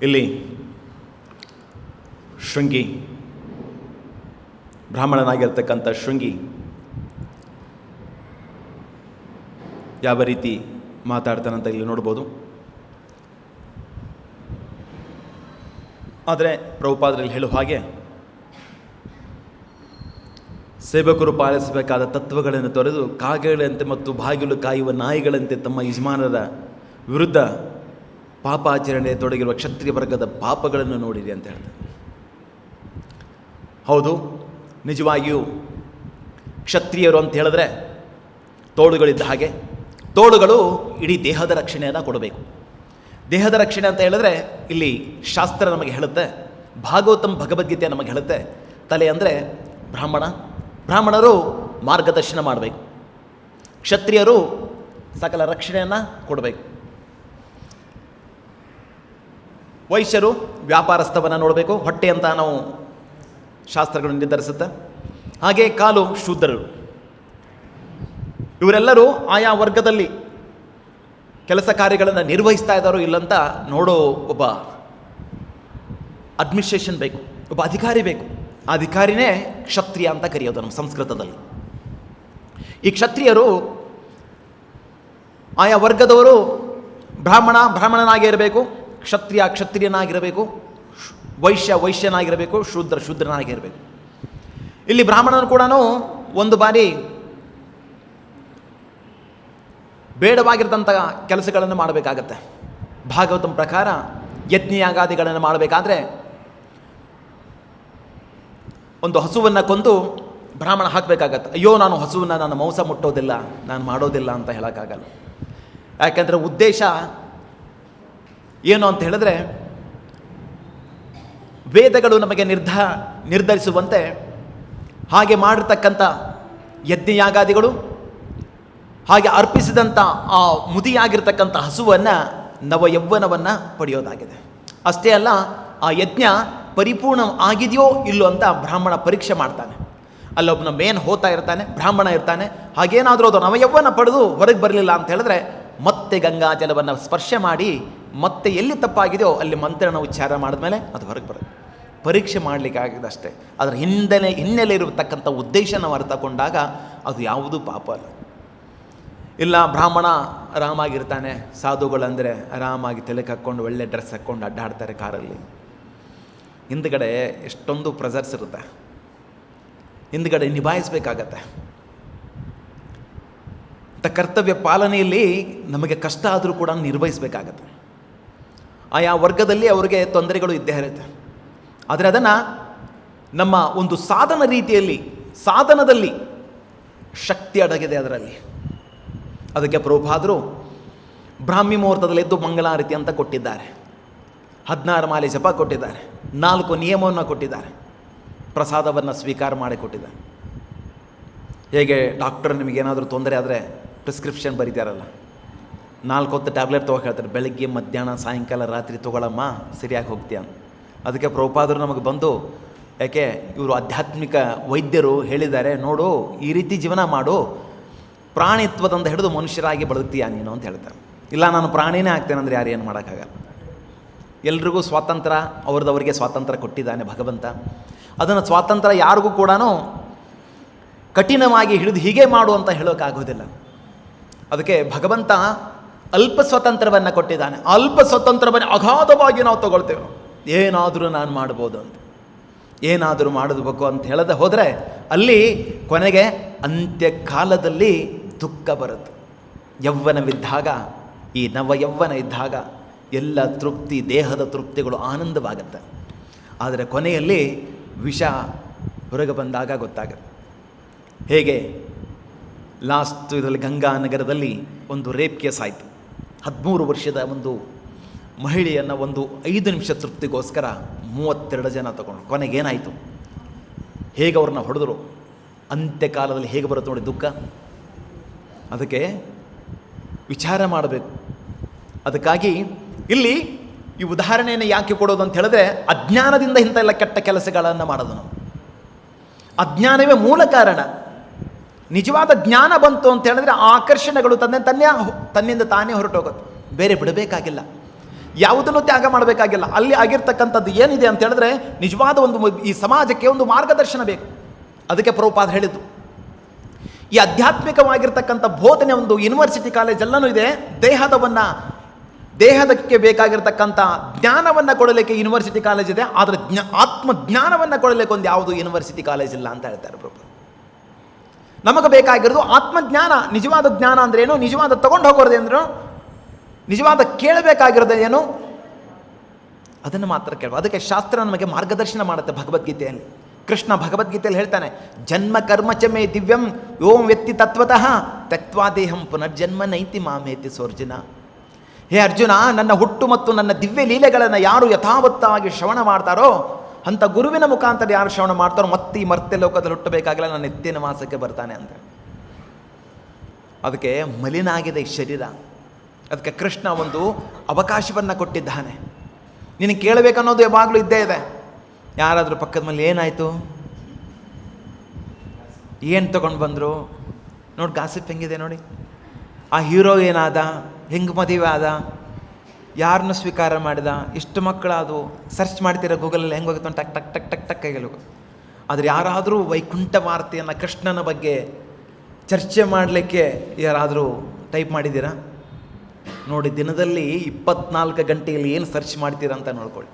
ಇಲ್ಲಿ ಶೃಂಗಿ, ಬ್ರಾಹ್ಮಣನಾಗಿರ್ತಕ್ಕಂಥ ಶೃಂಗಿ ಯಾವ ರೀತಿ ಮಾತಾಡ್ತಾನಂತ ಇಲ್ಲಿ ನೋಡ್ಬೋದು. ಆದರೆ ಪ್ರಭುಪಾದರಲ್ಲಿ ಹೇಳುವ ಹಾಗೆ ಸೇವಕರು ಪಾಲಿಸಬೇಕಾದ ತತ್ವಗಳನ್ನು ತೊರೆದು ಕಾಗೆಗಳಂತೆ ಮತ್ತು ಬಾಗಿಲು ಕಾಯುವ ನಾಯಿಗಳಂತೆ ತಮ್ಮ ಯಜಮಾನರ ವಿರುದ್ಧ ಪಾಪಾಚರಣೆ ತೊಡಗಿರುವ ಕ್ಷತ್ರಿಯ ವರ್ಗದ ಪಾಪಗಳನ್ನು ನೋಡಿರಿ ಅಂತ ಹೇಳ್ತಾರೆ. ಹೌದು, ನಿಜವಾಗಿಯೂ ಕ್ಷತ್ರಿಯರು ಅಂತ ಹೇಳಿದ್ರೆ ತೋಳುಗಳಿದ್ದ ಹಾಗೆ. ತೋಳುಗಳು ಇಡೀ ದೇಹದ ರಕ್ಷಣೆಯನ್ನು ಕೊಡಬೇಕು. ದೇಹದ ರಕ್ಷಣೆ ಅಂತ ಹೇಳಿದ್ರೆ ಇಲ್ಲಿ ಶಾಸ್ತ್ರ ನಮಗೆ ಹೇಳುತ್ತೆ, ಭಾಗವತಂ ಭಗವದ್ಗೀತೆ ನಮಗೆ ಹೇಳುತ್ತೆ, ತಲೆ ಅಂದರೆ ಬ್ರಾಹ್ಮಣರು ಮಾರ್ಗದರ್ಶನ ಮಾಡಬೇಕು, ಕ್ಷತ್ರಿಯರು ಸಕಲ ರಕ್ಷಣೆಯನ್ನು ಕೊಡಬೇಕು, ವೈಶ್ಯರು ವ್ಯಾಪಾರಸ್ಥವನ್ನು ನೋಡಬೇಕು, ಹೊಟ್ಟೆ ಅಂತ ನಾವು ಶಾಸ್ತ್ರಗಳನ್ನು ನಿರ್ಧರಿಸುತ್ತೆ. ಹಾಗೆ ಕಾಲು ಶೂದ್ರರು. ಇವರೆಲ್ಲರೂ ಆಯಾ ವರ್ಗದಲ್ಲಿ ಕೆಲಸ ಕಾರ್ಯಗಳನ್ನು ನಿರ್ವಹಿಸ್ತಾ ಇದ್ದಾರೋ ಇಲ್ಲಂತ ನೋಡೋ ಒಬ್ಬ ಅಡ್ಮಿನಿಸ್ಟ್ರೇಷನ್ ಬೇಕು, ಒಬ್ಬ ಅಧಿಕಾರಿ ಬೇಕು. ಆ ಅಧಿಕಾರಿನೇ ಕ್ಷತ್ರಿಯ ಅಂತ ಕರೆಯೋದು ನಮ್ಮ ಸಂಸ್ಕೃತದಲ್ಲಿ. ಈ ಕ್ಷತ್ರಿಯರು ಆಯಾ ವರ್ಗದವರು ಬ್ರಾಹ್ಮಣನಾಗೇ ಇರಬೇಕು, ಕ್ಷತ್ರಿಯನಾಗಿರಬೇಕು, ವೈಶ್ಯನಾಗಿರಬೇಕು, ಶೂದ್ರನಾಗಿರಬೇಕು. ಇಲ್ಲಿ ಬ್ರಾಹ್ಮಣನು ಕೂಡ ಒಂದು ಬಾರಿ ಬೇಡವಾಗಿರ್ತಂಥ ಕೆಲಸಗಳನ್ನು ಮಾಡಬೇಕಾಗತ್ತೆ. ಭಾಗವತಂ ಪ್ರಕಾರ ಯಜ್ಞಯಾಗಾದಿಗಳನ್ನು ಮಾಡಬೇಕಾದ್ರೆ ಒಂದು ಹಸುವನ್ನು ಕೊಂದು ಬ್ರಾಹ್ಮಣ ಹಾಕಬೇಕಾಗತ್ತೆ. ಅಯ್ಯೋ, ನಾನು ಹಸುವನ್ನು ನಾನು ಮಾಂಸ ಮುಟ್ಟೋದಿಲ್ಲ, ನಾನು ಮಾಡೋದಿಲ್ಲ ಅಂತ ಹೇಳೋಕ್ಕಾಗಲ್ಲ. ಯಾಕೆಂದರೆ ಉದ್ದೇಶ ಏನು ಅಂತ ಹೇಳಿದ್ರೆ, ವೇದಗಳು ನಮಗೆ ನಿರ್ಧರಿಸುವಂತೆ ಹಾಗೆ ಮಾಡಿರ್ತಕ್ಕಂಥ ಯಜ್ಞಯಾಗಾದಿಗಳು, ಹಾಗೆ ಅರ್ಪಿಸಿದಂಥ ಆ ಮುದಿಯಾಗಿರ್ತಕ್ಕಂಥ ಹಸುವನ್ನು ನವಯೌವನವನ್ನು ಪಡೆಯೋದಾಗಿದೆ. ಅಷ್ಟೇ ಅಲ್ಲ, ಆ ಯಜ್ಞ ಪರಿಪೂರ್ಣ ಆಗಿದೆಯೋ ಇಲ್ಲೋ ಅಂತ ಬ್ರಾಹ್ಮಣ ಪರೀಕ್ಷೆ ಮಾಡ್ತಾನೆ. ಅಲ್ಲೊಬ್ಬನ ಮೇನ್ ಹೋಗ್ತಾ ಇರ್ತಾನೆ, ಬ್ರಾಹ್ಮಣ ಇರ್ತಾನೆ. ಹಾಗೇನಾದರೂ ಅದು ನವಯೌವನ ಪಡೆದು ಹೊರಗೆ ಬರಲಿಲ್ಲ ಅಂತ ಹೇಳಿದ್ರೆ ಮತ್ತೆ ಗಂಗಾಜಲವನ್ನು ಸ್ಪರ್ಶ ಮಾಡಿ ಮತ್ತೆ ಎಲ್ಲಿ ತಪ್ಪಾಗಿದೆಯೋ ಅಲ್ಲಿ ಮಂತ್ರನ ಉಚ್ಚಾರ ಮಾಡಿದ್ಮೇಲೆ ಅದು ಹೊರಗೆ ಬರುತ್ತೆ. ಪರೀಕ್ಷೆ ಮಾಡಲಿಕ್ಕಾಗಿದೆ ಅಷ್ಟೇ. ಅದರ ಹಿನ್ನೆಲೆ ಇರತಕ್ಕಂಥ ಉದ್ದೇಶ ನಾವು ಅರ್ಥಕೊಂಡಾಗ ಅದು ಯಾವುದೂ ಪಾಪ ಅಲ್ಲ. ಇಲ್ಲ, ಬ್ರಾಹ್ಮಣ ಆರಾಮಾಗಿರ್ತಾನೆ, ಸಾಧುಗಳಂದರೆ ಆರಾಮಾಗಿ ತಲೆಗೆ ಹಾಕ್ಕೊಂಡು ಒಳ್ಳೆ ಡ್ರೆಸ್ ಹಾಕ್ಕೊಂಡು ಅಡ್ಡಾಡ್ತಾರೆ ಕಾರಲ್ಲಿ. ಹಿಂದ್ಗಡೆ ಎಷ್ಟೊಂದು ಪ್ರೆಸರ್ಸ್ ಇರುತ್ತೆ, ಹಿಂದ್ಗಡೆ ನಿಭಾಯಿಸಬೇಕಾಗತ್ತೆ. ಕರ್ತವ್ಯ ಪಾಲನೆಯಲ್ಲಿ ನಮಗೆ ಕಷ್ಟ ಆದರೂ ಕೂಡ ನಿರ್ವಹಿಸಬೇಕಾಗತ್ತೆ. ಆಯಾ ವರ್ಗದಲ್ಲಿ ಅವರಿಗೆ ತೊಂದರೆಗಳು ಇದ್ದೇ ಇರುತ್ತೆ. ಆದರೆ ಅದನ್ನು ನಮ್ಮ ಒಂದು ಸಾಧನದಲ್ಲಿ ಶಕ್ತಿ ಅಡಗಿದೆ ಅದರಲ್ಲಿ. ಅದಕ್ಕೆ ಪ್ರಭುಪಾದರು ಬ್ರಾಹ್ಮಿ ಮುಹೂರ್ತದಲ್ಲಿ ಎದ್ದು ಮಂಗಳಾರತಿ ಅಂತ ಕೊಟ್ಟಿದ್ದಾರೆ, 16 ಮಾಲೆ ಜಪ ಕೊಟ್ಟಿದ್ದಾರೆ, 4 ನಿಯಮವನ್ನು ಕೊಟ್ಟಿದ್ದಾರೆ, ಪ್ರಸಾದವನ್ನು ಸ್ವೀಕಾರ ಮಾಡಿ ಕೊಟ್ಟಿದ್ದಾರೆ. ಹೇಗೆ ಡಾಕ್ಟರ್ ನಿಮಗೇನಾದರೂ ತೊಂದರೆ ಆದರೆ ಪ್ರಿಸ್ಕ್ರಿಪ್ಷನ್ ಬರೀತಾರಲ್ಲ, 4 ಹೊತ್ತು ಟ್ಯಾಬ್ಲೆಟ್ ತೊಗೊಳಕ್ಕೆ ಹೇಳ್ತಾರೆ, ಬೆಳಗ್ಗೆ ಮಧ್ಯಾಹ್ನ ಸಾಯಂಕಾಲ ರಾತ್ರಿ ತೊಗೊಳಮ್ಮ ಸರಿಯಾಗಿ ಹೋಗ್ತೀಯ. ಅದಕ್ಕೆ ಪ್ರಭುಪಾದರು ನಮಗೆ ಬಂದು, ಯಾಕೆ ಇವರು ಆಧ್ಯಾತ್ಮಿಕ ವೈದ್ಯರು ಹೇಳಿದ್ದಾರೆ, ನೋಡು ಈ ರೀತಿ ಜೀವನ ಮಾಡು, ಪ್ರಾಣಿತ್ವದಿಂದ ಹಿಡಿದು ಮನುಷ್ಯರಾಗಿ ಬದುಕ್ತೀಯ ನೀನು ಅಂತ ಹೇಳ್ತಾರೆ. ಇಲ್ಲ, ನಾನು ಪ್ರಾಣಿನೇ ಆಗ್ತೇನೆ ಅಂದರೆ ಯಾರು ಏನು ಮಾಡೋಕ್ಕಾಗಲ್ಲ. ಎಲ್ರಿಗೂ ಸ್ವಾತಂತ್ರ್ಯ, ಅವ್ರದವರಿಗೆ ಸ್ವಾತಂತ್ರ್ಯ ಕೊಟ್ಟಿದ್ದಾನೆ ಭಗವಂತ. ಅದನ್ನು ಸ್ವಾತಂತ್ರ್ಯ ಯಾರಿಗೂ ಕೂಡ ಕಠಿಣವಾಗಿ ಹಿಡಿದು ಹೀಗೆ ಮಾಡು ಅಂತ ಹೇಳೋಕ್ಕಾಗೋದಿಲ್ಲ. ಅದಕ್ಕೆ ಭಗವಂತ ಅಲ್ಪ ಸ್ವತಂತ್ರವನ್ನು ಕೊಟ್ಟಿದ್ದಾನೆ. ಅಲ್ಪ ಸ್ವತಂತ್ರವನ್ನು ಅಗಾಧವಾಗಿ ನಾವು ತಗೊಳ್ತೇವೆ. ಏನಾದರೂ ನಾನು ಮಾಡ್ಬೋದು ಅಂತ, ಏನಾದರೂ ಮಾಡಬೇಕು ಅಂತ ಹೇಳದೆ ಹೋದರೆ ಅಲ್ಲಿ ಕೊನೆಗೆ ಅಂತ್ಯಕಾಲದಲ್ಲಿ ದುಃಖ ಬರುತ್ತೆ. ಯೌವನವಿದ್ದಾಗ, ಈ ನವಯೌವನ ಇದ್ದಾಗ ಎಲ್ಲ ತೃಪ್ತಿ, ದೇಹದ ತೃಪ್ತಿಗಳು ಆನಂದವಾಗುತ್ತೆ. ಆದರೆ ಕೊನೆಯಲ್ಲಿ ವಿಷ ಹೊರಗೆ ಬಂದಾಗ ಗೊತ್ತಾಗುತ್ತೆ. ಹೇಗೆ ಲಾಸ್ಟ್ ಇದರಲ್ಲಿ ಗಂಗಾನಗರದಲ್ಲಿ ಒಂದು ರೇಪ್ ಕೇಸ್ ಆಯಿತು. 13 ವರ್ಷದ ಒಂದು ಮಹಿಳೆಯನ್ನು ಒಂದು 5 ನಿಮಿಷ ತೃಪ್ತಿಗೋಸ್ಕರ 32 ಜನ ತಗೊಂಡು ಕೊನೆಗೇನಾಯಿತು, ಹೇಗೆ ಅವ್ರನ್ನ ಹೊಡೆದ್ರು. ಅಂತ್ಯಕಾಲದಲ್ಲಿ ಹೇಗೆ ಬರುತ್ತೆ ನೋಡಿ ದುಃಖ. ಅದಕ್ಕೆ ವಿಚಾರ ಮಾಡಬೇಕು. ಅದಕ್ಕಾಗಿ ಇಲ್ಲಿ ಈ ಉದಾಹರಣೆಯನ್ನು ಯಾಕೆ ಕೊಡೋದು ಅಂತ ಹೇಳಿದ್ರೆ, ಅಜ್ಞಾನದಿಂದ ಇಂಥೆಲ್ಲ ಕೆಟ್ಟ ಕೆಲಸಗಳನ್ನು ಮಾಡೋದು ನಾವು. ಅಜ್ಞಾನವೇ ಮೂಲ ಕಾರಣ. ನಿಜವಾದ ಜ್ಞಾನ ಬಂತು ಅಂತ ಹೇಳಿದ್ರೆ ಆ ಆಕರ್ಷಣೆಗಳು ತನ್ನಿಂದ ತಾನೇ ಹೊರಟೋಗುತ್ತೆ, ಬೇರೆ ಬಿಡಬೇಕಾಗಿಲ್ಲ. ಯಾವುದನ್ನು ತ್ಯಾಗ ಮಾಡಬೇಕಾಗಿಲ್ಲ. ಅಲ್ಲಿ ಆಗಿರ್ತಕ್ಕಂಥದ್ದು ಏನಿದೆ ಅಂತ ಹೇಳಿದ್ರೆ ನಿಜವಾದ ಈ ಸಮಾಜಕ್ಕೆ ಒಂದು ಮಾರ್ಗದರ್ಶನ ಬೇಕು. ಅದಕ್ಕೆ ಪ್ರಭುಪಾದ ಹೇಳಿದ್ದು ಈ ಆಧ್ಯಾತ್ಮಿಕವಾಗಿರ್ತಕ್ಕಂಥ ಬೋಧನೆ ಒಂದು ಯೂನಿವರ್ಸಿಟಿ ಕಾಲೇಜೆಲ್ಲನೂ ಇದೆ. ದೇಹದಕ್ಕೆ ಬೇಕಾಗಿರ್ತಕ್ಕಂಥ ಜ್ಞಾನವನ್ನು ಕೊಡಲಿಕ್ಕೆ ಯೂನಿವರ್ಸಿಟಿ ಕಾಲೇಜ್ ಇದೆ, ಆದರೆ ಆತ್ಮಜ್ಞಾನವನ್ನು ಕೊಡಲಿಕ್ಕೆ ಒಂದು ಯಾವುದು ಯೂನಿವರ್ಸಿಟಿ ಕಾಲೇಜ್ ಇಲ್ಲ ಅಂತ ಹೇಳ್ತಾರೆ ಪ್ರಭು. ನಮಗೆ ಬೇಕಾಗಿರೋದು ಆತ್ಮಜ್ಞಾನ. ನಿಜವಾದ ಜ್ಞಾನ ಅಂದ್ರೆ ಏನು, ನಿಜವಾದ ತಗೊಂಡು ಹೋಗೋದು ಅಂದ್ರೂ, ನಿಜವಾದ ಕೇಳಬೇಕಾಗಿರೋದು ಏನು, ಅದನ್ನು ಮಾತ್ರ ಕೇಳಬೇಕು. ಅದಕ್ಕೆ ಶಾಸ್ತ್ರ ನಮಗೆ ಮಾರ್ಗದರ್ಶನ ಮಾಡುತ್ತೆ. ಭಗವದ್ಗೀತೆಯಲ್ಲಿ ಕೃಷ್ಣ ಭಗವದ್ಗೀತೆಯಲ್ಲಿ ಹೇಳ್ತಾನೆ, ಜನ್ಮ ಕರ್ಮ ಚ ಮೇ ದಿವ್ಯಂ ಓಂ ವ್ಯಕ್ತಿ ತತ್ವತಃ ತತ್ವಾದೇಹಂ ಪುನರ್ಜನ್ಮ ನೈತಿ ಮಾಮೇತಿ ಸೋರ್ಜುನ. ಹೇ ಅರ್ಜುನ, ನನ್ನ ಹುಟ್ಟು ಮತ್ತು ನನ್ನ ದಿವ್ಯ ಲೀಲೆಗಳನ್ನು ಯಾರು ಯಥಾವತ್ತಾಗಿ ಶ್ರವಣ ಮಾಡ್ತಾರೋ, ಅಂಥ ಗುರುವಿನ ಮುಖಾಂತರ ಯಾರು ಶ್ರವಣ ಮಾಡ್ತಾರೋ ಮತ್ತೆ ಈ ಮರ್ತ್ಯ ಲೋಕದಲ್ಲಿ ಹುಟ್ಟಬೇಕಾಗಿಲ್ಲ, ನನ್ನ ನಿತ್ಯ ನಿವಾಸಕ್ಕೆ ಬರ್ತಾನೆ ಅಂತ. ಅದಕ್ಕೆ ಮಲಿನಾಗಿದೆ ಈ ಶರೀರ. ಅದಕ್ಕೆ ಕೃಷ್ಣ ಒಂದು ಅವಕಾಶವನ್ನು ಕೊಟ್ಟಿದ್ದಾನೆ. ನಿನಗೆ ಕೇಳಬೇಕನ್ನೋದು ಯಾವಾಗಲೂ ಇದ್ದೇ ಇದೆ. ಯಾರಾದರೂ ಪಕ್ಕದ ಮೇಲೆ ಏನಾಯಿತು, ಏನು ತೊಗೊಂಡು ಬಂದರು ನೋಡಿ, ಗಾಸಿಪ್ ಹೆಂಗಿದೆ ನೋಡಿ, ಆ ಹೀರೋ ಏನಾದ, ಹೆಂಗೆ ಮದುವೆ ಆದ, ಯಾರನ್ನ ಸ್ವೀಕಾರ ಮಾಡಿದ, ಎಷ್ಟು ಮಕ್ಕಳಾದವು, ಸರ್ಚ್ ಮಾಡ್ತೀರ ಗೂಗಲಲ್ಲಿ ಹೆಂಗೆ ಹೋಗುತ್ತೆ, ಟಕ್ ಟಕ್ ಟಕ್ ಟಕ್ ಟಕ್ ಹೇಳು. ಆದರೆ ಯಾರಾದರೂ ವೈಕುಂಠ ವಾರ್ತೆಯನ್ನು ಕೃಷ್ಣನ ಬಗ್ಗೆ ಚರ್ಚೆ ಮಾಡಲಿಕ್ಕೆ ಯಾರಾದರೂ ಟೈಪ್ ಮಾಡಿದ್ದೀರಾ ನೋಡಿ? ದಿನದಲ್ಲಿ 24 ಗಂಟೆಯಲ್ಲಿ ಏನು ಸರ್ಚ್ ಮಾಡ್ತೀರಾ ಅಂತ ನೋಡ್ಕೊಳ್ಳಿ.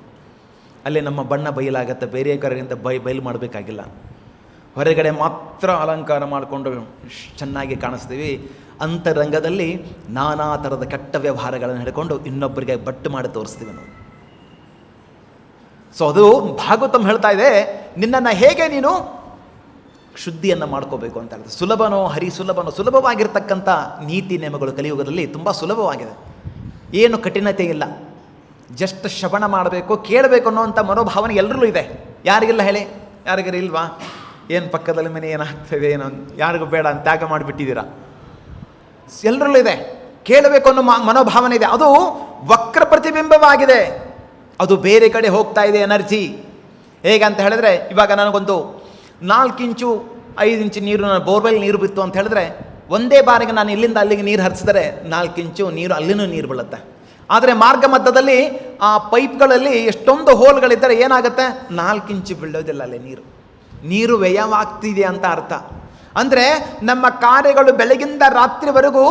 ಅಲ್ಲಿ ನಮ್ಮ ಬಣ್ಣ ಬಯಲಾಗತ್ತೆ, ಬೇರೆ ಕಡೆಗಿಂತ ಬಯಲು ಮಾಡಬೇಕಾಗಿಲ್ಲ. ಹೊರಗಡೆ ಮಾತ್ರ ಅಲಂಕಾರ ಮಾಡಿಕೊಂಡು ಚೆನ್ನಾಗಿ ಕಾಣಿಸ್ತೀವಿ, ಅಂತರಂಗದಲ್ಲಿ ನಾನಾ ಥರದ ಕೆಟ್ಟ ವ್ಯವಹಾರಗಳನ್ನು ಹಿಡ್ಕೊಂಡು ಇನ್ನೊಬ್ಬರಿಗೆ ಬಟ್ಟು ಮಾಡಿ ತೋರಿಸ್ತೀವಿ ನಾವು. ಸೊ ಅದು ಭಾಗವತಂ ಹೇಳ್ತಾ ಇದೆ, ನಿನ್ನನ್ನು ಹೇಗೆ ನೀನು ಶುದ್ಧಿಯನ್ನು ಮಾಡ್ಕೋಬೇಕು ಅಂತ ಹೇಳ್ತಾರೆ. ಸುಲಭನೋ ಹರಿಸುಲಭನೋ, ಸುಲಭವಾಗಿರ್ತಕ್ಕಂಥ ನೀತಿ ನಿಯಮಗಳು ಕಲಿಯುಗದಲ್ಲಿ ತುಂಬ ಸುಲಭವಾಗಿದೆ, ಏನು ಕಠಿಣತೆ ಇಲ್ಲ. ಜಸ್ಟ್ ಶ್ರವಣ ಮಾಡಬೇಕು, ಕೇಳಬೇಕು ಅನ್ನೋವಂಥ ಮನೋಭಾವನೆ ಎಲ್ಲರಲ್ಲೂ ಇದೆ. ಯಾರಿಗಿಲ್ಲ ಹೇಳಿ, ಯಾರಿಗಾರು ಇಲ್ವಾ? ಏನು ಪಕ್ಕದಲ್ಲಿ ಮನೆ ಏನಾಗ್ತದೆ ಏನೋ, ಯಾರಿಗೂ ಬೇಡ ಅಂತ ತ್ಯಾಗ ಮಾಡಿಬಿಟ್ಟಿದ್ದೀರಾ? ಎಲ್ಲರಲ್ಲೂ ಇದೆ, ಕೇಳಬೇಕು ಅನ್ನೋ ಮನೋಭಾವನೆ ಇದೆ. ಅದು ವಕ್ರ ಪ್ರತಿಬಿಂಬವಾಗಿದೆ, ಅದು ಬೇರೆ ಕಡೆ ಹೋಗ್ತಾ ಇದೆ ಎನರ್ಜಿ. ಹೇಗಂತ ಹೇಳಿದ್ರೆ, ಇವಾಗ ನನಗೊಂದು 4 ಇಂಚು 5 ಇಂಚು ನೀರು, ನನ್ನ ಬೋರ್ವೆಲ್ ನೀರು ಬಿತ್ತು ಅಂತ ಹೇಳಿದ್ರೆ, ಒಂದೇ ಬಾರಿಗೆ ನಾನು ಇಲ್ಲಿಂದ ಅಲ್ಲಿಗೆ ನೀರು ಹರಿಸಿದರೆ 4 ಇಂಚು ನೀರು ಅಲ್ಲಿನೂ ನೀರು ಬೀಳುತ್ತೆ. ಆದರೆ ಮಾರ್ಗ ಮಧ್ಯದಲ್ಲಿ ಆ ಪೈಪ್ಗಳಲ್ಲಿ ಎಷ್ಟೊಂದು ಹೋಲ್ಗಳಿದ್ದರೆ ಏನಾಗುತ್ತೆ, 4 ಇಂಚು ಬೀಳೋದಿಲ್ಲ ಅಲ್ಲಿ ನೀರು ವ್ಯಯವಾಗ್ತಿದೆ ಅಂತ ಅರ್ಥ. ಅಂದರೆ ನಮ್ಮ ಕಾರ್ಯಗಳು ಬೆಳಗಿಂದ ರಾತ್ರಿವರೆಗೂ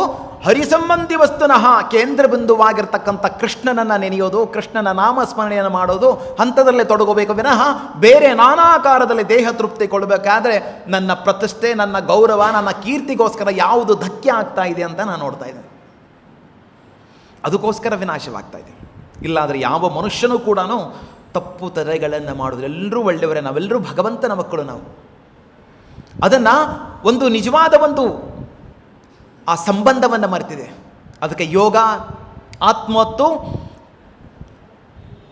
ಹರಿಸಂಬಂಧಿ ವಸ್ತುನಃ ಕೇಂದ್ರ ಬಿಂದುವಾಗಿರ್ತಕ್ಕಂಥ ಕೃಷ್ಣನನ್ನು ನೆನೆಯೋದು, ಕೃಷ್ಣನ ನಾಮಸ್ಮರಣೆಯನ್ನು ಮಾಡೋದು, ಅಂಥದ್ರಲ್ಲೇ ತೊಡಗಬೇಕು ವಿನಃ ಬೇರೆ ನಾನಾಕಾರದಲ್ಲಿ ದೇಹ ತೃಪ್ತಿ ಕೊಡಬೇಕಾದ್ರೆ ನನ್ನ ಪ್ರತಿಷ್ಠೆ, ನನ್ನ ಗೌರವ, ನನ್ನ ಕೀರ್ತಿಗೋಸ್ಕರ ಯಾವುದು ಧಕ್ಕೆ ಆಗ್ತಾ ಇದೆ ಅಂತ ನಾನು ನೋಡ್ತಾ ಇದ್ದೇನೆ. ಅದಕ್ಕೋಸ್ಕರ ವಿನಾಶವಾಗ್ತಾ ಇದೆ. ಇಲ್ಲಾದರೆ ಯಾವ ಮನುಷ್ಯನೂ ಕೂಡ ತಪ್ಪು ತಡೆಗಳನ್ನು ಮಾಡೋದು, ಎಲ್ಲರೂ ಒಳ್ಳೆಯವರೇ, ನಾವೆಲ್ಲರೂ ಭಗವಂತನ ಮಕ್ಕಳು. ನಾವು ಅದನ್ನು ಒಂದು ನಿಜವಾದ ಆ ಸಂಬಂಧವನ್ನು ಮರೆತಿದೆ. ಅದಕ್ಕೆ ಯೋಗ, ಆತ್ಮ ಮತ್ತು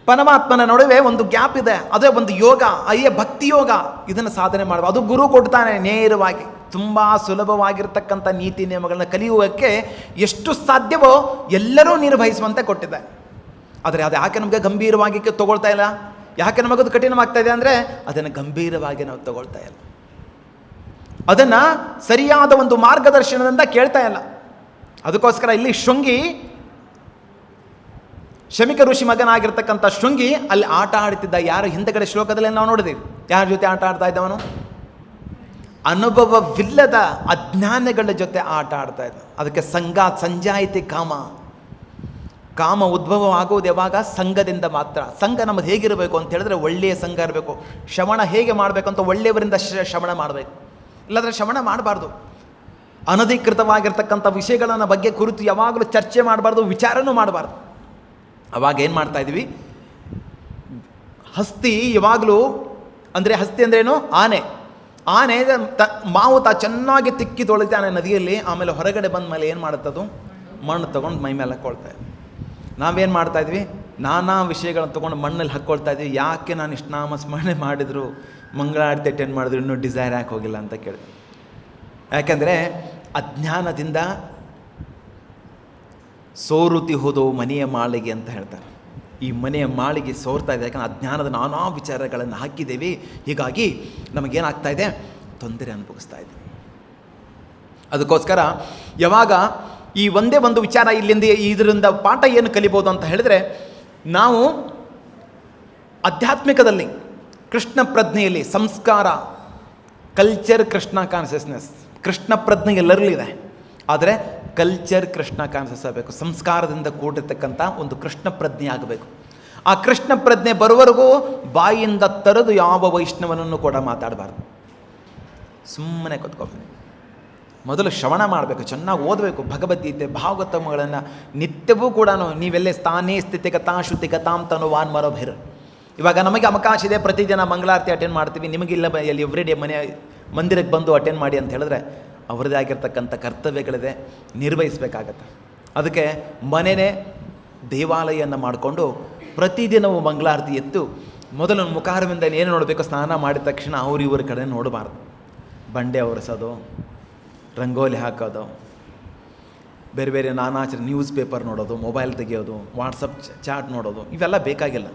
ಪರಮಾತ್ಮನ ನಡುವೆ ಒಂದು ಗ್ಯಾಪ್ ಇದೆ. ಅದೇ ಒಂದು ಯೋಗ, ಅಯ್ಯ ಭಕ್ತಿ ಯೋಗ. ಇದನ್ನು ಸಾಧನೆ ಮಾಡುವ, ಅದು ಗುರು ಕೊಡ್ತಾನೆ ನೇರವಾಗಿ. ತುಂಬ ಸುಲಭವಾಗಿರ್ತಕ್ಕಂಥ ನೀತಿ ನಿಯಮಗಳನ್ನ ಕಲಿಯುವುದಕ್ಕೆ ಎಷ್ಟು ಸಾಧ್ಯವೋ ಎಲ್ಲರೂ ನಿರ್ವಹಿಸುವಂತೆ ಕೊಟ್ಟಿದ್ದಾರೆ. ಆದರೆ ಅದು ಯಾಕೆ ನಮಗೆ ಗಂಭೀರವಾಗಿ ತಗೊಳ್ತಾ ಇಲ್ಲ, ಯಾಕೆ ನಮಗದು ಕಠಿಣವಾಗ್ತಾ ಇದೆ ಅಂದರೆ ಅದನ್ನು ಗಂಭೀರವಾಗಿ ನಾವು ತಗೊಳ್ತಾ ಇಲ್ಲ, ಅದನ್ನು ಸರಿಯಾದ ಒಂದು ಮಾರ್ಗದರ್ಶನದಿಂದ ಕೇಳ್ತಾ ಇಲ್ಲ. ಅದಕ್ಕೋಸ್ಕರ ಇಲ್ಲಿ ಶೃಂಗಿ, ಶಮಿಕ ಋಷಿ ಮಗನಾಗಿರ್ತಕ್ಕಂಥ ಶೃಂಗಿ ಅಲ್ಲಿ ಆಟ ಆಡ್ತಿದ್ದ. ಯಾರು ಹಿಂದಗಡೆ ಶ್ಲೋಕದಲ್ಲಿ ನಾವು ನೋಡಿದೀವಿ, ಯಾರ ಜೊತೆ ಆಟ ಆಡ್ತಾ ಇದ್ದವನು? ಅನುಭವವಿಲ್ಲದ ಅಜ್ಞಾನಗಳ ಜೊತೆ ಆಟ ಆಡ್ತಾ ಇದ್ದ. ಅದಕ್ಕೆ ಸಂಜಾಯಿತಿ ಕಾಮ ಉದ್ಭವ ಆಗುವುದು ಯಾವಾಗ? ಸಂಘದಿಂದ ಮಾತ್ರ. ಸಂಘ ನಮ್ಮದು ಹೇಗಿರಬೇಕು ಅಂತ ಹೇಳಿದ್ರೆ ಒಳ್ಳೆಯ ಸಂಘ ಇರಬೇಕು. ಶ್ರವಣ ಹೇಗೆ ಮಾಡಬೇಕು ಅಂತ ಒಳ್ಳೆಯವರಿಂದ ಶ್ರವಣ ಮಾಡಬೇಕು, ಇಲ್ಲಾಂದರೆ ಶ್ರವಣ ಮಾಡಬಾರ್ದು. ಅನಧಿಕೃತವಾಗಿರ್ತಕ್ಕಂಥ ವಿಷಯಗಳನ್ನು ಬಗ್ಗೆ ಕುರಿತು ಯಾವಾಗಲೂ ಚರ್ಚೆ ಮಾಡಬಾರ್ದು, ವಿಚಾರನೂ ಮಾಡಬಾರ್ದು. ಅವಾಗ ಏನು ಮಾಡ್ತಾ ಇದ್ವಿ, ಹಸ್ತಿ ಯಾವಾಗಲೂ, ಅಂದರೆ ಹಸ್ತಿ ಅಂದ್ರೇನು? ಆನೆ ಮಾವು ಚೆನ್ನಾಗಿ ತಿಕ್ಕಿ ತೊಳಿತಾನೆ ನದಿಯಲ್ಲಿ, ಆಮೇಲೆ ಹೊರಗಡೆ ಬಂದ ಮೇಲೆ ಏನು ಮಾಡುತ್ತದು? ಮಣ್ಣು ತೊಗೊಂಡು ಮೈ ಮೇಲೆ ಹಾಕ್ಕೊಳ್ತಾ ಇದ್ವಿ. ನಾವೇನು ಮಾಡ್ತಾಯಿದ್ವಿ? ನಾನಾ ವಿಷಯಗಳನ್ನು ತೊಗೊಂಡು ಮಣ್ಣಲ್ಲಿ ಹಾಕ್ಕೊಳ್ತಾ ಇದ್ವಿ. ಯಾಕೆ ನಾನು ಇಷ್ಟು ನಾಮಸ್ಮರಣೆ ಮಾಡಿದ್ರು, ಮಂಗಳಾರತಿ ಅಟೆಂಡ್ ಮಾಡಿದ್ರು, ಇನ್ನೂ ಡಿಸೈರ್ ಯಾಕೆ ಹೋಗಿಲ್ಲ ಅಂತ ಕೇಳಿದೆ. ಯಾಕೆಂದರೆ ಅಜ್ಞಾನದಿಂದ ಸೋರುತಿ ಹೋದೋ ಮನೆಯ ಮಾಳಿಗೆ ಅಂತ ಹೇಳ್ತಾರೆ. ಈ ಮನೆಯ ಮಾಳಿಗೆ ಸೋರ್ತಾ ಇದೆ, ಯಾಕಂದರೆ ಅಜ್ಞಾನದ ನಾನಾ ವಿಚಾರಗಳನ್ನು ಹಾಕಿದ್ದೇವೆ. ಹೀಗಾಗಿ ನಮಗೇನಾಗ್ತಾ ಇದೆ? ತೊಂದರೆ ಅನುಭವಿಸ್ತಾ ಇದ್ದೀವಿ. ಅದಕ್ಕೋಸ್ಕರ ಯಾವಾಗ ಈ ಒಂದೇ ಒಂದು ವಿಚಾರ ಇಲ್ಲಿಂದ ಇದರಿಂದ ಪಾಠ ಏನು ಕಲಿಬೋದು ಅಂತ ಹೇಳಿದ್ರೆ, ನಾವು ಆಧ್ಯಾತ್ಮಿಕದಲ್ಲಿ ಕೃಷ್ಣ ಪ್ರಜ್ಞೆಯಲ್ಲಿ ಸಂಸ್ಕಾರ, ಕಲ್ಚರ್, ಕೃಷ್ಣ ಕಾನ್ಷಿಯಸ್ನೆಸ್, ಕೃಷ್ಣ ಪ್ರಜ್ಞೆ ಎಲ್ಲರಲ್ಲಿದೆ. ಆದರೆ ಕಲ್ಚರ್ ಕೃಷ್ಣ ಕಾನ್ಷಿಯಸ್ ಆಗಬೇಕು, ಸಂಸ್ಕಾರದಿಂದ ಕೂಡಿರ್ತಕ್ಕಂಥ ಒಂದು ಕೃಷ್ಣ ಪ್ರಜ್ಞೆ ಆಗಬೇಕು. ಆ ಕೃಷ್ಣ ಪ್ರಜ್ಞೆ ಬರುವವರೆಗೂ ಬಾಯಿಂದ ತರದು ಯಾವ ವೈಷ್ಣವನನ್ನು ಕೂಡ ಮಾತಾಡಬಾರ್ದು. ಸುಮ್ಮನೆ ಕೂತ್ಕೋಬೇಕು. ಮೊದಲು ಶ್ರವಣ ಮಾಡಬೇಕು, ಚೆನ್ನಾಗಿ ಓದಬೇಕು ಭಗವದ್ಗೀತೆ ಭಾಗವತಗಳನ್ನು ನಿತ್ಯವೂ ಕೂಡ. ನೀವೆಲ್ಲೇ ಸ್ಥಾನೇ ಸ್ಥಿತಿಗತಾ ಶುದ್ಧಿಗತಾಂ ತನುವಾನ್ ಮನೋಭಿರ್. ಇವಾಗ ನಮಗೆ ಅವಕಾಶ ಇದೆ, ಪ್ರತಿದಿನ ಮಂಗಳಾರತಿ ಅಟೆಂಡ್ ಮಾಡ್ತೀವಿ, ನಿಮಗಿಲ್ಲ ಎಲ್ಲಿ ಎವ್ರಿಡೇ ಮಂದಿರಕ್ಕೆ ಬಂದು ಅಟೆಂಡ್ ಮಾಡಿ ಅಂತ ಹೇಳಿದ್ರೆ ಅವರದೇ ಆಗಿರ್ತಕ್ಕಂಥ ಕರ್ತವ್ಯಗಳಿದೆ, ನಿರ್ವಹಿಸಬೇಕಾಗತ್ತೆ. ಅದಕ್ಕೆ ಮನೆಯೇ ದೇವಾಲಯವನ್ನು ಮಾಡಿಕೊಂಡು ಪ್ರತಿದಿನವೂ ಮಂಗಳಾರತಿ ಎತ್ತು ಮೊದಲು ಮುಖಾರವಿಂದ ಏನು ನೋಡಬೇಕು, ಸ್ನಾನ ಮಾಡಿದ ತಕ್ಷಣ ಇವ್ರ ಕಡೆ ನೋಡಬಾರ್ದು. ಬಂಡೆ ಒರೆಸೋದು, ರಂಗೋಲಿ ಹಾಕೋದು, ಬೇರೆ ಬೇರೆ ನಾನಾಚರ ನ್ಯೂಸ್ ಪೇಪರ್ ನೋಡೋದು, ಮೊಬೈಲ್ ತೆಗೆಯೋದು, ವಾಟ್ಸಪ್ ಚಾಟ್ ನೋಡೋದು, ಇವೆಲ್ಲ ಬೇಕಾಗಿಲ್ಲ.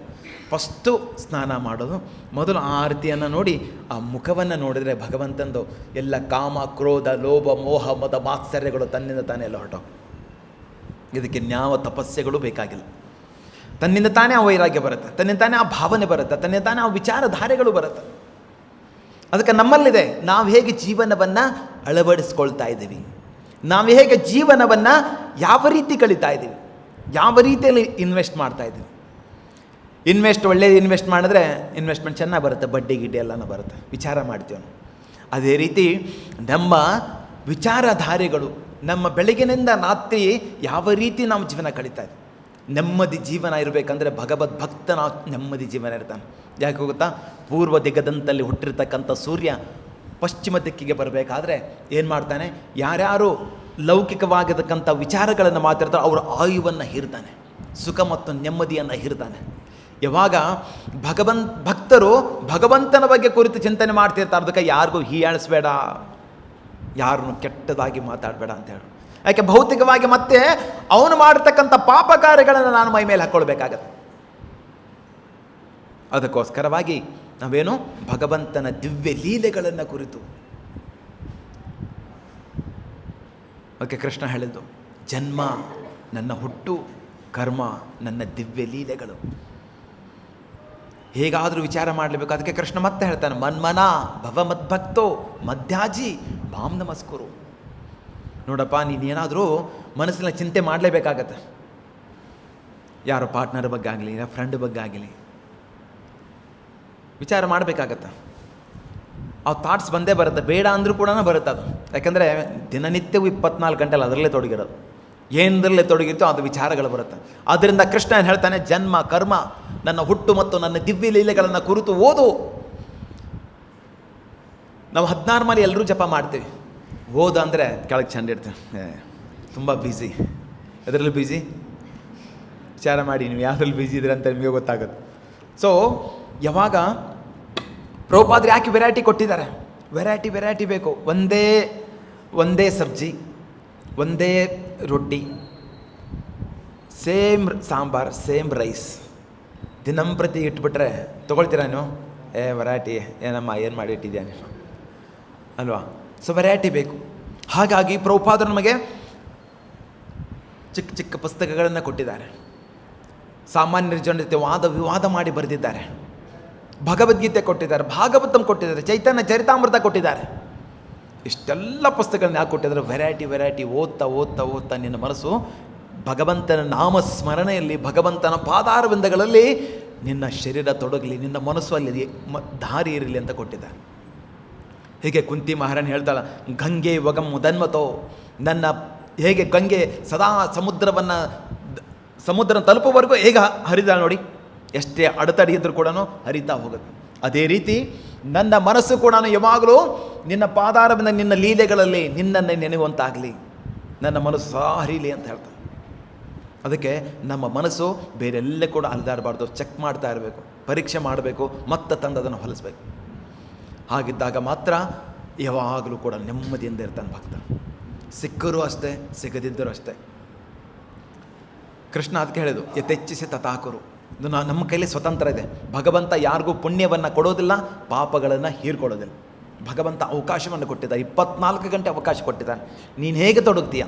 ಫಸ್ಟು ಸ್ನಾನ ಮಾಡೋದು, ಮೊದಲು ಆರತಿಯನ್ನು ನೋಡಿ ಆ ಮುಖವನ್ನು ನೋಡಿದರೆ ಭಗವಂತಂದು ಎಲ್ಲ ಕಾಮ, ಕ್ರೋಧ, ಲೋಭ, ಮೋಹ, ಮದ, ಮಾತ್ಸರ್ಯಗಳು ತನ್ನಿಂದ ತಾನೇ ಎಲ್ಲ ಹೊರಟು. ಇದಕ್ಕೆ ನ್ಯಾವ ತಪಸ್ಯೆಗಳು ಬೇಕಾಗಿಲ್ಲ. ತನ್ನಿಂದ ತಾನೇ ಆ ವೈರಾಗ್ಯ ಬರುತ್ತೆ, ತನ್ನಿಂದ ತಾನೇ ಆ ಭಾವನೆ ಬರುತ್ತೆ, ತನ್ನಿಂದ ತಾನೇ ಆ ವಿಚಾರಧಾರೆಗಳು ಬರುತ್ತೆ. ಅದಕ್ಕೆ ನಮ್ಮಲ್ಲಿದೆ, ನಾವು ಹೇಗೆ ಜೀವನವನ್ನು ಅಳವಡಿಸ್ಕೊಳ್ತಾ ಇದ್ದೀವಿ, ನಾವು ಹೇಗೆ ಜೀವನವನ್ನು ಯಾವ ರೀತಿ ಕಳೀತಾ ಇದ್ದೀವಿ, ಯಾವ ರೀತಿಯಲ್ಲಿ ಇನ್ವೆಸ್ಟ್ ಮಾಡ್ತಾ ಇದ್ದೀವಿ. ಒಳ್ಳೆಯ ಇನ್ವೆಸ್ಟ್ ಮಾಡಿದ್ರೆ ಇನ್ವೆಸ್ಟ್ಮೆಂಟ್ ಚೆನ್ನಾಗಿ ಬರುತ್ತೆ, ಬಡ್ಡಿ ಗಿಡ್ಡಿ ಎಲ್ಲನೂ ಬರುತ್ತೆ, ವಿಚಾರ ಮಾಡ್ತೀವಿ. ಅದೇ ರೀತಿ ನಮ್ಮ ವಿಚಾರಧಾರೆಗಳು, ನಮ್ಮ ಬೆಳಗಿನಿಂದ ರಾತ್ರಿ ಯಾವ ರೀತಿ ನಾವು ಜೀವನ ಕಳೀತಾ ಇದ್ದೀವಿ. ನೆಮ್ಮದಿ ಜೀವನ ಇರಬೇಕಂದ್ರೆ ಭಗವದ್ಭಕ್ತನ ನೆಮ್ಮದಿ ಜೀವನ ಇರ್ತಾನೆ. ಯಾಕೆ ಗೊತ್ತಾ, ಪೂರ್ವ ದಿಗದಂತಲ್ಲಿ ಹುಟ್ಟಿರ್ತಕ್ಕಂಥ ಸೂರ್ಯ ಪಶ್ಚಿಮ ದಿಕ್ಕಿಗೆ ಬರಬೇಕಾದ್ರೆ ಏನು ಮಾಡ್ತಾನೆ, ಯಾರ್ಯಾರು ಲೌಕಿಕವಾಗಿರ್ತಕ್ಕಂಥ ವಿಚಾರಗಳನ್ನು ಮಾತಾಡ್ತಾರೆ ಅವರ ಆಯುವನ್ನು ಹೀರ್ತಾನೆ, ಸುಖ ಮತ್ತು ನೆಮ್ಮದಿಯನ್ನು ಹೀರ್ತಾನೆ. ಯಾವಾಗ ಭಕ್ತರು ಭಗವಂತನ ಬಗ್ಗೆ ಕುರಿತು ಚಿಂತನೆ ಮಾಡ್ತಿರ್ತಾರೆ, ಅದಕ್ಕೆ ಯಾರಿಗೂ ಹೀಯಾಳಿಸ್ಬೇಡ, ಯಾರನ್ನು ಕೆಟ್ಟದಾಗಿ ಮಾತಾಡಬೇಡ ಅಂತ ಹೇಳಿ. ಯಾಕೆ ಭೌತಿಕವಾಗಿ ಮತ್ತೆ ಅವನು ಮಾಡತಕ್ಕಂಥ ಪಾಪ ಕಾರ್ಯಗಳನ್ನು ನಾನು ಮೈ ಮೇಲೆ ಹಾಕ್ಕೊಳ್ಬೇಕಾಗತ್ತೆ. ಅದಕ್ಕೋಸ್ಕರವಾಗಿ ನಾವೇನು ಭಗವಂತನ ದಿವ್ಯ ಲೀಲೆಗಳನ್ನು ಕುರಿತು ಓಕೆ ಕೃಷ್ಣ ಹೇಳಿದ್ದು, ಜನ್ಮ ನನ್ನ ಹುಟ್ಟು, ಕರ್ಮ ನನ್ನ ದಿವ್ಯ ಲೀಲೆಗಳು. ಹೇಗಾದರೂ ವಿಚಾರ ಮಾಡಲೇಬೇಕು. ಅದಕ್ಕೆ ಕೃಷ್ಣ ಮತ್ತೆ ಹೇಳ್ತಾನೆ, ಮನ್ಮನ ಭವ ಮದ್ಭಕ್ತೋ ಮಧ್ಯಾಜಿ ಮಾಂ ನಮಸ್ಕುರು. ನೋಡಪ್ಪ, ನೀನೇನಾದರೂ ಮನಸ್ಸಿನ ಚಿಂತೆ ಮಾಡಲೇಬೇಕಾಗತ್ತೆ. ಯಾರೋ ಪಾರ್ಟ್ನರ್ ಬಗ್ಗೆ ಆಗಲಿ, ಯಾರೋ ಫ್ರೆಂಡ್ ಬಗ್ಗೆ ಆಗಲಿ ವಿಚಾರ ಮಾಡಬೇಕಾಗತ್ತೆ. ಆ ಥಾಟ್ಸ್ ಬಂದೇ ಬರುತ್ತೆ, ಬೇಡ ಅಂದರೂ ಕೂಡ ಬರುತ್ತೆ ಅದು. ಯಾಕಂದರೆ ದಿನನಿತ್ಯವೂ 24 ಗಂಟೆಲಿ ಅದರಲ್ಲೇ ತೊಡಗಿರೋದು, ಏನರಲ್ಲೇ ತೊಡಗಿರ್ತೋ ಅದು ವಿಚಾರಗಳು ಬರುತ್ತೆ. ಆದ್ದರಿಂದ ಕೃಷ್ಣ ಏನು ಹೇಳ್ತಾನೆ, ಜನ್ಮ ಕರ್ಮ ನನ್ನ ಹುಟ್ಟು ಮತ್ತು ನನ್ನ ದಿವ್ಯ ಲೀಲೆಗಳನ್ನು ಕುರಿತು ಓದು. ನಾವು 16 ಮಾಲೆ ಎಲ್ಲರೂ ಜಪ ಮಾಡ್ತೀವಿ, ಓದು ಅಂದರೆ ಕೆಳಗೆ ಚಂದ ಇಡ್ತೀವಿ, ತುಂಬ ಬ್ಯುಸಿ. ಅದರಲ್ಲಿ ಬ್ಯುಸಿ ವಿಚಾರ ಮಾಡಿ, ನೀವು ಯಾವ್ದ್ರಲ್ಲಿ ಬ್ಯುಸಿ ಇದ್ದೀರ ಅಂತ ನಿಮಗೆ ಗೊತ್ತಾಗುತ್ತೆ. ಸೊ ಯಾವಾಗ ಪ್ರಭುಪಾದರು ಯಾಕೆ ವೆರೈಟಿ ಕೊಟ್ಟಿದ್ದಾರೆ, ವೆರೈಟಿ ಬೇಕು. ಒಂದೇ ಸಬ್ಜಿ, ಒಂದೇ ರೊಟ್ಟಿ, ಸೇಮ್ ಸಾಂಬಾರ್, ಸೇಮ್ ರೈಸ್ ದಿನಂಪ್ರತಿ ಇಟ್ಬಿಟ್ರೆ ತೊಗೊಳ್ತೀರಾ ನೀವು? ವೆರೈಟಿ ಏನಮ್ಮ, ಏನು ಮಾಡಿ ಇಟ್ಟಿದ್ಯಾ ನೀನು ಅಲ್ವಾ? ಸೊ ವೆರೈಟಿ ಬೇಕು. ಹಾಗಾಗಿ ಪ್ರಭುಪಾದರು ನಮಗೆ ಚಿಕ್ಕ ಚಿಕ್ಕ ಪುಸ್ತಕಗಳನ್ನು ಕೊಟ್ಟಿದ್ದಾರೆ, ಸಾಮಾನ್ಯರ ಜೊತೆ ವಿವಾದ ಮಾಡಿ ಬರೆದಿದ್ದಾರೆ, ಭಗವದ್ಗೀತೆ ಕೊಟ್ಟಿದ್ದಾರೆ, ಭಾಗವತಂ ಕೊಟ್ಟಿದ್ದಾರೆ, ಚೈತನ್ಯ ಚರಿತಾಮೃತ ಕೊಟ್ಟಿದ್ದಾರೆ. ಇಷ್ಟೆಲ್ಲ ಪುಸ್ತಕಗಳನ್ನ ಯಾಕೆ ಕೊಟ್ಟಿದ್ದಾರೆ? ವೆರೈಟಿ ಓದ್ತಾ ನಿನ್ನ ಮನಸ್ಸು ಭಗವಂತನ ನಾಮಸ್ಮರಣೆಯಲ್ಲಿ, ಭಗವಂತನ ಪಾದಾರವಿಂದಗಳಲ್ಲಿ ನಿನ್ನ ಶರೀರ ತೊಡಗಲಿ, ನಿನ್ನ ಮನಸ್ಸು ಅಲ್ಲಿ ದಾರಿ ಇರಲಿ ಅಂತ ಕೊಟ್ಟಿದ್ದಾರೆ. ಹೀಗೆ ಕುಂತಿ ಮಹಾರಾಣಿ ಹೇಳ್ತಾಳೆ, ಗಂಗೆ ವಗಂ ಮುದನ್ಮತೋ, ನನ್ನ ಹೇಗೆ ಗಂಗೆ ಸದಾ ಸಮುದ್ರ ತಲುಪುವವರೆಗೂ ಹೇಗೆ ಹರಿದಾಳೆ ನೋಡಿ, ಎಷ್ಟೇ ಅಡೆತಡೆ ಇದ್ದರೂ ಕೂಡ ಹರಿತಾ ಹೋಗುತ್ತೆ. ಅದೇ ರೀತಿ ನನ್ನ ಮನಸ್ಸು ಕೂಡ ಯಾವಾಗಲೂ ನಿನ್ನ ಪಾದಾರವಿಂದ, ನಿನ್ನ ಲೀಲೆಗಳಲ್ಲಿ ನಿನ್ನನ್ನು ನೆನೆಯುವಂತಾಗಲಿ, ನನ್ನ ಮನಸ್ಸು ಸಹ ಹರಿಲಿ ಅಂತ ಹೇಳ್ತಾನೆ. ಅದಕ್ಕೆ ನಮ್ಮ ಮನಸ್ಸು ಬೇರೆಲ್ಲೇ ಕೂಡ ಅಲೆದಾಡಬಾರ್ದು, ಚೆಕ್ ಮಾಡ್ತಾ ಇರಬೇಕು, ಪರೀಕ್ಷೆ ಮಾಡಬೇಕು, ಮತ್ತೆ ತಂದದನ್ನು ಹೊಲಿಸ್ಬೇಕು. ಹಾಗಿದ್ದಾಗ ಮಾತ್ರ ಯಾವಾಗಲೂ ಕೂಡ ನೆಮ್ಮದಿಯಿಂದ ಇರ್ತಾನೆ ಭಕ್ತ. ಸಿಕ್ಕರೂ ಅಷ್ಟೇ, ಸಿಗದಿದ್ದರೂ ಅಷ್ಟೇ. ಕೃಷ್ಣ ಅದಕ್ಕೆ ಹೇಳಿದು, ಯಥೇಚ್ಛಿಸಿ ತಥಾಕುರು. ಇದು ನಮ್ಮ ಕೈಲಿ ಸ್ವತಂತ್ರ ಇದೆ. ಭಗವಂತ ಯಾರಿಗೂ ಪುಣ್ಯವನ್ನು ಕೊಡೋದಿಲ್ಲ, ಪಾಪಗಳನ್ನು ಹೀರ್ಕೊಳ್ಳೋದಿಲ್ಲ. ಭಗವಂತ ಅವಕಾಶವನ್ನು ಕೊಟ್ಟಿದ್ದಾನೆ, 24 ಗಂಟೆ ಅವಕಾಶ ಕೊಟ್ಟಿದ್ದಾನೆ. ನೀನು ಹೇಗೆ ತೊಡಗ್ತೀಯ?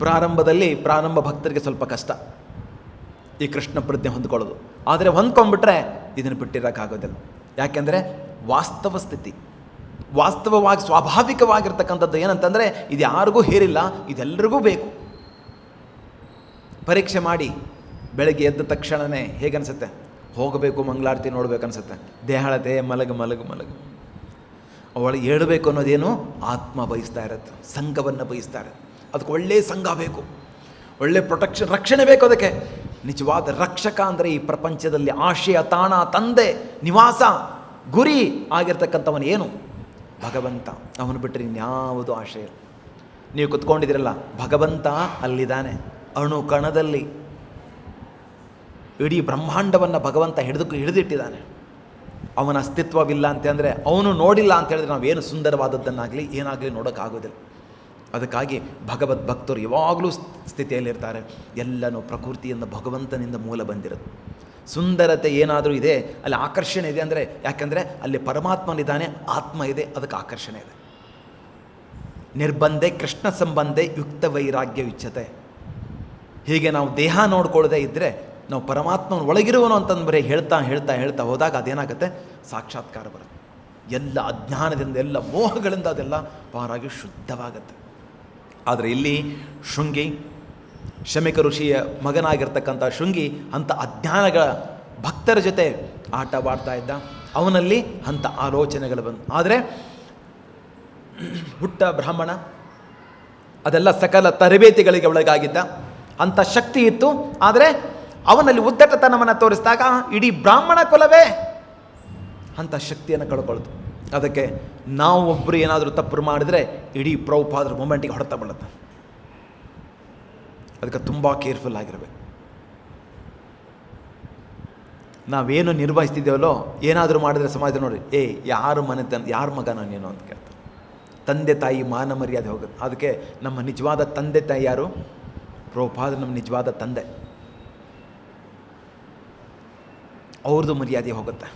ಪ್ರಾರಂಭ ಭಕ್ತರಿಗೆ ಸ್ವಲ್ಪ ಕಷ್ಟ. ಈ ಕೃಷ್ಣ ಪ್ರಜ್ಞೆ ಹೊಂದ್ಕೊಳ್ಳೋದು. ಆದರೆ ಹೊಂದ್ಕೊಂಡ್ಬಿಟ್ರೆ ಇದನ್ನು ಬಿಟ್ಟಿರೋಕ್ಕಾಗೋದಿಲ್ಲ. ಯಾಕೆಂದರೆ ವಾಸ್ತವ ಸ್ಥಿತಿ, ವಾಸ್ತವವಾಗಿ ಸ್ವಾಭಾವಿಕವಾಗಿರ್ತಕ್ಕಂಥದ್ದು ಏನಂತಂದರೆ ಇದು ಯಾರಿಗೂ ಹೇರಿಲ್ಲ, ಇದೆಲ್ಲರಿಗೂ ಬೇಕು. ಪರೀಕ್ಷೆ ಮಾಡಿ ಬೆಳಗ್ಗೆ ಎದ್ದ ತಕ್ಷಣವೇ ಹೇಗನ್ಸುತ್ತೆ, ಹೋಗಬೇಕು ಮಂಗಳಾರತಿ ನೋಡ್ಬೇಕು ಅನ್ಸುತ್ತೆ. ದೇಹಳತೆ ಮಲಗು ಮಲಗು ಮಲಗು. ಅವಳು ಹೇಳಬೇಕು ಅನ್ನೋದೇನು ಆತ್ಮ ಬಯಸ್ತಾ ಇರುತ್ತೆ, ಸಂಘವನ್ನು ಬಯಸ್ತಾ ಇರುತ್ತೆ. ಅದಕ್ಕೆ ಒಳ್ಳೆಯ ಸಂಘ ಬೇಕು, ಒಳ್ಳೆ ರಕ್ಷಣೆ ಬೇಕು. ಅದಕ್ಕೆ ನಿಜವಾದ ರಕ್ಷಕ ಅಂದರೆ ಈ ಪ್ರಪಂಚದಲ್ಲಿ ಆಶಯ ತಾಣ, ತಂದೆ, ನಿವಾಸ, ಗುರಿ ಆಗಿರ್ತಕ್ಕಂಥವನು ಏನು? ಭಗವಂತ. ಅವನು ಬಿಟ್ಟರೆ ಇನ್ಯಾವುದು ಆಶಯ ಇಲ್ಲ. ನೀವು ಕುತ್ಕೊಂಡಿದ್ದೀರಲ್ಲ, ಭಗವಂತ ಅಲ್ಲಿದ್ದಾನೆ, ಅಣು ಕಣದಲ್ಲಿ. ಇಡೀ ಬ್ರಹ್ಮಾಂಡವನ್ನು ಭಗವಂತ ಹಿಡಿದಿಟ್ಟಿದ್ದಾನೆ. ಅವನ ಅಸ್ತಿತ್ವವಿಲ್ಲ ಅಂತಂದರೆ, ಅವನು ನೋಡಿಲ್ಲ ಅಂತ ಹೇಳಿದ್ರೆ ನಾವೇನು ಸುಂದರವಾದದ್ದನ್ನಾಗಲಿ ಏನಾಗಲಿ ನೋಡೋಕ್ಕಾಗೋದಿಲ್ಲ. ಅದಕ್ಕಾಗಿ ಭಗವದ್ ಭಕ್ತರು ಯಾವಾಗಲೂ ಸ್ಥಿತಿಯಲ್ಲಿರ್ತಾರೆ. ಎಲ್ಲನೂ ಪ್ರಕೃತಿಯಿಂದ ಭಗವಂತನಿಂದ ಮೂಲ ಬಂದಿರೋದು. ಸುಂದರತೆ ಏನಾದರೂ ಇದೆ, ಅಲ್ಲಿ ಆಕರ್ಷಣೆ ಇದೆ ಅಂದರೆ ಯಾಕೆಂದರೆ ಅಲ್ಲಿ ಪರಮಾತ್ಮನಿದ್ದಾನೆ, ಆತ್ಮ ಇದೆ, ಅದಕ್ಕೆ ಆಕರ್ಷಣೆ ಇದೆ. ನಿರ್ಬಂಧೆ ಕೃಷ್ಣ ಸಂಬಂಧೆ ಯುಕ್ತ ವೈರಾಗ್ಯ ವಿಚ್ಛತೆ. ಹೀಗೆ ನಾವು ದೇಹ ನೋಡ್ಕೊಳ್ಳದೆ ಇದ್ದರೆ ನಾವು ಪರಮಾತ್ಮನ ಒಳಗಿರುವನು ಅಂತಂದು ಬರೀ ಹೇಳ್ತಾ ಹೇಳ್ತಾ ಹೇಳ್ತಾ ಹೋದಾಗ ಅದೇನಾಗುತ್ತೆ, ಸಾಕ್ಷಾತ್ಕಾರ ಬರುತ್ತೆ. ಎಲ್ಲ ಅಜ್ಞಾನದಿಂದ, ಎಲ್ಲ ಮೋಹಗಳಿಂದ ಅದೆಲ್ಲ ಪಾರಾಗಿ ಶುದ್ಧವಾಗುತ್ತೆ. ಆದರೆ ಇಲ್ಲಿ ಶೃಂಗಿ, ಶಮಿಕ ಋಷಿಯ ಮಗನಾಗಿರ್ತಕ್ಕಂಥ ಶೃಂಗಿ ಅಂಥ ಅಜ್ಞಾನಗಳ ಭಕ್ತರ ಜೊತೆ ಆಟವಾಡ್ತಾ ಇದ್ದ. ಅವನಲ್ಲಿ ಅಂಥ ಆಲೋಚನೆಗಳು ಬಂದು. ಆದರೆ ಹುಟ್ಟ ಬ್ರಾಹ್ಮಣ, ಅದೆಲ್ಲ ಸಕಲ ತರಬೇತಿಗಳಿಗೆ ಒಳಗಾಗಿದ್ದ, ಅಂಥ ಶಕ್ತಿ ಇತ್ತು. ಆದರೆ ಅವನಲ್ಲಿ ಉದ್ದಟತನವನ್ನು ತೋರಿಸಿದಾಗ ಇಡೀ ಬ್ರಾಹ್ಮಣ ಕುಲವೇ ಅಂಥ ಶಕ್ತಿಯನ್ನು ಕಳ್ಕೊಳ್ತು. ಅದಕ್ಕೆ ನಾವು ಒಬ್ಬರು ಏನಾದರೂ ತಪ್ಪು ಮಾಡಿದರೆ ಇಡೀ ಪ್ರಭುಪಾದರ ಮೂಮೆಂಟಿಗೆ ಹೊಡೆತ ಬೀಳುತ್ತೆ. ಅದಕ್ಕೆ ತುಂಬ ಕೇರ್ಫುಲ್ ಆಗಿರಬೇಕು. ನಾವೇನು ನಿರ್ವಹಿಸ್ತಿದ್ದೇವಲ್ಲೋ, ಏನಾದರೂ ಮಾಡಿದ್ರೆ ಸಮಾಜ ನೋಡಿ, ಯಾರ ಯಾರ ಮಗನ ನೀನು ಅಂತ ಕೇಳ್ತಾರೆ. ತಂದೆ ತಾಯಿ ಮಾನ ಮರ್ಯಾದೆ ಹೋಗುತ್ತೆ. ಅದಕ್ಕೆ ನಮ್ಮ ನಿಜವಾದ ತಂದೆ ತಾಯಿ ಯಾರು? ಪ್ರಭುಪಾದ ನಮ್ಮ ನಿಜವಾದ ತಂದೆ. ಅವ್ರದ್ದು ಮರ್ಯಾದೆ ಹೋಗುತ್ತೆ.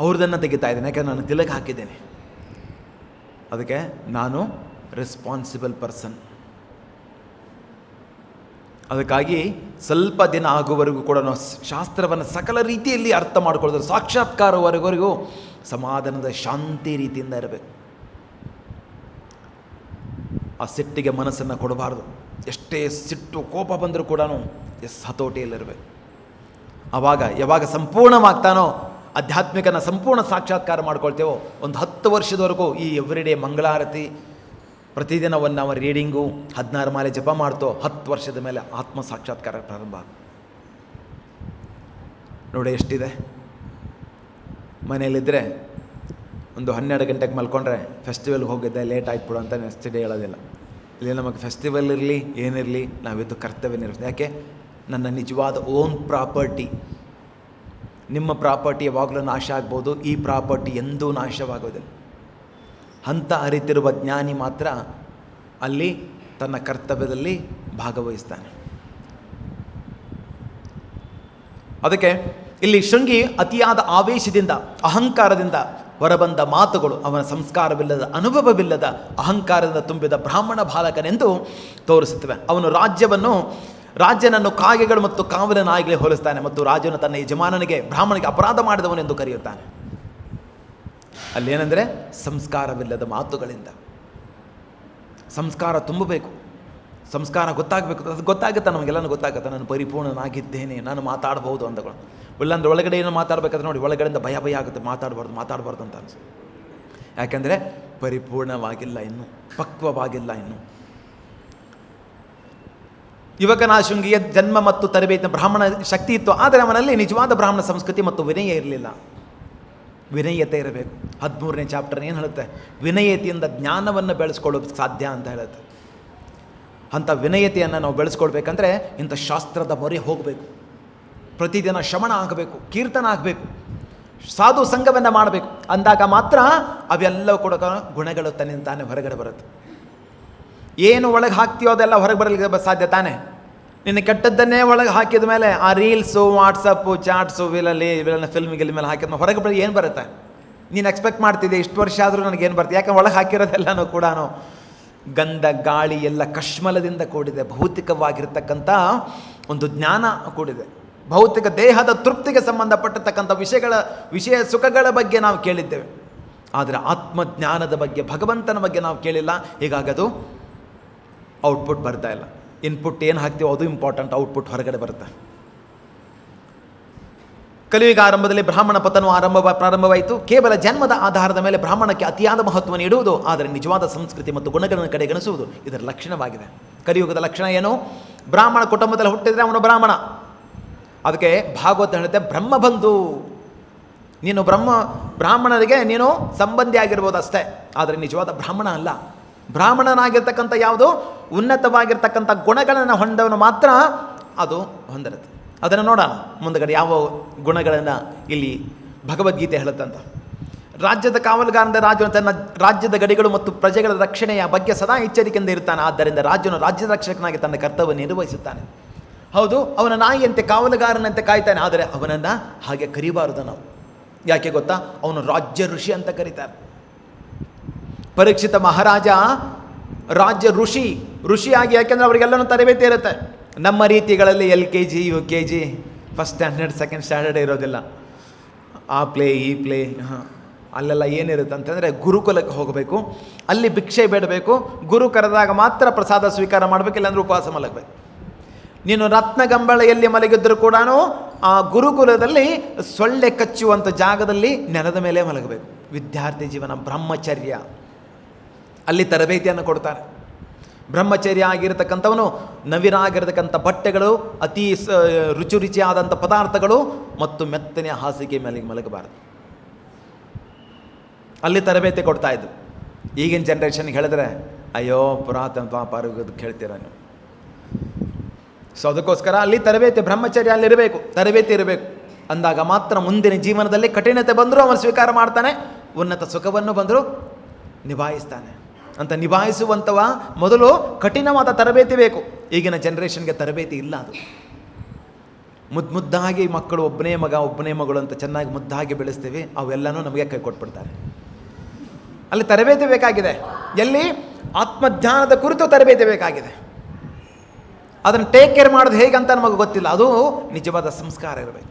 ಅವ್ರದನ್ನು ತೆಗಿತಾ ಇದ್ದೇನೆ, ಯಾಕೆಂದ್ರೆ ನಾನು ತಿಲಕ ಹಾಕಿದ್ದೇನೆ. ಅದಕ್ಕೆ ನಾನು ರೆಸ್ಪಾನ್ಸಿಬಲ್ ಪರ್ಸನ್. ಅದಕ್ಕಾಗಿ ಸ್ವಲ್ಪ ದಿನ ಆಗುವವರೆಗೂ ಕೂಡ ನಾವು ಶಾಸ್ತ್ರವನ್ನು ಸಕಲ ರೀತಿಯಲ್ಲಿ ಅರ್ಥ ಮಾಡಿಕೊಳ್ಳೋದು, ಸಾಕ್ಷಾತ್ಕಾರವರೆಗೂ ಸಮಾಧಾನದ ಶಾಂತಿ ರೀತಿಯಿಂದ ಇರಬೇಕು. ಆ ಸಿಟ್ಟಿಗೆ ಮನಸ್ಸನ್ನು ಕೊಡಬಾರ್ದು. ಎಷ್ಟೇ ಸಿಟ್ಟು ಕೋಪ ಬಂದರೂ ಕೂಡ ಹತೋಟಿಯಲ್ಲಿರಬೇಕು. ಯಾವಾಗ ಸಂಪೂರ್ಣವಾಗ್ತಾನೋ, ಆಧ್ಯಾತ್ಮಿಕನ ಸಂಪೂರ್ಣ ಸಾಕ್ಷಾತ್ಕಾರ ಮಾಡ್ಕೊಳ್ತೇವೋ, ಒಂದು 10 ವರ್ಷದವರೆಗೂ ಈ ಎವ್ರಿಡೇ ಮಂಗಳಾರತಿ ಪ್ರತಿದಿನವನ್ನು ನಾವು ರೀಡಿಂಗು 16 ಮಾಲೆ ಜಪ ಮಾಡ್ತೋ, 10 ವರ್ಷದ ಮೇಲೆ ಆತ್ಮ ಸಾಕ್ಷಾತ್ಕಾರ ಪ್ರಾರಂಭ. ನೋಡಿ ಎಷ್ಟಿದೆ. ಮನೆಯಲ್ಲಿದ್ದರೆ ಒಂದು 12 ಗಂಟೆಗೆ ಮಲ್ಕೊಂಡ್ರೆ ಫೆಸ್ಟಿವಲ್ಗೆ ಹೋಗಿದ್ದೆ, ಲೇಟ್ ಆಯ್ತು ಬಿಡು ಅಂತ ನೆಕ್ಸ್ಟ್ ಡೇ ಹೇಳೋದಿಲ್ಲ. ಇಲ್ಲಿ ನಮಗೆ ಫೆಸ್ಟಿವಲ್ ಇರಲಿ ಏನಿರಲಿ ನಾವಿದ್ದು ಕರ್ತವ್ಯ ನಿರ್ವಹಿಸಿ. ಯಾಕೆ? ನನ್ನ ನಿಜವಾದ ಓನ್ ಪ್ರಾಪರ್ಟಿ. ನಿಮ್ಮ ಪ್ರಾಪರ್ಟಿ ಯಾವಾಗಲೂ ನಾಶ ಆಗ್ಬೋದು, ಈ ಪ್ರಾಪರ್ಟಿ ಎಂದೂ ನಾಶವಾಗೋದಿಲ್ಲ. ಅಂತ ಅರಿತಿರುವ ಜ್ಞಾನಿ ಮಾತ್ರ ಅಲ್ಲಿ ತನ್ನ ಕರ್ತವ್ಯದಲ್ಲಿ ಭಾಗವಹಿಸ್ತಾನೆ. ಅದಕ್ಕೆ ಇಲ್ಲಿ ಶೃಂಗಿ ಅತಿಯಾದ ಆವೇಶದಿಂದ, ಅಹಂಕಾರದಿಂದ ಹೊರಬಂದ ಮಾತುಗಳು ಅವನ ಸಂಸ್ಕಾರವಿಲ್ಲದ, ಅನುಭವವಿಲ್ಲದ, ಅಹಂಕಾರದಿಂದ ತುಂಬಿದ ಬ್ರಾಹ್ಮಣ ಬಾಲಕನೆಂದು ತೋರಿಸುತ್ತವೆ. ಅವನು ರಾಜ್ಯನನ್ನು ಕಾಗೆಗಳು ಮತ್ತು ಕಾವಲ ನಾಯಿಗಳೇ ಹೋಲಿಸ್ತಾನೆ, ಮತ್ತು ರಾಜನು ತನ್ನ ಯಜಮಾನನಿಗೆ, ಬ್ರಾಹ್ಮಣಿಗೆ ಅಪರಾಧ ಮಾಡಿದವನೆಂದು ಕರೆಯುತ್ತಾನೆ. ಅಲ್ಲೇನೆಂದರೆ ಸಂಸ್ಕಾರವಿಲ್ಲದ ಮಾತುಗಳಿಂದ. ಸಂಸ್ಕಾರ ತುಂಬಬೇಕು, ಸಂಸ್ಕಾರ ಗೊತ್ತಾಗಬೇಕು. ಅದು ಗೊತ್ತಾಗುತ್ತೆ, ನಮಗೆಲ್ಲನೂ ಗೊತ್ತಾಗುತ್ತೆ. ನಾನು ಪರಿಪೂರ್ಣನಾಗಿದ್ದೇನೆ, ನಾನು ಮಾತಾಡ್ಬೋದು ಅಂದಗಳು. ಇಲ್ಲಾಂದ್ರೆ ಒಳಗಡೆ ಏನೋ ಮಾತಾಡಬೇಕಾದ್ರೆ ನೋಡಿ, ಒಳಗಡೆಯಿಂದ ಭಯ ಆಗುತ್ತೆ, ಮಾತಾಡಬಾರ್ದು ಅಂತ ಅನಿಸು. ಯಾಕೆಂದರೆ ಪರಿಪೂರ್ಣವಾಗಿಲ್ಲ, ಇನ್ನೂ ಪಕ್ವವಾಗಿಲ್ಲ. ಇನ್ನು ಯುವಕನ ಶೃಂಗಿಯ ಜನ್ಮ ಮತ್ತು ತರಬೇತಿ ಬ್ರಾಹ್ಮಣ ಶಕ್ತಿ ಇತ್ತು, ಆದರೆ ಅವನಲ್ಲಿ ನಿಜವಾದ ಬ್ರಾಹ್ಮಣ ಸಂಸ್ಕೃತಿ ಮತ್ತು ವಿನಯ ಇರಲಿಲ್ಲ. ವಿನಯತೆ ಇರಬೇಕು. 13ನೇ ಚಾಪ್ಟರ್ ಏನು ಹೇಳುತ್ತೆ? ವಿನಯತೆಯಿಂದ ಜ್ಞಾನವನ್ನು ಬೆಳೆಸ್ಕೊಳ್ಳೋದು ಸಾಧ್ಯ ಅಂತ ಹೇಳುತ್ತೆ. ಅಂಥ ವಿನಯತೆಯನ್ನು ನಾವು ಬೆಳೆಸ್ಕೊಳ್ಬೇಕಂದ್ರೆ ಇಂಥ ಶಾಸ್ತ್ರದ ಮೊರೆ ಹೋಗಬೇಕು. ಪ್ರತಿದಿನ ಶ್ರವಣ ಆಗಬೇಕು, ಕೀರ್ತನ ಆಗಬೇಕು, ಸಾಧು ಸಂಘವನ್ನು ಮಾಡಬೇಕು. ಅಂದಾಗ ಮಾತ್ರ ಅವೆಲ್ಲವೂ ಕೂಡ ಗುಣಗಳು ತನ್ನಿಂದ ತಾನೇ ಹೊರಗಡೆ ಬರುತ್ತೆ. ಏನು ಒಳಗೆ ಹಾಕ್ತೀಯೋ ಅದೆಲ್ಲ ಹೊರಗೆ ಬರಲಿಕ್ಕೆ ಸಾಧ್ಯ ತಾನೇ. ನಿನ್ನ ಕೆಟ್ಟದ್ದನ್ನೇ ಒಳಗೆ ಹಾಕಿದ ಮೇಲೆ ಆ ರೀಲ್ಸು, ವಾಟ್ಸಪ್ಪು, ಚಾಟ್ಸು, ಇವೆಲ್ಲ ಫಿಲ್ಮಿಗೆ ಮೇಲೆ ಹಾಕಿದ ಹೊರಗೆ ಬರೋ ಏನು ಬರುತ್ತೆ? ನೀನು ಎಕ್ಸ್ಪೆಕ್ಟ್ ಮಾಡ್ತಿದ್ದೆ ಇಷ್ಟು ವರ್ಷ ಆದರೂ ನನಗೇನು ಬರುತ್ತೆ? ಯಾಕಂದ್ರೆ ಒಳಗೆ ಹಾಕಿರೋದೆಲ್ಲನೂ ಕೂಡ ಗಂಧ, ಗಾಳಿ ಎಲ್ಲ ಕಶ್ಮಲದಿಂದ ಕೂಡಿದೆ. ಭೌತಿಕವಾಗಿರ್ತಕ್ಕಂಥ ಒಂದು ಜ್ಞಾನ ಕೂಡಿದೆ. ಭೌತಿಕ ದೇಹದ ತೃಪ್ತಿಗೆ ಸಂಬಂಧಪಟ್ಟಿರ್ತಕ್ಕಂಥ ವಿಷಯ ಸುಖಗಳ ಬಗ್ಗೆ ನಾವು ಕೇಳಿದ್ದೇವೆ, ಆದರೆ ಆತ್ಮಜ್ಞಾನದ ಬಗ್ಗೆ, ಭಗವಂತನ ಬಗ್ಗೆ ನಾವು ಕೇಳಿಲ್ಲ. ಹೀಗಾಗಿ ಅದು ಔಟ್ಪುಟ್ ಬರ್ತಾ ಇಲ್ಲ. ಇನ್ಪುಟ್ ಏನು ಹಾಕ್ತೀವೋ ಅದು ಇಂಪಾರ್ಟೆಂಟ್, ಔಟ್ಪುಟ್ ಹೊರಗಡೆ ಬರುತ್ತೆ. ಕಲಿಯುಗ ಆರಂಭದಲ್ಲಿ ಬ್ರಾಹ್ಮಣ ಪತನವು ಪ್ರಾರಂಭವಾಯಿತು. ಕೇವಲ ಜನ್ಮದ ಆಧಾರದ ಮೇಲೆ ಬ್ರಾಹ್ಮಣಕ್ಕೆ ಅತಿಯಾದ ಮಹತ್ವ ನೀಡುವುದು, ಆದರೆ ನಿಜವಾದ ಸಂಸ್ಕೃತಿ ಮತ್ತು ಗುಣಗಳನ್ನು ಕಡೆಗಣಿಸುವುದು ಇದರ ಲಕ್ಷಣವಾಗಿದೆ. ಕಲಿಯುಗದ ಲಕ್ಷಣ ಏನು? ಬ್ರಾಹ್ಮಣ ಕುಟುಂಬದಲ್ಲಿ ಹುಟ್ಟಿದರೆ ಅವನು ಬ್ರಾಹ್ಮಣ. ಅದಕ್ಕೆ ಭಾಗವತ ಹೇಳುತ್ತೆ, ಬ್ರಹ್ಮಬಂಧು. ನೀನು ಬ್ರಾಹ್ಮಣರಿಗೆ ನೀನು ಸಂಬಂಧಿ ಆಗಿರ್ಬೋದು ಅಷ್ಟೇ, ಆದರೆ ನಿಜವಾದ ಬ್ರಾಹ್ಮಣ ಅಲ್ಲ. ಬ್ರಾಹ್ಮಣನಾಗಿರ್ತಕ್ಕಂಥ ಯಾವುದು ಉನ್ನತವಾಗಿರ್ತಕ್ಕಂಥ ಗುಣಗಳನ್ನು ಹೊಂದವನು ಮಾತ್ರ ಅದು ಹೊಂದಿರುತ್ತೆ. ಅದನ್ನು ನೋಡೋಣ ಮುಂದಗಡೆ ಯಾವ ಗುಣಗಳನ್ನು ಇಲ್ಲಿ ಭಗವದ್ಗೀತೆ ಹೇಳುತ್ತಂತ. ರಾಜ್ಯದ ಕಾವಲುಗಾರನ ರಾಜನು ತನ್ನ ರಾಜ್ಯದ ಗಡಿಗಳು ಮತ್ತು ಪ್ರಜೆಗಳ ರಕ್ಷಣೆಯ ಬಗ್ಗೆ ಸದಾ ಎಚ್ಚರಿಕೆಯಿಂದ ಇರ್ತಾನೆ. ಆದ್ದರಿಂದ ರಾಜನು ರಾಜ್ಯದ ರಕ್ಷಕನಾಗಿ ತನ್ನ ಕರ್ತವ್ಯ ನಿರ್ವಹಿಸುತ್ತಾನೆ. ಹೌದು, ಅವನ ನಾಯಿಯಂತೆ ಕಾವಲುಗಾರನಂತೆ ಕಾಯ್ತಾನೆ, ಆದರೆ ಅವನನ್ನು ಹಾಗೆ ಕರಿಬಾರದು ನಾವು. ಯಾಕೆ ಗೊತ್ತಾ? ಅವನು ರಾಜ್ಯ ಋಷಿ ಅಂತ ಕರೀತಾರೆ. ಪರೀಕ್ಷಿತ ಮಹಾರಾಜ ರಾಜ್ಯ ಋಷಿಯಾಗಿ, ಯಾಕೆಂದರೆ ಅವರಿಗೆಲ್ಲನೂ ತರಬೇತಿ ಇರುತ್ತೆ. ನಮ್ಮ ರೀತಿಗಳಲ್ಲಿ LKG UKG first standard second standard ಇರೋದಿಲ್ಲ. ಆ ಪ್ಲೇ ಈ ಪ್ಲೇ ಅಲ್ಲೆಲ್ಲ ಏನಿರುತ್ತೆ ಅಂತಂದರೆ ಗುರುಕುಲಕ್ಕೆ ಹೋಗಬೇಕು, ಅಲ್ಲಿ ಭಿಕ್ಷೆ ಬೇಡಬೇಕು, ಗುರು ಕರೆದಾಗ ಮಾತ್ರ ಪ್ರಸಾದ ಸ್ವೀಕಾರ ಮಾಡಬೇಕು, ಇಲ್ಲಾಂದರೆ ಉಪವಾಸ ಮಲಗಬೇಕು. ನೀನು ರತ್ನಗಂಬಳೆಯಲ್ಲಿ ಮಲಗಿದ್ದರೂ ಕೂಡ ಆ ಗುರುಕುಲದಲ್ಲಿ ಸೊಳ್ಳೆ ಕಚ್ಚುವಂಥ ಜಾಗದಲ್ಲಿ ನೆಲದ ಮೇಲೆ ಮಲಗಬೇಕು. ವಿದ್ಯಾರ್ಥಿ ಜೀವನ ಬ್ರಹ್ಮಚರ್ಯ, ಅಲ್ಲಿ ತರಬೇತಿಯನ್ನು ಕೊಡ್ತಾರೆ. ಬ್ರಹ್ಮಚರ್ಯ ಆಗಿರತಕ್ಕಂಥವನು ನವಿರಾಗಿರತಕ್ಕಂಥ ಬಟ್ಟೆಗಳು, ಅತಿ ರುಚಿಯಾದಂಥ ಪದಾರ್ಥಗಳು ಮತ್ತು ಮೆತ್ತನೆಯ ಹಾಸಿಗೆ ಮೇಲೆ ಮಲಗಬಾರದು. ಅಲ್ಲಿ ತರಬೇತಿ ಕೊಡ್ತಾ ಇದ್ದು. ಈಗಿನ ಜನ್ರೇಷನ್ಗೆ ಹೇಳಿದ್ರೆ ಅಯ್ಯೋ ಪುರಾತನ ಪಾಪಾರೋಗೋದಕ್ಕೆ ಹೇಳ್ತೀರ ನೀವು. ಸೊ ಅದಕ್ಕೋಸ್ಕರ ಅಲ್ಲಿ ತರಬೇತಿ, ಬ್ರಹ್ಮಚರ್ಯ ಅಲ್ಲಿರಬೇಕು, ತರಬೇತಿ ಇರಬೇಕು. ಅಂದಾಗ ಮಾತ್ರ ಮುಂದಿನ ಜೀವನದಲ್ಲಿ ಕಠಿಣತೆ ಬಂದರೂ ಅವನು ಸ್ವೀಕಾರ ಮಾಡ್ತಾನೆ, ಉನ್ನತ ಸುಖವನ್ನು ಬಂದರೂ ನಿಭಾಯಿಸ್ತಾನೆ. ಅಂತ ನಿಭಾಯಿಸುವಂಥವ ಮೊದಲು ಕಠಿಣವಾದ ತರಬೇತಿ ಬೇಕು. ಈಗಿನ ಜನ್ರೇಷನ್ಗೆ ತರಬೇತಿ ಇಲ್ಲ. ಅದು ಮುದ್ದಾಗಿ ಮಕ್ಕಳು ಒಬ್ಬನೇ ಮಗ ಒಬ್ಬನೇ ಮಗಳು ಅಂತ ಚೆನ್ನಾಗಿ ಮುದ್ದಾಗಿ ಬೆಳೆಸ್ತೀವಿ, ಅವೆಲ್ಲನೂ ನಮಗೆ ಕೈ ಕೊಟ್ಬಿಡ್ತಾರೆ. ಅಲ್ಲಿ ತರಬೇತಿ ಬೇಕಾಗಿದೆ. ಎಲ್ಲಿ? ಆತ್ಮಜ್ಞಾನದ ಕುರಿತು ತರಬೇತಿ ಬೇಕಾಗಿದೆ. ಅದನ್ನು ಟೇಕ್ ಕೇರ್ ಮಾಡೋದು ಹೇಗಂತ ನಮಗೆ ಗೊತ್ತಿಲ್ಲ. ಅದು ನಿಜವಾದ ಸಂಸ್ಕಾರ ಇರಬೇಕು.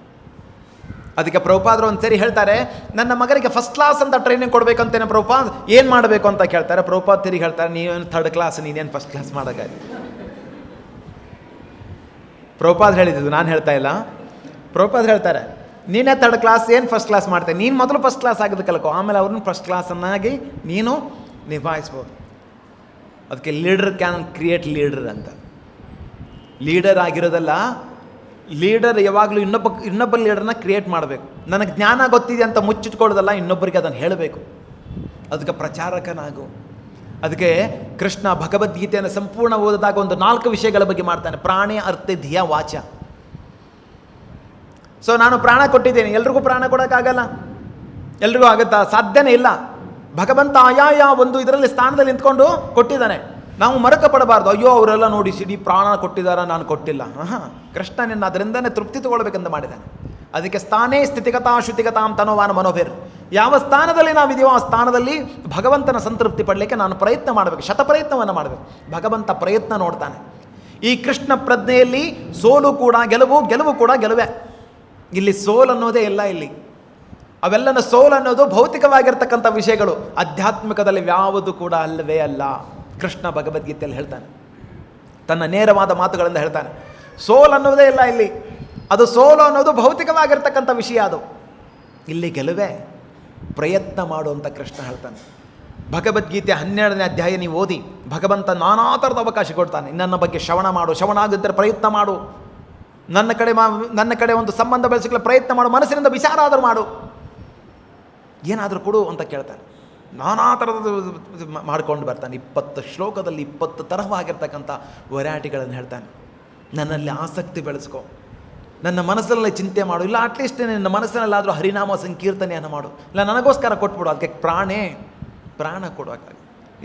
ಅದಕ್ಕೆ ಪ್ರಭುಪಾದರು ಒಂದು ಸರಿ ಹೇಳ್ತಾರೆ, ನನ್ನ ಮಗನಿಗೆ ಫಸ್ಟ್ ಕ್ಲಾಸ್ ಅಂತ ಟ್ರೈನಿಂಗ್ ಕೊಡಬೇಕಂತೇನೆ ಪ್ರಭುಪಾದ್, ಏನು ಮಾಡಬೇಕು ಅಂತ ಕೇಳ್ತಾರೆ. ಪ್ರಭುಪಾದ್ ತಿರುಗಿ ಹೇಳ್ತಾರೆ, ನೀವೇನು ಥರ್ಡ್ ಕ್ಲಾಸ್, ನೀನೇನು ಫಸ್ಟ್ ಕ್ಲಾಸ್ ಮಾಡೋಕ್ಕಾಯ್ತು. ಪ್ರಭುಪಾದ್ ಹೇಳಿದ್ದು, ನಾನು ಹೇಳ್ತಾ ಇಲ್ಲ. ಪ್ರಭುಪಾದ್ ಹೇಳ್ತಾರೆ, ನೀನೇ ಥರ್ಡ್ ಕ್ಲಾಸ್, ಏನು ಫಸ್ಟ್ ಕ್ಲಾಸ್ ಮಾಡ್ತೇನೆ, ನೀನು ಮೊದಲು ಫಸ್ಟ್ ಕ್ಲಾಸ್ ಆಗೋದು ಕಲ್ಕೋ, ಆಮೇಲೆ ಅವ್ರನ್ನ ಫಸ್ಟ್ ಕ್ಲಾಸನ್ನಾಗಿ ನೀನು ನಿಭಾಯಿಸ್ಬೋದು. ಅದಕ್ಕೆ ಲೀಡರ್ ಕ್ಯಾನ್ ಕ್ರಿಯೇಟ್ ಲೀಡರ್ ಅಂತ. ಲೀಡರ್ ಆಗಿರೋದಲ್ಲ, ಲೀಡರ್ ಯಾವಾಗಲೂ ಇನ್ನೊಬ್ಬ ಲೀಡರ್ನ ಕ್ರಿಯೇಟ್ ಮಾಡಬೇಕು. ನನಗೆ ಜ್ಞಾನ ಗೊತ್ತಿದೆ ಅಂತ ಮುಚ್ಚಿಟ್ಕೊಳ್ಳೋದಲ್ಲ, ಇನ್ನೊಬ್ಬರಿಗೆ ಅದನ್ನು ಹೇಳಬೇಕು. ಅದಕ್ಕೆ ಪ್ರಚಾರಕನಾಗು. ಅದಕ್ಕೆ ಕೃಷ್ಣ ಭಗವದ್ಗೀತೆಯನ್ನು ಸಂಪೂರ್ಣ ಓದಿದಾಗ ಒಂದು 4 ವಿಷಯಗಳ ಬಗ್ಗೆ ಮಾಡ್ತಾನೆ. ಪ್ರಾಣೇ ಅರ್ಥ ಧಿಯ ವಾಚ. ಸೊ ನಾನು ಪ್ರಾಣ ಕೊಟ್ಟಿದ್ದೇನೆ, ಎಲ್ರಿಗೂ ಪ್ರಾಣ ಕೊಡೋಕ್ಕಾಗಲ್ಲ, ಎಲ್ರಿಗೂ ಆಗುತ್ತಾ? ಸಾಧ್ಯನೇ ಇಲ್ಲ. ಭಗವಂತ ಆಯಾಯ ಒಂದು ಇದರಲ್ಲಿ ಸ್ಥಾನದಲ್ಲಿ ನಿಂತ್ಕೊಂಡು ಕೊಟ್ಟಿದ್ದಾನೆ. ನಾವು ಮರಕ ಪಡಬಾರ್ದು, ಅಯ್ಯೋ ಅವರೆಲ್ಲ ನೋಡಿ ಸಿಡಿ ಪ್ರಾಣ ಕೊಟ್ಟಿದ್ದಾರೆ, ನಾನು ಕೊಟ್ಟಿಲ್ಲ. ಕೃಷ್ಣ ನಿನ್ನ ಅದರಿಂದನೇ ತೃಪ್ತಿ ತಗೊಳ್ಬೇಕಂತ ಮಾಡಿದ್ದಾನೆ. ಅದಕ್ಕೆ ಸ್ಥಾನೇ ಸ್ಥಿತಿಗತಾ ಶ್ರುತಿಗತಾಂ ತನೋವಾನ ಮನೋಭೇರ್. ಯಾವ ಸ್ಥಾನದಲ್ಲಿ ನಾವಿದೆಯೋ ಆ ಸ್ಥಾನದಲ್ಲಿ ಭಗವಂತನ ಸಂತೃಪ್ತಿ ಪಡಲಿಕ್ಕೆ ನಾನು ಪ್ರಯತ್ನ ಮಾಡಬೇಕು, ಶತಪ್ರಯತ್ನವನ್ನು ಮಾಡಬೇಕು. ಭಗವಂತ ಪ್ರಯತ್ನ ನೋಡ್ತಾನೆ. ಈ ಕೃಷ್ಣ ಪ್ರಜ್ಞೆಯಲ್ಲಿ ಸೋಲು ಕೂಡ ಗೆಲುವು, ಗೆಲುವು ಕೂಡ ಗೆಲುವೆ. ಇಲ್ಲಿ ಸೋಲು ಅನ್ನೋದೇ ಇಲ್ಲ. ಇಲ್ಲಿ ಅವೆಲ್ಲನ ಸೋಲು ಅನ್ನೋದು ಭೌತಿಕವಾಗಿರ್ತಕ್ಕಂಥ ವಿಷಯಗಳು, ಆಧ್ಯಾತ್ಮಿಕದಲ್ಲಿ ಯಾವುದು ಕೂಡ ಅಲ್ಲವೇ ಅಲ್ಲ. ಕೃಷ್ಣ ಭಗವದ್ಗೀತೆಯಲ್ಲಿ ಹೇಳ್ತಾನೆ, ತನ್ನ ನೇರವಾದ ಮಾತುಗಳಿಂದ ಹೇಳ್ತಾನೆ, ಸೋಲು ಅನ್ನೋದೇ ಇಲ್ಲ ಇಲ್ಲಿ. ಅದು ಸೋಲು ಅನ್ನೋದು ಭೌತಿಕವಾಗಿರ್ತಕ್ಕಂಥ ವಿಷಯ. ಅದು ಇಲ್ಲಿ ಗೆಲುವೆ. ಪ್ರಯತ್ನ ಮಾಡು ಅಂತ ಕೃಷ್ಣ ಹೇಳ್ತಾನೆ. ಭಗವದ್ಗೀತೆ 12ನೇ ಅಧ್ಯಾಯ ನೀವು ಓದಿ, ಭಗವಂತ ನಾನಾ ಥರದ ಅವಕಾಶ ಕೊಡ್ತಾನೆ. ನನ್ನ ಬಗ್ಗೆ ಶ್ರವಣ ಮಾಡು, ಶ್ರವಣ ಆಗಿದ್ದರೆ ಪ್ರಯತ್ನ ಮಾಡು, ನನ್ನ ಕಡೆ ಒಂದು ಸಂಬಂಧ ಬೆಳೆಸಲಿಕ್ಕೆ ಪ್ರಯತ್ನ ಮಾಡು, ಮನಸ್ಸಿನಿಂದ ವಿಚಾರ ಆದರೂ ಮಾಡು, ಏನಾದರೂ ಕೊಡು ಅಂತ ಕೇಳ್ತಾನೆ. ನಾನಾ ಥರದ ಮಾಡ್ಕೊಂಡು ಬರ್ತಾನೆ. 20 ಶ್ಲೋಕದಲ್ಲಿ 20 ತರವಾಗಿರ್ತಕ್ಕಂಥ ವೆರೈಟಿಗಳನ್ನು ಹೇಳ್ತಾನೆ. ನನ್ನಲ್ಲಿ ಆಸಕ್ತಿ ಬೆಳೆಸ್ಕೊ, ನನ್ನ ಮನಸ್ಸಲ್ಲಿ ಚಿಂತೆ ಮಾಡು, ಇಲ್ಲ ಅಟ್ಲೀಸ್ಟ್ ನಿನ್ನ ಮನಸ್ಸಿನಲ್ಲಾದರೂ ಹರಿನಾಮ ಸಂಕೀರ್ತನೆಯನ್ನು ಮಾಡು, ಇಲ್ಲ ನನಗೋಸ್ಕರ ಕೊಟ್ಬಿಡು. ಅದಕ್ಕೆ ಪ್ರಾಣ ಕೊಡುವಾಗ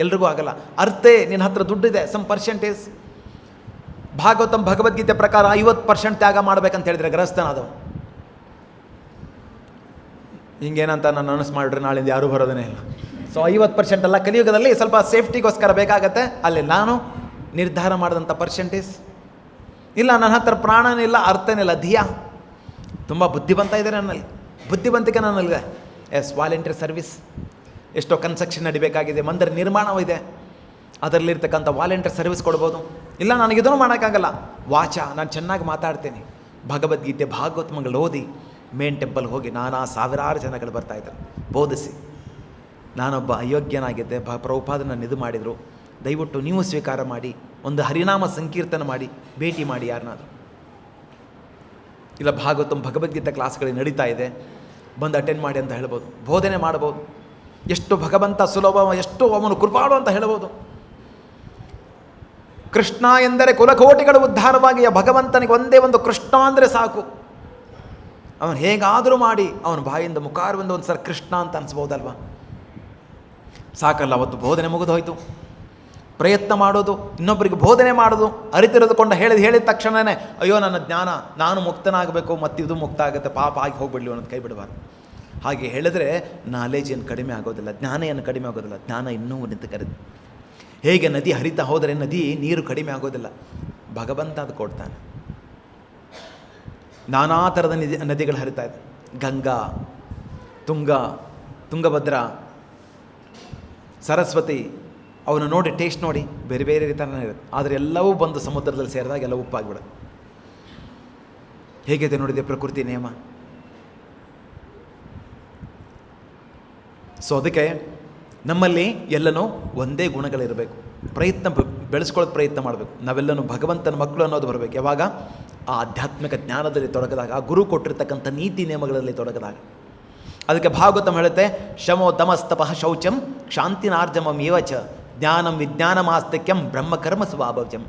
ಎಲ್ರಿಗೂ ಆಗಲ್ಲ. ಅರ್ಥೇ ನಿನ್ನ ಹತ್ರ ದುಡ್ಡಿದೆ, ಸಮ್ ಪರ್ಸೆಂಟೇಜ್. ಭಾಗವತಂ ಭಗವದ್ಗೀತೆ ಪ್ರಕಾರ 50% ತ್ಯಾಗ ಮಾಡ್ಬೇಕಂತ ಹೇಳಿದರೆ ಗೃಹಸ್ಥನಾದವು. ಹಿಂಗೇನಂತ ನಾನು ಅನೌನ್ಸ್ ಮಾಡಿದ್ರೆ ನಾಳಿಂದ ಯಾರೂ ಬರೋದೇ ಇಲ್ಲ. ಸೊ 50% ಅಲ್ಲ, ಕಲಿಯುಗದಲ್ಲಿ ಸ್ವಲ್ಪ ಸೇಫ್ಟಿಗೋಸ್ಕರ ಬೇಕಾಗತ್ತೆ. ಅಲ್ಲಿ ನಾನು ನಿರ್ಧಾರ ಮಾಡಿದಂಥ ಪರ್ಸೆಂಟೇಜ್ ಇಲ್ಲ, ನನ್ನ ಹತ್ರ ಪ್ರಾಣನೇ ಇಲ್ಲ, ಅರ್ಥನೇ ಇಲ್ಲ. ಧಿಯಾ ತುಂಬ ಬುದ್ಧಿವಂತ ಇದೆ ನನ್ನಲ್ಲಿ, ಬುದ್ಧಿವಂತಿಕೆ ನನ್ನಲ್ಲಿದೆ. ವಾಲಂಟಿಯರ್ ಸರ್ವಿಸ್, ಎಷ್ಟೋ ಕನ್ಸ್ಟ್ರಕ್ಷನ್ ನಡಿಬೇಕಾಗಿದೆ, ಮಂದಿರ ನಿರ್ಮಾಣವಿದೆ, ಅದರಲ್ಲಿರ್ತಕ್ಕಂಥ ವಾಲಂಟಿಯರ್ ಸರ್ವಿಸ್ ಕೊಡ್ಬೋದು. ಇಲ್ಲ, ನನಗಿದನ್ನು ಮಾಡೋಕ್ಕಾಗಲ್ಲ. ವಾಚ, ನಾನು ಚೆನ್ನಾಗಿ ಮಾತಾಡ್ತೇನೆ. ಭಗವದ್ಗೀತೆ ಭಾಗವತಮಗಳು ಓದಿ ಮೇನ್ ಟೆಂಪಲ್ಗೆ ಹೋಗಿ ಸಾವಿರಾರು ಜನಗಳು ಬರ್ತಾಯಿದ್ದಾರೆ, ಬೋಧಿಸಿ. ನಾನೊಬ್ಬ ಅಯೋಗ್ಯನಾಗಿದ್ದೆ, ಪ್ರಭುಪಾದನನ್ನು ಇದು ಮಾಡಿದರು, ದಯವಿಟ್ಟು ನೀವು ಸ್ವೀಕಾರ ಮಾಡಿ, ಒಂದು ಹರಿನಾಮ ಸಂಕೀರ್ತನ ಮಾಡಿ, ಭೇಟಿ ಮಾಡಿ ಯಾರನ್ನಾದರೂ. ಇಲ್ಲ, ಭಗವದ್ಗೀತೆ ಕ್ಲಾಸ್ಗಳಿಗೆ ನಡೀತಾ ಇದೆ, ಬಂದು ಅಟೆಂಡ್ ಮಾಡಿ ಅಂತ ಹೇಳ್ಬೋದು, ಬೋಧನೆ ಮಾಡ್ಬೋದು. ಎಷ್ಟು ಭಗವಂತ ಸುಲಭ, ಎಷ್ಟು ಅವನು ಕೃಪಾಳು ಅಂತ ಹೇಳ್ಬೋದು. ಕೃಷ್ಣ ಎಂದರೆ ಕುಲಕೋಟಿಗಳು ಉದ್ಧಾರವಾಗಿ, ಭಗವಂತನಿಗೆ ಒಂದೇ ಒಂದು ಕೃಷ್ಣ ಅಂದರೆ ಸಾಕು. ಅವನು ಹೇಗಾದರೂ ಮಾಡಿ ಅವನ ಬಾಯಿಂದ ಮುಖಾರವಿಂದ ಒಂದು ಸಲ ಕೃಷ್ಣ ಅಂತ ಅನಿಸ್ಬೋದಲ್ವ? ಸಾಕಲ್ಲ, ಅವತ್ತು ಬೋಧನೆ ಮುಗಿದು ಹೋಯಿತು. ಪ್ರಯತ್ನ ಮಾಡೋದು, ಇನ್ನೊಬ್ಬರಿಗೆ ಬೋಧನೆ ಮಾಡೋದು, ಅರಿತಿರೋದುಕೊಂಡು ಹೇಳಿದ ತಕ್ಷಣವೇ ಅಯ್ಯೋ ನನ್ನ ಜ್ಞಾನ, ನಾನು ಮುಕ್ತನಾಗಬೇಕು, ಮತ್ತು ಇದು ಮುಕ್ತ ಆಗುತ್ತೆ, ಪಾಪ ಆಗಿ ಹೋಗ್ಬಿಡ್ಲಿ ಅನ್ನೋದು ಕೈ ಬಿಡಬಾರ್ದು. ಹಾಗೆ ಹೇಳಿದ್ರೆ ನಾಲೆಜ್ ಏನು ಕಡಿಮೆ ಆಗೋದಿಲ್ಲ, ಜ್ಞಾನ ಏನು ಕಡಿಮೆ ಆಗೋದಿಲ್ಲ, ಜ್ಞಾನ ಇನ್ನೂ ನಿಂತುಕರಿದೆ. ಹೇಗೆ ನದಿ ಹರಿತಾ ಹೋದರೆ ನೀರು ಕಡಿಮೆ ಆಗೋದಿಲ್ಲ, ಭಗವಂತ ಅದು ಕೊಡ್ತಾನೆ. ನಾನಾ ಥರದ ನದಿಗಳು ಹರಿತಾ ಇದೆ, ಗಂಗಾ, ತುಂಗಭದ್ರಾ, ಸರಸ್ವತಿ. ಅವನು ನೋಡಿ, ಟೇಸ್ಟ್ ನೋಡಿ, ಬೇರೆ ಬೇರೆ ಥರನೇ ಇರುತ್ತೆ. ಆದರೆ ಎಲ್ಲವೂ ಬಂದು ಸಮುದ್ರದಲ್ಲಿ ಸೇರಿದಾಗ ಎಲ್ಲ ಉಪ್ಪಾಗಿಬಿಡೋದು. ಹೇಗಿದೆ ನೋಡಿದೆ ಪ್ರಕೃತಿ ನಿಯಮ. ಸೊ ಅದಕ್ಕೆ ನಮ್ಮಲ್ಲಿ ಎಲ್ಲನೂ ಒಂದೇ ಗುಣಗಳಿರಬೇಕು. ಬೆಳೆಸ್ಕೊಳ್ಳೋದು ಪ್ರಯತ್ನ ಮಾಡಬೇಕು. ನಾವೆಲ್ಲನೂ ಭಗವಂತನ ಮಕ್ಕಳು ಅನ್ನೋದು ಬರಬೇಕು. ಯಾವಾಗ ಆ ಆಧ್ಯಾತ್ಮಿಕ ಜ್ಞಾನದಲ್ಲಿ ತೊಡಗಿದಾಗ, ಆ ಗುರು ಕೊಟ್ಟಿರ್ತಕ್ಕಂಥ ನೀತಿ ನಿಯಮಗಳಲ್ಲಿ ತೊಡಗಿದಾಗ. ಅದಕ್ಕೆ ಭಾಗವತಂ ಹೇಳುತ್ತೆ, ಶಮೋ ತಮಸ್ತಪಃ ಶೌಚಂ ಕ್ಷಾಂತಿನಾರ್ಜಮಂ ಏವಚ ಜ್ಞಾನಂ ವಿಜ್ಞಾನಮಾಸ್ತಿಕ್ಯಂ ಬ್ರಹ್ಮಕರ್ಮ ಸ್ವಭಾವಜಂ.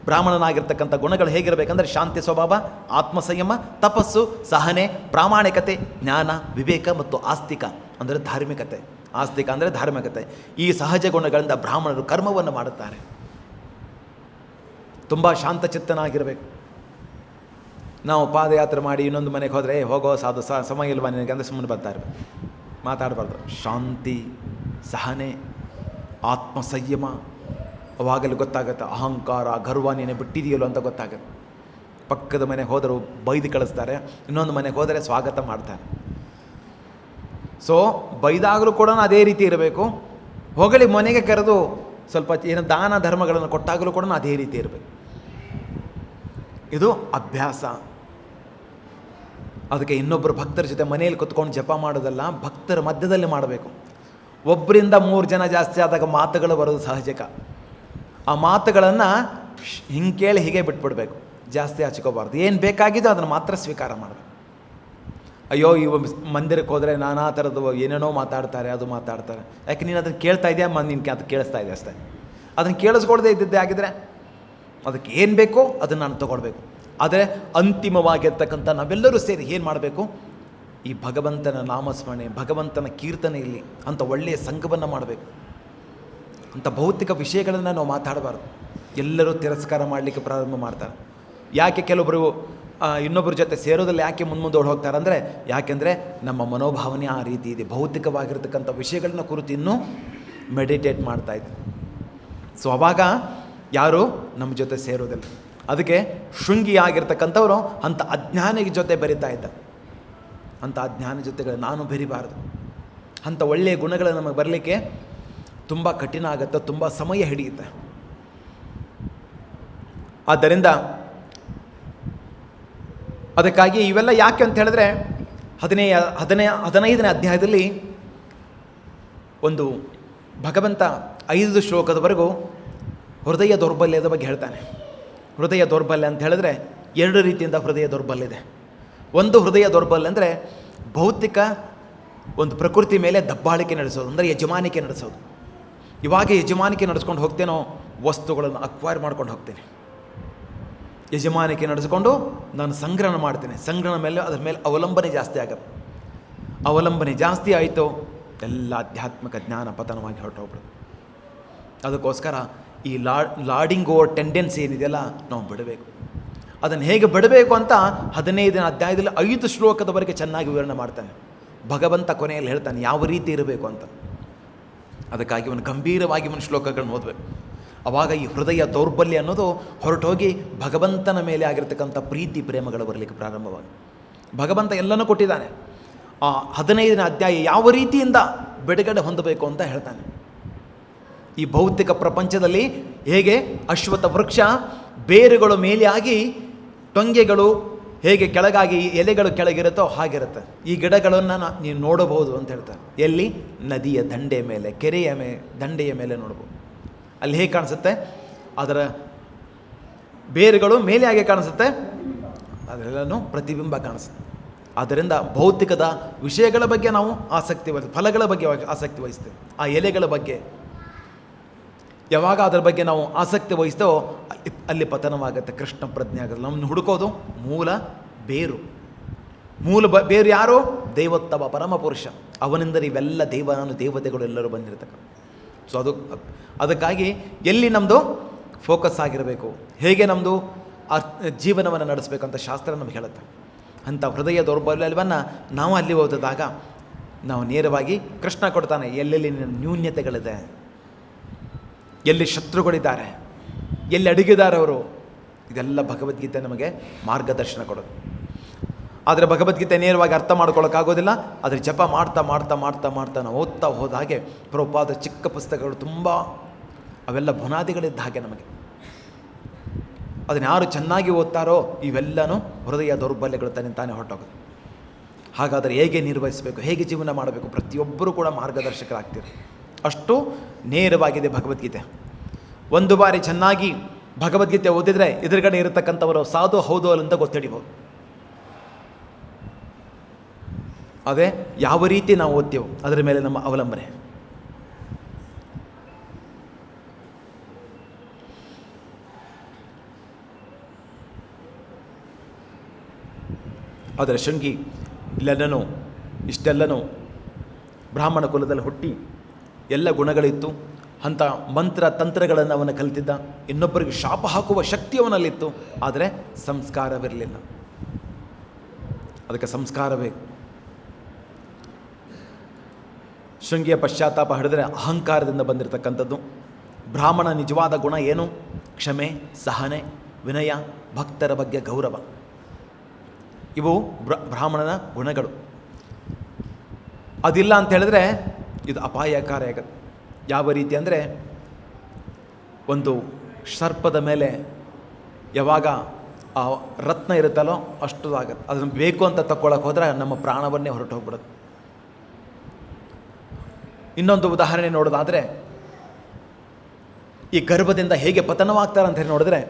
ಬ್ರಾಹ್ಮಣನಾಗಿರ್ತಕ್ಕಂಥ ಗುಣಗಳು ಹೇಗಿರಬೇಕಂದ್ರೆ ಶಾಂತಿ ಸ್ವಭಾವ, ಆತ್ಮಸಂಯಮ, ತಪಸ್ಸು, ಸಹನೆ, ಪ್ರಾಮಾಣಿಕತೆ, ಜ್ಞಾನ, ವಿವೇಕ ಮತ್ತು ಆಸ್ತಿಕ ಅಂದರೆ ಧಾರ್ಮಿಕತೆ. ಆಸ್ತಿಕ ಅಂದರೆ ಧಾರ್ಮಿಕತೆ. ಈ ಸಹಜ ಗುಣಗಳಿಂದ ಬ್ರಾಹ್ಮಣರು ಕರ್ಮವನ್ನು ಮಾಡುತ್ತಾರೆ. ತುಂಬ ಶಾಂತಚಿತ್ತನಾಗಿರಬೇಕು. ನಾವು ಪಾದಯಾತ್ರೆ ಮಾಡಿ ಇನ್ನೊಂದು ಮನೆಗೆ ಹೋದರೆ ಹೋಗೋ ಸಾಧು ಸಮಯ ಇಲ್ವಾ ನಿನಗೆ ಅಂದರೆ ಸುಮ್ಮನೆ ಬರ್ತಾ ಇರಬೇಕು, ಮಾತಾಡಬಾರ್ದು. ಶಾಂತಿ, ಸಹನೆ, ಆತ್ಮಸಂಯಮ, ಅವಾಗಲೂ ಗೊತ್ತಾಗುತ್ತೆ ಅಹಂಕಾರ, ಗರ್ವ ನೀನೆ ಬಿಟ್ಟಿದೆಯಲ್ಲೋ ಅಂತ ಗೊತ್ತಾಗುತ್ತೆ. ಪಕ್ಕದ ಮನೆಗೆ ಹೋದರೂ ಬೈದು ಕಳಿಸ್ತಾರೆ, ಇನ್ನೊಂದು ಮನೆಗೆ ಹೋದರೆ ಸ್ವಾಗತ ಮಾಡ್ತಾರೆ. ಸೊ ಬೈದಾಗಲೂ ಕೂಡ ಅದೇ ರೀತಿ ಇರಬೇಕು. ಹೊಗಳಿ ಮನೆಗೆ ಕರೆದು ಸ್ವಲ್ಪ ಏನು ದಾನ ಧರ್ಮಗಳನ್ನು ಕೊಟ್ಟಾಗಲೂ ಕೂಡ ಅದೇ ರೀತಿ ಇರಬೇಕು. ಇದು ಅಭ್ಯಾಸ. ಅದಕ್ಕೆ ಇನ್ನೊಬ್ಬರು ಭಕ್ತರ ಜೊತೆ ಮನೆಯಲ್ಲಿ ಕುತ್ಕೊಂಡು ಜಪ ಮಾಡೋದಲ್ಲ, ಭಕ್ತರ ಮಧ್ಯದಲ್ಲಿ ಮಾಡಬೇಕು. ಒಬ್ಬರಿಂದ 3 ಜನ ಜಾಸ್ತಿ ಆದಾಗ ಮಾತುಗಳು ಬರೋದು ಸಹಜಕ. ಆ ಮಾತುಗಳನ್ನು ಹಿಂಗೆ ಕೇಳಿ ಹೀಗೆ ಬಿಟ್ಬಿಡ್ಬೇಕು, ಜಾಸ್ತಿ ಹಚ್ಕೋಬಾರ್ದು. ಏನು ಬೇಕಾಗಿದೋ ಅದನ್ನು ಮಾತ್ರ ಸ್ವೀಕಾರ ಮಾಡಬೇಕು. ಅಯ್ಯೋ ಇವ ಮಂದಿರಕ್ಕೆ ಹೋದರೆ ನಾನಾ ಥರದ್ದು ಏನೇನೋ ಮಾತಾಡ್ತಾರೆ, ಅದು ಮಾತಾಡ್ತಾರೆ. ಯಾಕೆ ನೀನು ಅದನ್ನು ಕೇಳ್ತಾ ಇದೆಯಾ, ನಿನಗೆ ಅದು ಕೇಳಿಸ್ತಾ ಇದೆ ಅಷ್ಟೇ. ಅದನ್ನು ಕೇಳಿಸ್ಕೊಳ್ದೇ ಇದ್ದಿದ್ದೇ ಆಗಿದ್ದರೆ ಅದಕ್ಕೆ ಏನು ಬೇಕೋ ಅದನ್ನು ನಾನು ತೊಗೊಳ್ಬೇಕು. ಆದರೆ ಅಂತಿಮವಾಗಿರ್ತಕ್ಕಂಥ ನಾವೆಲ್ಲರೂ ಸೇರಿ ಏನು ಮಾಡಬೇಕು, ಈ ಭಗವಂತನ ನಾಮಸ್ಮರಣೆ, ಭಗವಂತನ ಕೀರ್ತನೆಯಲ್ಲಿ ಅಂಥ ಒಳ್ಳೆಯ ಸಂಘವನ್ನು ಮಾಡಬೇಕು. ಅಂಥ ಭೌತಿಕ ವಿಷಯಗಳನ್ನು ನಾವು ಮಾತಾಡಬಾರ್ದು. ಎಲ್ಲರೂ ತಿರಸ್ಕಾರ ಮಾಡಲಿಕ್ಕೆ ಪ್ರಾರಂಭ ಮಾಡ್ತಾರೆ. ಯಾಕೆ ಕೆಲವೊಬ್ಬರು ಇನ್ನೊಬ್ಬರ ಜೊತೆ ಸೇರೋದಲ್ಲಿ ಯಾಕೆ ಮುಂದೋಡಿ ಹೋಗ್ತಾರೆ ಅಂದರೆ, ಯಾಕೆಂದರೆ ನಮ್ಮ ಮನೋಭಾವನೆ ಆ ರೀತಿ ಇದೆ. ಭೌತಿಕವಾಗಿರ್ತಕ್ಕಂಥ ವಿಷಯಗಳನ್ನ ಕುರಿತು ಇನ್ನೂ ಮೆಡಿಟೇಟ್ ಮಾಡ್ತಾಯಿದ್ದೆ. ಸೊ ಅವಾಗ ಯಾರು ನಮ್ಮ ಜೊತೆ ಸೇರೋದಿಲ್ಲ. ಅದಕ್ಕೆ ಶೃಂಗಿಯಾಗಿರ್ತಕ್ಕಂಥವರು ಅಂಥ ಅಜ್ಞಾನಿಗೆ ಜೊತೆ ಬೆರೀತಾ ಇದ್ದ. ಅಂಥ ಅಜ್ಞಾನ ಜೊತೆಗಳು ನಾನು ಬೆರಿಬಾರ್ದು. ಅಂಥ ಒಳ್ಳೆಯ ಗುಣಗಳು ನಮಗೆ ಬರಲಿಕ್ಕೆ ತುಂಬ ಕಠಿಣ ಆಗುತ್ತೆ, ತುಂಬ ಸಮಯ ಹಿಡಿಯುತ್ತೆ. ಆದ್ದರಿಂದ ಅದಕ್ಕಾಗಿ ಇವೆಲ್ಲ ಯಾಕೆ ಅಂತ ಹೇಳಿದ್ರೆ 15ನೇ ಅಧ್ಯಾಯದಲ್ಲಿ ಒಂದು ಭಗವಂತ 5 ಶ್ಲೋಕದವರೆಗೂ ಹೃದಯ ದೌರ್ಬಲ್ಯದ ಬಗ್ಗೆ ಹೇಳ್ತಾನೆ. ಹೃದಯ ದೌರ್ಬಲ್ಯ ಅಂತ ಹೇಳಿದ್ರೆ 2 ರೀತಿಯಿಂದ ಹೃದಯ ದೌರ್ಬಲ್ಯ ಇದೆ. ಒಂದು ಹೃದಯ ದೌರ್ಬಲ್ಯ ಅಂದರೆ ಭೌತಿಕ ಒಂದು ಪ್ರಕೃತಿ ಮೇಲೆ ದಬ್ಬಾಳಿಕೆ ನಡೆಸೋದು, ಅಂದರೆ ಯಜಮಾನಿಕೆ ನಡೆಸೋದು. ಇವಾಗ ಯಜಮಾನಿಕೆ ನಡೆಸ್ಕೊಂಡು ಹೋಗ್ತೇನೋ, ವಸ್ತುಗಳನ್ನು ಅಕ್ವೈರ್ ಮಾಡ್ಕೊಂಡು ಹೋಗ್ತೇನೆ. ಯಜಮಾನಿಕೆ ನಡೆಸ್ಕೊಂಡು ನಾನು ಸಂಗ್ರಹಣ ಮಾಡ್ತೇನೆ. ಸಂಗ್ರಹಣ ಮೇಲೆ ಅದರ ಮೇಲೆ ಅವಲಂಬನೆ ಜಾಸ್ತಿ ಆಗುತ್ತೆ. ಅವಲಂಬನೆ ಜಾಸ್ತಿ ಆಯಿತು, ಎಲ್ಲ ಆಧ್ಯಾತ್ಮಿಕ ಜ್ಞಾನ ಪತನವಾಗಿ ಹೊರಟೋಗ್ಬಿಡು. ಅದಕ್ಕೋಸ್ಕರ ಈ ಲಾಡಿಂಗ್ ಓವರ್ ಟೆಂಡೆನ್ಸಿ ಏನಿದೆಯಲ್ಲ ನಾವು ಬಿಡಬೇಕು. ಅದನ್ನು ಹೇಗೆ ಬಿಡಬೇಕು ಅಂತ 15ನೇ ಅಧ್ಯಾಯದಲ್ಲಿ 5 ಶ್ಲೋಕದವರೆಗೆ ಚೆನ್ನಾಗಿ ವಿವರಣೆ ಮಾಡ್ತಾನೆ. ಭಗವಂತ ಕೊನೆಯಲ್ಲಿ ಹೇಳ್ತಾನೆ ಯಾವ ರೀತಿ ಇರಬೇಕು ಅಂತ. ಅದಕ್ಕಾಗಿ ಅವನು ಗಂಭೀರವಾಗಿ ಶ್ಲೋಕಗಳನ್ನು ಓದಬೇಕು. ಆವಾಗ ಈ ಹೃದಯ ದೌರ್ಬಲ್ಯ ಅನ್ನೋದು ಹೊರಟೋಗಿ ಭಗವಂತನ ಮೇಲೆ ಆಗಿರ್ತಕ್ಕಂಥ ಪ್ರೀತಿ ಪ್ರೇಮಗಳು ಬರಲಿಕ್ಕೆ ಪ್ರಾರಂಭವಾಗಿ ಭಗವಂತ ಎಲ್ಲನೂ ಕೊಟ್ಟಿದ್ದಾನೆ. ಆ 15ನೇ ಅಧ್ಯಾಯ ಯಾವ ರೀತಿಯಿಂದ ಬಿಡುಗಡೆ ಹೊಂದಬೇಕು ಅಂತ ಹೇಳ್ತಾನೆ. ಈ ಭೌತಿಕ ಪ್ರಪಂಚದಲ್ಲಿ ಹೇಗೆ ಅಶ್ವತ್ಥ ವೃಕ್ಷ ಬೇರುಗಳು ಮೇಲೆ ಆಗಿ ಟೊಂಗೆಗಳು ಹೇಗೆ ಕೆಳಗಾಗಿ ಎಲೆಗಳು ಕೆಳಗಿರುತ್ತೋ ಹಾಗಿರುತ್ತೆ. ಈ ಗಿಡಗಳನ್ನು ನೀವು ನೋಡಬಹುದು ಅಂತ ಹೇಳ್ತಾರೆ. ಎಲ್ಲಿ? ನದಿಯ ದಂಡೆಯ ಮೇಲೆ, ಕೆರೆಯ ದಂಡೆಯ ಮೇಲೆ ನೋಡ್ಬೋದು. ಅಲ್ಲಿ ಹೇಗೆ ಕಾಣಿಸುತ್ತೆ? ಅದರ ಬೇರುಗಳು ಮೇಲೆ ಆಗಿ ಕಾಣಿಸುತ್ತೆ, ಅದರೆಲ್ಲನೂ ಪ್ರತಿಬಿಂಬ ಕಾಣಿಸುತ್ತೆ. ಆದ್ದರಿಂದ ಭೌತಿಕದ ವಿಷಯಗಳ ಬಗ್ಗೆ ನಾವು ಆಸಕ್ತಿ ವಹಿಸ್ತೇವೆ, ಫಲಗಳ ಬಗ್ಗೆ ಆಸಕ್ತಿ ವಹಿಸ್ತೇವೆ. ಆ ಎಲೆಗಳ ಬಗ್ಗೆ ಯಾವಾಗ ಅದರ ಬಗ್ಗೆ ನಾವು ಆಸಕ್ತಿ ವಹಿಸ್ತೇವೋ ಅಲ್ಲಿ ಪತನವಾಗುತ್ತೆ, ಕೃಷ್ಣ ಪ್ರಜ್ಞೆ ಆಗುತ್ತೆ. ನಮ್ಮನ್ನು ಹುಡುಕೋದು ಮೂಲ ಬೇರು. ಬೇರು ಯಾರು? ದೇವೋತ್ತಮ ಪರಮಪುರುಷ. ಅವನಿಂದ ಇವೆಲ್ಲ ದೇವತೆಗಳು ಎಲ್ಲರೂ ಬಂದಿರತಕ್ಕ. ಸೊ ಅದಕ್ಕಾಗಿ ಎಲ್ಲಿ ನಮ್ಮದು ಫೋಕಸ್ ಆಗಿರಬೇಕು, ಹೇಗೆ ನಮ್ಮದು ಜೀವನವನ್ನು ನಡೆಸಬೇಕಂತ ಶಾಸ್ತ್ರ ನಮಗೆ ಹೇಳುತ್ತೆ. ಅಂಥ ಹೃದಯ ದೌರ್ಬಲ್ಯವನ್ನು ನಾವು ಅಲ್ಲಿ ಓದಿದಾಗ ನಾವು ನೇರವಾಗಿ ಕೃಷ್ಣ ಕೊಡ್ತಾನೆ. ಎಲ್ಲೆಲ್ಲಿ ನ್ಯೂನ್ಯತೆಗಳಿದೆ, ಎಲ್ಲಿ ಶತ್ರುಗಳಿದ್ದಾರೆ, ಎಲ್ಲಿ ಅಡಗಿದ್ದಾರೆ ಅವರು, ಇದೆಲ್ಲ ಭಗವದ್ಗೀತೆ ನಮಗೆ ಮಾರ್ಗದರ್ಶನ ಕೊಡೋದು. ಆದರೆ ಭಗವದ್ಗೀತೆ ನೇರವಾಗಿ ಅರ್ಥ ಮಾಡ್ಕೊಳ್ಳೋಕ್ಕಾಗೋದಿಲ್ಲ. ಆದರೆ ಜಪ ಮಾಡ್ತಾ ಮಾಡ್ತಾ ಮಾಡ್ತಾ ಮಾಡ್ತಾ ನಾವು ಓದ್ತಾ ಹೋದ ಹಾಗೆ ಪ್ರಭುಪಾದ ಚಿಕ್ಕ ಪುಸ್ತಕಗಳು ತುಂಬ ಅವೆಲ್ಲ ಬುನಾದಿಗಳಿದ್ದ ಹಾಗೆ ನಮಗೆ. ಅದನ್ನು ಯಾರು ಚೆನ್ನಾಗಿ ಓದ್ತಾರೋ ಇವೆಲ್ಲನೂ ಹೃದಯ ದೌರ್ಬಲ್ಯಗಳು ತಾನೇ ಹೊರಟೋಗೋದು. ಹಾಗಾದರೆ ಹೇಗೆ ನಿರ್ವಹಿಸಬೇಕು, ಹೇಗೆ ಜೀವನ ಮಾಡಬೇಕು, ಪ್ರತಿಯೊಬ್ಬರೂ ಕೂಡ ಮಾರ್ಗದರ್ಶಕರಾಗ್ತೀರಿ. ಅಷ್ಟು ನೇರವಾಗಿದೆ ಭಗವದ್ಗೀತೆ. ಒಂದು ಬಾರಿ ಚೆನ್ನಾಗಿ ಭಗವದ್ಗೀತೆ ಓದಿದರೆ ಎದುರುಗಡೆ ಇರತಕ್ಕಂಥವರು ಸಾಧು ಹೌದು ಅಂತ ಗೊತ್ತಿಡಿಬೋದು. ಅದೇ ಯಾವ ರೀತಿ ನಾವು ಓದ್ತೇವೋ ಅದರ ಮೇಲೆ ನಮ್ಮ ಅವಲಂಬನೆ. ಆದರೆ ಶೃಂಗಿ ಇಷ್ಟೆಲ್ಲನೂ ಬ್ರಾಹ್ಮಣ ಕುಲದಲ್ಲಿ ಹುಟ್ಟಿ ಎಲ್ಲ ಗುಣಗಳಿತ್ತು. ಅಂಥ ಮಂತ್ರ ತಂತ್ರಗಳನ್ನು ಅವನು ಕಲಿತಿದ್ದ. ಇನ್ನೊಬ್ಬರಿಗೆ ಶಾಪ ಹಾಕುವ ಶಕ್ತಿ ಅವನಲ್ಲಿತ್ತು. ಆದರೆ ಸಂಸ್ಕಾರವಿರಲಿಲ್ಲ. ಅದಕ್ಕೆ ಸಂಸ್ಕಾರ ಬೇಕು. ಶೃಂಗಿಯ ಪಶ್ಚಾತ್ತಾಪ ಹಿಡಿದ್ರೆ ಅಹಂಕಾರದಿಂದ ಬಂದಿರತಕ್ಕಂಥದ್ದು. ಬ್ರಾಹ್ಮಣ ನಿಜವಾದ ಗುಣ ಏನು? ಕ್ಷಮೆ, ಸಹನೆ, ವಿನಯ, ಭಕ್ತರ ಬಗ್ಗೆ ಗೌರವ. ಇವು ಬ್ರಾಹ್ಮಣನ ಗುಣಗಳು. ಅದಿಲ್ಲ ಅಂತ ಹೇಳಿದ್ರೆ ಇದು ಅಪಾಯಕಾರಿ ಆಗುತ್ತೆ. ಯಾವ ರೀತಿ ಅಂದರೆ, ಒಂದು ಸರ್ಪದ ಮೇಲೆ ಯಾವಾಗ ಆ ರತ್ನ ಇರುತ್ತಲ್ಲೋ ಅಷ್ಟು ಆಗುತ್ತೆ. ಅದನ್ನು ಬೇಕು ಅಂತ ತಕ್ಕೊಳ್ಳೋಕೆ ಹೋದರೆ ನಮ್ಮ ಪ್ರಾಣವನ್ನೇ ಹೊರಟು ಹೋಗ್ಬಿಡುತ್ತೆ. ಇನ್ನೊಂದು ಉದಾಹರಣೆ ನೋಡೋದಾದರೆ, ಈ ಗರ್ಭದಿಂದ ಹೇಗೆ ಪತನವಾಗ್ತಾರೆ ಅಂತ ಹೇಳಿ ನೋಡಿದ್ರೆ,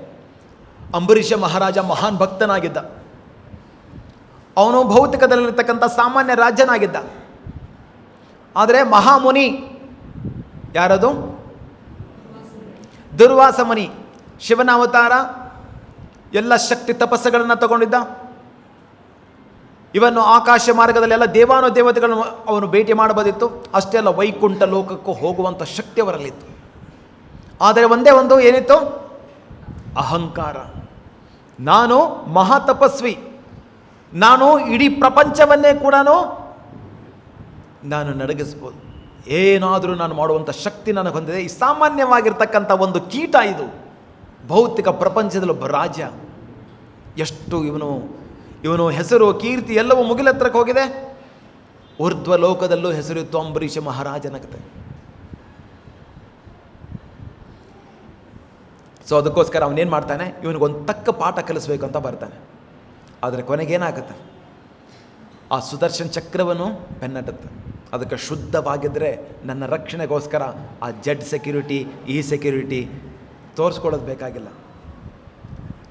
ಅಂಬರೀಷ ಮಹಾರಾಜ ಮಹಾನ್ ಭಕ್ತನಾಗಿದ್ದ. ಅವನು ಭೌತಿಕದಲ್ಲಿರ್ತಕ್ಕಂಥ ಸಾಮಾನ್ಯ ರಾಜ್ಯನಾಗಿದ್ದ. ಆದರೆ ಮಹಾಮುನಿ ಯಾರದು? ದುರ್ವಾಸ ಮುನಿ. ಶಿವನ ಅವತಾರ, ಎಲ್ಲ ಶಕ್ತಿ ತಪಸ್ಸುಗಳನ್ನು ತಗೊಂಡಿದ್ದ. ಇವನ್ನು ಆಕಾಶ ಮಾರ್ಗದಲ್ಲಿ ಎಲ್ಲ ದೇವಾನುದೇವತೆಗಳನ್ನು ಅವನು ಭೇಟಿ ಮಾಡಬಹುದಿತ್ತು. ಅಷ್ಟೇ ಅಲ್ಲ, ವೈಕುಂಠ ಲೋಕಕ್ಕೂ ಹೋಗುವಂಥ ಶಕ್ತಿ ಅವರಲ್ಲಿತ್ತು. ಆದರೆ ಒಂದೇ ಒಂದು ಏನಿತ್ತು? ಅಹಂಕಾರ. ನಾನು ಮಹಾತಪಸ್ವಿ, ನಾನು ಇಡೀ ಪ್ರಪಂಚವನ್ನೇ ಕೂಡ ನಾನು ನಡಗಿಸ್ಬೋದು, ಏನಾದರೂ ನಾನು ಮಾಡುವಂಥ ಶಕ್ತಿ ನನಗೆ ಹೊಂದಿದೆ. ಈ ಸಾಮಾನ್ಯವಾಗಿರ್ತಕ್ಕಂಥ ಒಂದು ಕೀಟ ಇದು. ಭೌತಿಕ ಪ್ರಪಂಚದಲ್ಲಿ ಒಬ್ಬ ರಾಜ್ಯ. ಎಷ್ಟು ಇವನು ಹೆಸರು ಕೀರ್ತಿ ಎಲ್ಲವೂ ಮುಗಿಲೆತ್ತರಕ್ಕೆ ಹೋಗಿದೆ. ಊರ್ಧ್ವ ಲೋಕದಲ್ಲೂ ಹೆಸರಿತ್ತು ಅಂಬರೀಷ ಮಹಾರಾಜನ ಕತೆ. ಸೊ ಅದಕ್ಕೋಸ್ಕರ ಅವನೇನು ಮಾಡ್ತಾನೆ, ಇವನಿಗೊಂದು ತಕ್ಕ ಪಾಠ ಕಲಿಸ್ಬೇಕು ಅಂತ ಬರ್ತಾನೆ. ಆದರೆ ಕೊನೆಗೇನಾಗುತ್ತೆ? ಆ ಸುದರ್ಶನ್ ಚಕ್ರವನ್ನು ಬೆನ್ನಟ್ಟುತ್ತೆ. ಅದಕ್ಕೆ ಶುದ್ಧವಾಗಿದ್ದರೆ ನನ್ನ ರಕ್ಷಣೆಗೋಸ್ಕರ ಆ ಜಡ್ ಸೆಕ್ಯೂರಿಟಿ, ಈ ಸೆಕ್ಯೂರಿಟಿ ತೋರಿಸ್ಕೊಳ್ಳೋದು ಬೇಕಾಗಿಲ್ಲ.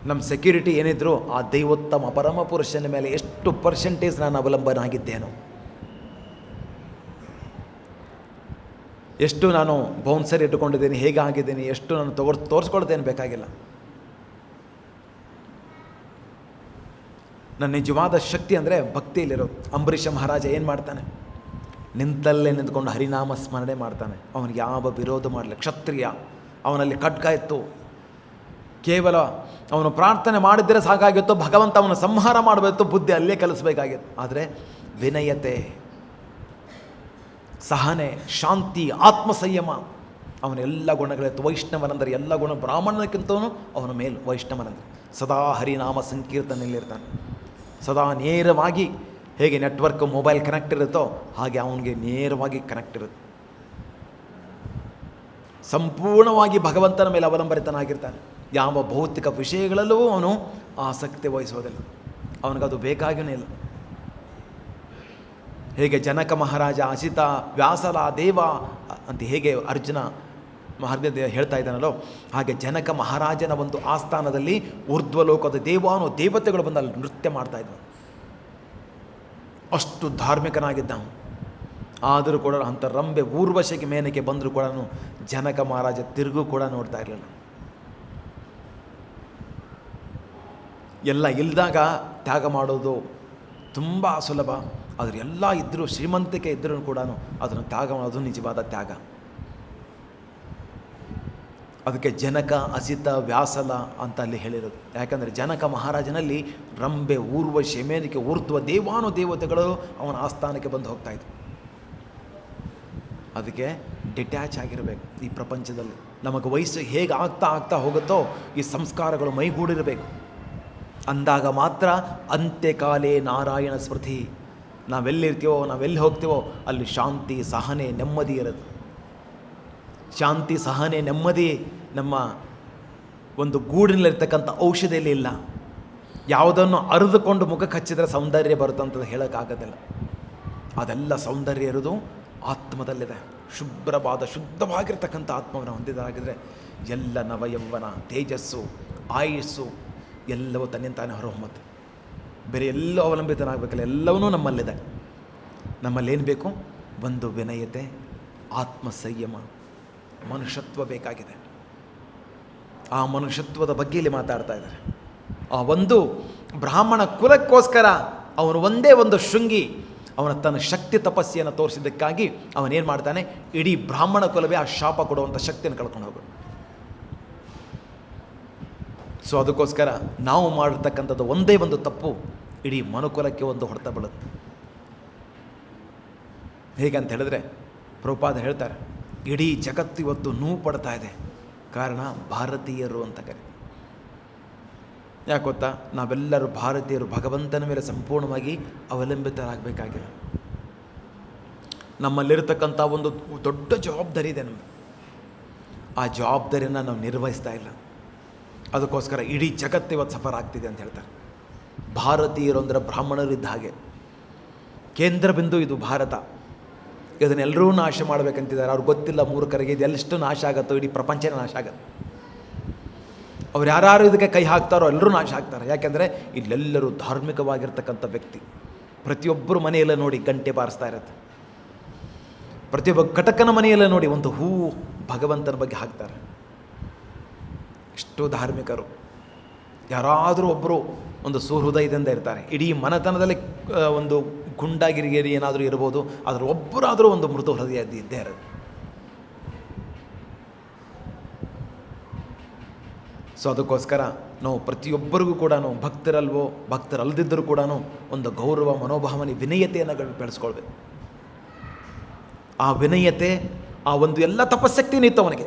ನಮ್ಮ ಸೆಕ್ಯೂರಿಟಿ ಏನಿದ್ರು ಆ ದೈವೋತ್ತಮ ಪರಮಪುರುಷನ ಮೇಲೆ ಎಷ್ಟು ಪರ್ಸೆಂಟೇಜ್ ನಾನು ಅವಲಂಬನ ಆಗಿದ್ದೇನೋ, ಎಷ್ಟು ನಾನು ಬೌನ್ಸರ್ ಇಟ್ಟುಕೊಂಡಿದ್ದೀನಿ, ಹೇಗೆ ಆಗಿದ್ದೀನಿ, ಎಷ್ಟು ನಾನು ತೋರಿಸ್ಕೊಳ್ಳೋದೇನು ಬೇಕಾಗಿಲ್ಲ. ನನ್ನ ನಿಜವಾದ ಶಕ್ತಿ ಅಂದರೆ ಭಕ್ತಿಯಲ್ಲಿರೋದು. ಅಂಬರೀಷ ಮಹಾರಾಜ ಏನು ಮಾಡ್ತಾನೆ? ನಿಂತಲ್ಲೇ ನಿಂತ್ಕೊಂಡು ಹರಿನಾಮ ಸ್ಮರಣೆ ಮಾಡ್ತಾನೆ. ಅವನಿಗೆ ಯಾವ ವಿರೋಧ ಮಾಡಲಿ. ಕ್ಷತ್ರಿಯ, ಅವನಲ್ಲಿ ಖಡ್ಗ ಇತ್ತು. ಕೇವಲ ಅವನು ಪ್ರಾರ್ಥನೆ ಮಾಡಿದರೆ ಸಾಕಾಗಿತ್ತು, ಭಗವಂತ ಅವನ ಸಂಹಾರ ಮಾಡಬೇಕು, ಬುದ್ಧಿ ಅಲ್ಲೇ ಕಲಿಸ್ಬೇಕಾಗಿತ್ತು. ಆದರೆ ವಿನಯತೆ, ಸಹನೆ, ಶಾಂತಿ, ಆತ್ಮಸಂಯಮ ಅವನೆಲ್ಲ ಗುಣಗಳಿತ್ತು. ವೈಷ್ಣವನಂದರೆ ಎಲ್ಲ ಗುಣ, ಬ್ರಾಹ್ಮಣನಕ್ಕಿಂತವೂ ಅವನ ಮೇಲು ವೈಷ್ಣವನಂದರೆ ಸದಾ ಹರಿನಾಮ ಸಂಕೀರ್ತನೆಯಲ್ಲಿರ್ತಾನೆ. ಸದಾ ನೇರವಾಗಿ ಹೇಗೆ ನೆಟ್ವರ್ಕ್ ಮೊಬೈಲ್ ಕನೆಕ್ಟ್ ಇರುತ್ತೋ ಹಾಗೆ ಅವನಿಗೆ ನೇರವಾಗಿ ಕನೆಕ್ಟ್ ಇರುತ್ತೆ. ಸಂಪೂರ್ಣವಾಗಿ ಭಗವಂತನ ಮೇಲೆ ಅವಲಂಬಿತನಾಗಿರ್ತಾನೆ. ಯಾವ ಭೌತಿಕ ವಿಷಯಗಳಲ್ಲೂ ಅವನು ಆಸಕ್ತಿ ವಹಿಸೋದಿಲ್ಲ, ಅವನಿಗದು ಬೇಕಾಗಿಯೇ ಇಲ್ಲ. ಹೇಗೆ ಜನಕ ಮಹಾರಾಜ, ಅಸಿತ, ವ್ಯಾಸಲ, ದೇವ ಅಂತ ಹೇಗೆ ಅರ್ಜುನ ಮಹಾರಾಜ ಹೇಳ್ತಾ ಇದ್ದಾನಲ್ಲೋ, ಹಾಗೆ ಜನಕ ಮಹಾರಾಜನ ಒಂದು ಆಸ್ಥಾನದಲ್ಲಿ ಊರ್ಧ್ವಲೋಕದ ದೇವತೆಗಳು ಬಂದು ಅಲ್ಲಿ ನೃತ್ಯ ಮಾಡ್ತಾ ಇದ್ದರು. ಅಷ್ಟು ಧಾರ್ಮಿಕನಾಗಿದ್ದ. ಆದರೂ ಕೂಡ ಅಂಥ ರಂಬೆ ಊರ್ವಶಿಗೆ ಮೇನಕ್ಕೆ ಬಂದರೂ ಕೂಡ ಜನಕ ಮಹಾರಾಜ ತಿರುಗೂ ಕೂಡ ನೋಡ್ತಾ ಇರಲಿಲ್ಲ. ಎಲ್ಲ ಇಲ್ಲದಾಗ ತ್ಯಾಗ ಮಾಡೋದು ತುಂಬ ಸುಲಭ, ಆದರೆ ಎಲ್ಲ ಇದ್ದರೂ, ಶ್ರೀಮಂತಿಕೆ ಇದ್ದರೂ ಕೂಡ ಅದನ್ನು ತ್ಯಾಗ ಮಾಡೋದು ನಿಜವಾದ ತ್ಯಾಗ. ಅದಕ್ಕೆ ಜನಕ, ಅಸಿತ, ವ್ಯಾಸಲ ಅಂತ ಅಲ್ಲಿ ಹೇಳಿರೋದು. ಯಾಕಂದರೆ ಜನಕ ಮಹಾರಾಜನಲ್ಲಿ ರಂಬೆ, ಊರ್ವಶಿ, ಮೇನಕೆ, ಊರ್ಧ್ವ ದೇವತೆಗಳು ಅವನ ಆಸ್ಥಾನಕ್ಕೆ ಬಂದು ಹೋಗ್ತಾಯಿದ್ರು. ಅದಕ್ಕೆ ಡಿಟ್ಯಾಚ್ ಆಗಿರಬೇಕು ಈ ಪ್ರಪಂಚದಲ್ಲಿ. ನಮಗೆ ವಯಸ್ಸು ಹೇಗೆ ಆಗ್ತಾ ಹೋಗುತ್ತೋ ಈ ಸಂಸ್ಕಾರಗಳು ಮೈಗೂಡಿರಬೇಕು. ಅಂದಾಗ ಮಾತ್ರ ಅಂತ್ಯಕಾಲೇ ನಾರಾಯಣ ಸ್ಮೃತಿ. ನಾವೆಲ್ಲಿರ್ತೀವೋ, ನಾವೆಲ್ಲಿ ಹೋಗ್ತೀವೋ ಅಲ್ಲಿ ಶಾಂತಿ, ಸಹನೆ, ನೆಮ್ಮದಿ ಇರುತ್ತೆ. ಶಾಂತಿ, ಸಹನೆ, ನೆಮ್ಮದಿ ನಮ್ಮ ಒಂದು ಗೂಡಿನಲ್ಲಿರ್ತಕ್ಕಂಥ ಔಷಧಿಯಲ್ಲಿ ಇಲ್ಲ. ಯಾವುದನ್ನು ಅರಿದುಕೊಂಡು ಮುಖಕ್ಕೆ ಹಚ್ಚಿದರೆ ಸೌಂದರ್ಯ ಬರುತ್ತಂತ ಹೇಳೋಕ್ಕಾಗೋದಿಲ್ಲ. ಅದೆಲ್ಲ ಸೌಂದರ್ಯ ಇರೋದು ಆತ್ಮದಲ್ಲಿದೆ. ಶುದ್ಧವಾಗಿರ್ತಕ್ಕಂಥ ಆತ್ಮವನ್ನು ಹೊಂದಿದಾಗಿದ್ದರೆ ಎಲ್ಲ ನವಯೌವನ, ತೇಜಸ್ಸು, ಆಯುಸ್ಸು ಎಲ್ಲವೂ ತನ್ನಿಂತಾನೆ ಹೊರಹೊಮ್ಮುತ್ತೆ. ಬೇರೆ ಎಲ್ಲೋ ಅವಲಂಬಿತನಾಗಬೇಕಲ್ಲ, ಎಲ್ಲವೂ ನಮ್ಮಲ್ಲಿದೆ. ನಮ್ಮಲ್ಲೇನು ಬೇಕು? ಒಂದು ವಿನಯತೆ, ಆತ್ಮ ಸಂಯಮ, ಮನುಷ್ಯತ್ವ ಬೇಕಾಗಿದೆ. ಆ ಮನುಷ್ಯತ್ವದ ಬಗ್ಗೆ ಇಲ್ಲಿ ಮಾತಾಡ್ತಾ ಇದ್ದಾರೆ. ಆ ಒಂದು ಬ್ರಾಹ್ಮಣ ಕುಲಕ್ಕೋಸ್ಕರ ಅವನು ಒಂದೇ ಒಂದು ಶೃಂಗಿ ಅವನ ತನ್ನ ಶಕ್ತಿ ತಪಸ್ಸಿಯನ್ನು ತೋರಿಸಿದ್ದಕ್ಕಾಗಿ ಅವನೇನು ಮಾಡ್ತಾನೆ, ಇಡೀ ಬ್ರಾಹ್ಮಣ ಕುಲವೇ ಆ ಶಾಪ ಕೊಡುವಂಥ ಶಕ್ತಿಯನ್ನು ಕಳ್ಕೊಂಡು ಹೋಗೋದು. ಸೊ ಅದಕ್ಕೋಸ್ಕರ ನಾವು ಮಾಡಿರ್ತಕ್ಕಂಥದ್ದು ಒಂದೇ ಒಂದು ತಪ್ಪು ಇಡೀ ಮನುಕುಲಕ್ಕೆ ಒಂದು ಹೊಡೆತ ಬೀಳುತ್ತೆ. ಹೇಗಂತ ಹೇಳಿದ್ರೆ ಪ್ರಭುಪಾದ ಹೇಳ್ತಾರೆ, ಇಡೀ ಜಗತ್ತು ಇವತ್ತು ನೋವು ಪಡ್ತಾ ಇದೆ, ಕಾರಣ ಭಾರತೀಯರು ಅಂತ ಕರೆ. ಯಾಕೆ ಗೊತ್ತಾ? ನಾವೆಲ್ಲರೂ ಭಾರತೀಯರು ಭಗವಂತನ ಮೇಲೆ ಸಂಪೂರ್ಣವಾಗಿ ಅವಲಂಬಿತರಾಗಬೇಕಾಗಿದೆ. ನಮ್ಮಲ್ಲಿರತಕ್ಕಂಥ ಒಂದು ದೊಡ್ಡ ಜವಾಬ್ದಾರಿ ಇದೆ ನಮಗೆ. ಆ ಜವಾಬ್ದಾರಿಯನ್ನು ನಾವು ನಿರ್ವಹಿಸ್ತಾ ಇಲ್ಲ. ಅದಕ್ಕೋಸ್ಕರ ಇಡೀ ಜಗತ್ತು ಇವತ್ತು ಸಫರ್ ಆಗ್ತಿದೆ ಅಂತ ಹೇಳ್ತಾರೆ. ಭಾರತೀಯರು ಅಂದರೆ ಬ್ರಾಹ್ಮಣರಿದ್ದ ಹಾಗೆ. ಕೇಂದ್ರ ಬಿಂದು ಇದು ಭಾರತ. ಇದನ್ನೆಲ್ಲರೂ ನಾಶ ಮಾಡಬೇಕಂತಿದ್ದಾರೆ. ಅವ್ರಿಗೆ ಗೊತ್ತಿಲ್ಲ ಮೂರ್ಖರಿಗೆ ಇದೆಲ್ಲಷ್ಟು ನಾಶ ಆಗುತ್ತೋ ಇಡೀ ಪ್ರಪಂಚನೇ ನಾಶ ಆಗುತ್ತೆ. ಅವ್ರು ಯಾರು ಇದಕ್ಕೆ ಕೈ ಹಾಕ್ತಾರೋ ಎಲ್ಲರೂ ನಾಶ ಆಗ್ತಾರೆ. ಯಾಕೆಂದರೆ ಇಲ್ಲೆಲ್ಲರೂ ಧಾರ್ಮಿಕವಾಗಿರ್ತಕ್ಕಂಥ ವ್ಯಕ್ತಿ. ಪ್ರತಿಯೊಬ್ಬರು ಮನೆಯಲ್ಲೇ ನೋಡಿ ಗಂಟೆ ಬಾರಿಸ್ತಾ ಇರುತ್ತೆ. ಪ್ರತಿಯೊಬ್ಬ ಕಟಕನ ಮನೆಯಲ್ಲೇ ನೋಡಿ ಒಂದು ಹೂವು ಭಗವಂತನ ಬಗ್ಗೆ ಹಾಕ್ತಾರೆ. ಇಷ್ಟು ಧಾರ್ಮಿಕರು. ಯಾರಾದರೂ ಒಬ್ಬರು ಒಂದು ಸುಹೃದಯದಿಂದ ಇರ್ತಾರೆ. ಇಡೀ ಮನೆತನದಲ್ಲಿ ಒಂದು ಗುಂಡಾಗಿರಿಗೇರಿ ಏನಾದರೂ ಇರ್ಬೋದು, ಆದರೆ ಒಬ್ಬರಾದರೂ ಒಂದು ಮೃದು ಹೃದಯ ಇದ್ದೇ ಇರೋದು. ಸೊ ಅದಕ್ಕೋಸ್ಕರ ನಾವು ಪ್ರತಿಯೊಬ್ಬರಿಗೂ ಕೂಡ ಭಕ್ತರಲ್ವೋ ಭಕ್ತರಲ್ಲದಿದ್ದರೂ ಕೂಡ ಒಂದು ಗೌರವ ಮನೋಭಾವನೆ, ವಿನಯತೆಯನ್ನು ಬೆಳೆಸ್ಕೊಳ್ಬೇಕು. ಆ ವಿನಯತೆ, ಆ ಒಂದು ಎಲ್ಲ ತಪಶಕ್ತಿನೂ ಇತ್ತು ಅವನಿಗೆ.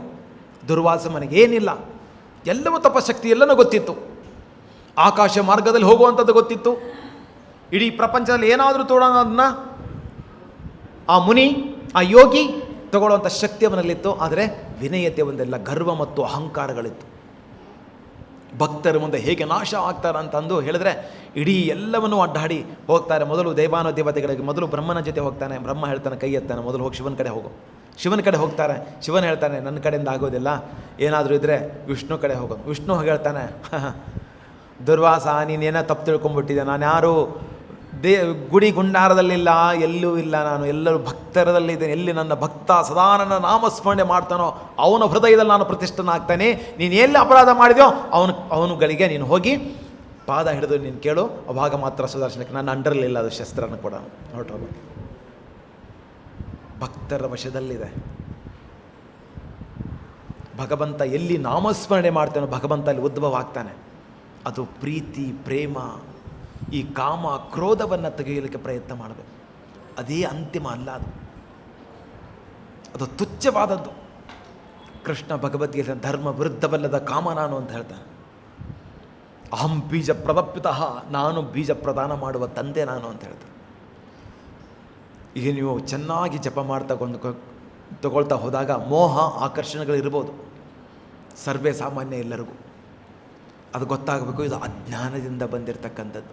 ದುರ್ವಾಸ ಮನೆಗೆ ಏನಿಲ್ಲ, ಎಲ್ಲವೂ ತಪಶಕ್ತಿ, ಎಲ್ಲನೂ ಗೊತ್ತಿತ್ತು. ಆಕಾಶ ಮಾರ್ಗದಲ್ಲಿ ಹೋಗುವಂಥದ್ದು ಗೊತ್ತಿತ್ತು. ಇಡೀ ಪ್ರಪಂಚದಲ್ಲಿ ಏನಾದರೂ ತೋಡೋದನ್ನ ಆ ಮುನಿ, ಆ ಯೋಗಿ ತಗೊಳ್ಳುವಂಥ ಶಕ್ತಿ ಅವನಲ್ಲಿತ್ತು. ಆದರೆ ವಿನಯತೆ ಒಂದೆಲ್ಲ ಗರ್ವ ಮತ್ತು ಅಹಂಕಾರಗಳಿತ್ತು. ಭಕ್ತರ ಮುಂದೆ ಹೇಗೆ ನಾಶ ಆಗ್ತಾರೆ ಅಂತಂದು ಹೇಳಿದ್ರೆ ಇಡೀ ಎಲ್ಲವನ್ನೂ ಅಡ್ಡಾಡಿ ಹೋಗ್ತಾರೆ. ಮೊದಲು ದೇವಾನುದೇವತೆಗಳಿಗೆ ಮೊದಲು ಬ್ರಹ್ಮನ ಜೊತೆ ಹೋಗ್ತಾನೆ. ಬ್ರಹ್ಮ ಹೇಳ್ತಾನೆ, ಕೈ ಎತ್ತಾನೆ, ಮೊದಲು ಹೋಗಿ ಶಿವನ ಕಡೆ ಹೋಗು. ಶಿವನ ಕಡೆ ಹೋಗ್ತಾರೆ. ಶಿವನ್ ಹೇಳ್ತಾನೆ, ನನ್ನ ಕಡೆಯಿಂದ ಆಗೋದಿಲ್ಲ, ಏನಾದರೂ ಇದ್ದರೆ ವಿಷ್ಣು ಕಡೆ ಹೋಗೋದು. ವಿಷ್ಣು ಹೇಳ್ತಾನೆ, ದುರ್ವಾಸ ನೀನೇನೋ ತಪ್ಪು ತಿಳ್ಕೊಂಡ್ಬಿಟ್ಟಿದ್ದೆ, ನಾನು ಯಾರು ಗುಡಿ ಗುಂಡಾರದಲ್ಲಿಲ್ಲ, ಎಲ್ಲೂ ಇಲ್ಲ, ನಾನು ಎಲ್ಲರೂ ಭಕ್ತರದಲ್ಲಿದ್ದೇನೆ. ಎಲ್ಲಿ ನನ್ನ ಭಕ್ತ ಸದಾ ನನ್ನ ನಾಮಸ್ಮರಣೆ ಮಾಡ್ತಾನೋ ಅವನ ಹೃದಯದಲ್ಲಿ ನಾನು ಪ್ರತಿಷ್ಠನಾಗ್ತಾನೆ. ನೀನು ಎಲ್ಲಿ ಅಪರಾಧ ಮಾಡಿದೆಯೋ ಅವನುಗಳಿಗೆ ನೀನು ಹೋಗಿ ಪಾದ ಹಿಡಿದು ನೀನು ಕೇಳು, ಅವಾಗ ಮಾತ್ರ ಸುದರ್ಶನಕ್ಕೆ. ನನ್ನ ಅಂಡರ್ಲಿಲ್ಲ ಅದು ಶಸ್ತ್ರನ ಕೂಡ ಹೊರಟೋಗ. ಭಕ್ತರ ವಶದಲ್ಲಿದೆ. ಭಗವಂತ ಎಲ್ಲಿ ನಾಮಸ್ಮರಣೆ ಮಾಡ್ತಾನೋ ಭಗವಂತ ಅಲ್ಲಿ ಉದ್ಭವ ಆಗ್ತಾನೆ. ಅದು ಪ್ರೀತಿ, ಪ್ರೇಮ, ಈ ಕಾಮ ಕ್ರೋಧವನ್ನು ತೆಗೆಯಲಿಕ್ಕೆ ಪ್ರಯತ್ನ ಮಾಡಬೇಕು. ಅದೇ ಅಂತಿಮ ಅಲ್ಲ, ಅದು ತುಚ್ಛವಾದದ್ದು. ಕೃಷ್ಣ ಭಗವದ್ಗೀತೆ ಧರ್ಮ ವಿರುದ್ಧವಲ್ಲದ ಕಾಮ ನಾನು ಅಂತ ಹೇಳ್ತಾನೆ. ಅಹಂ ಬೀಜ ಪ್ರದಪ್ಪಿತಃ, ನಾನು ಬೀಜ ಪ್ರದಾನ ಮಾಡುವ ತಂದೆ ನಾನು ಅಂತ ಹೇಳ್ತಾನೆ. ಈಗ ನೀವು ಚೆನ್ನಾಗಿ ಜಪ ಮಾಡ್ತಾ ತಗೊಳ್ತಾ ಹೋದಾಗ ಮೋಹ ಆಕರ್ಷಣೆಗಳಿರ್ಬೋದು, ಸರ್ವೇ ಸಾಮಾನ್ಯ ಎಲ್ಲರಿಗೂ. ಅದು ಗೊತ್ತಾಗಬೇಕು, ಇದು ಅಜ್ಞಾನದಿಂದ ಬಂದಿರತಕ್ಕಂಥದ್ದು.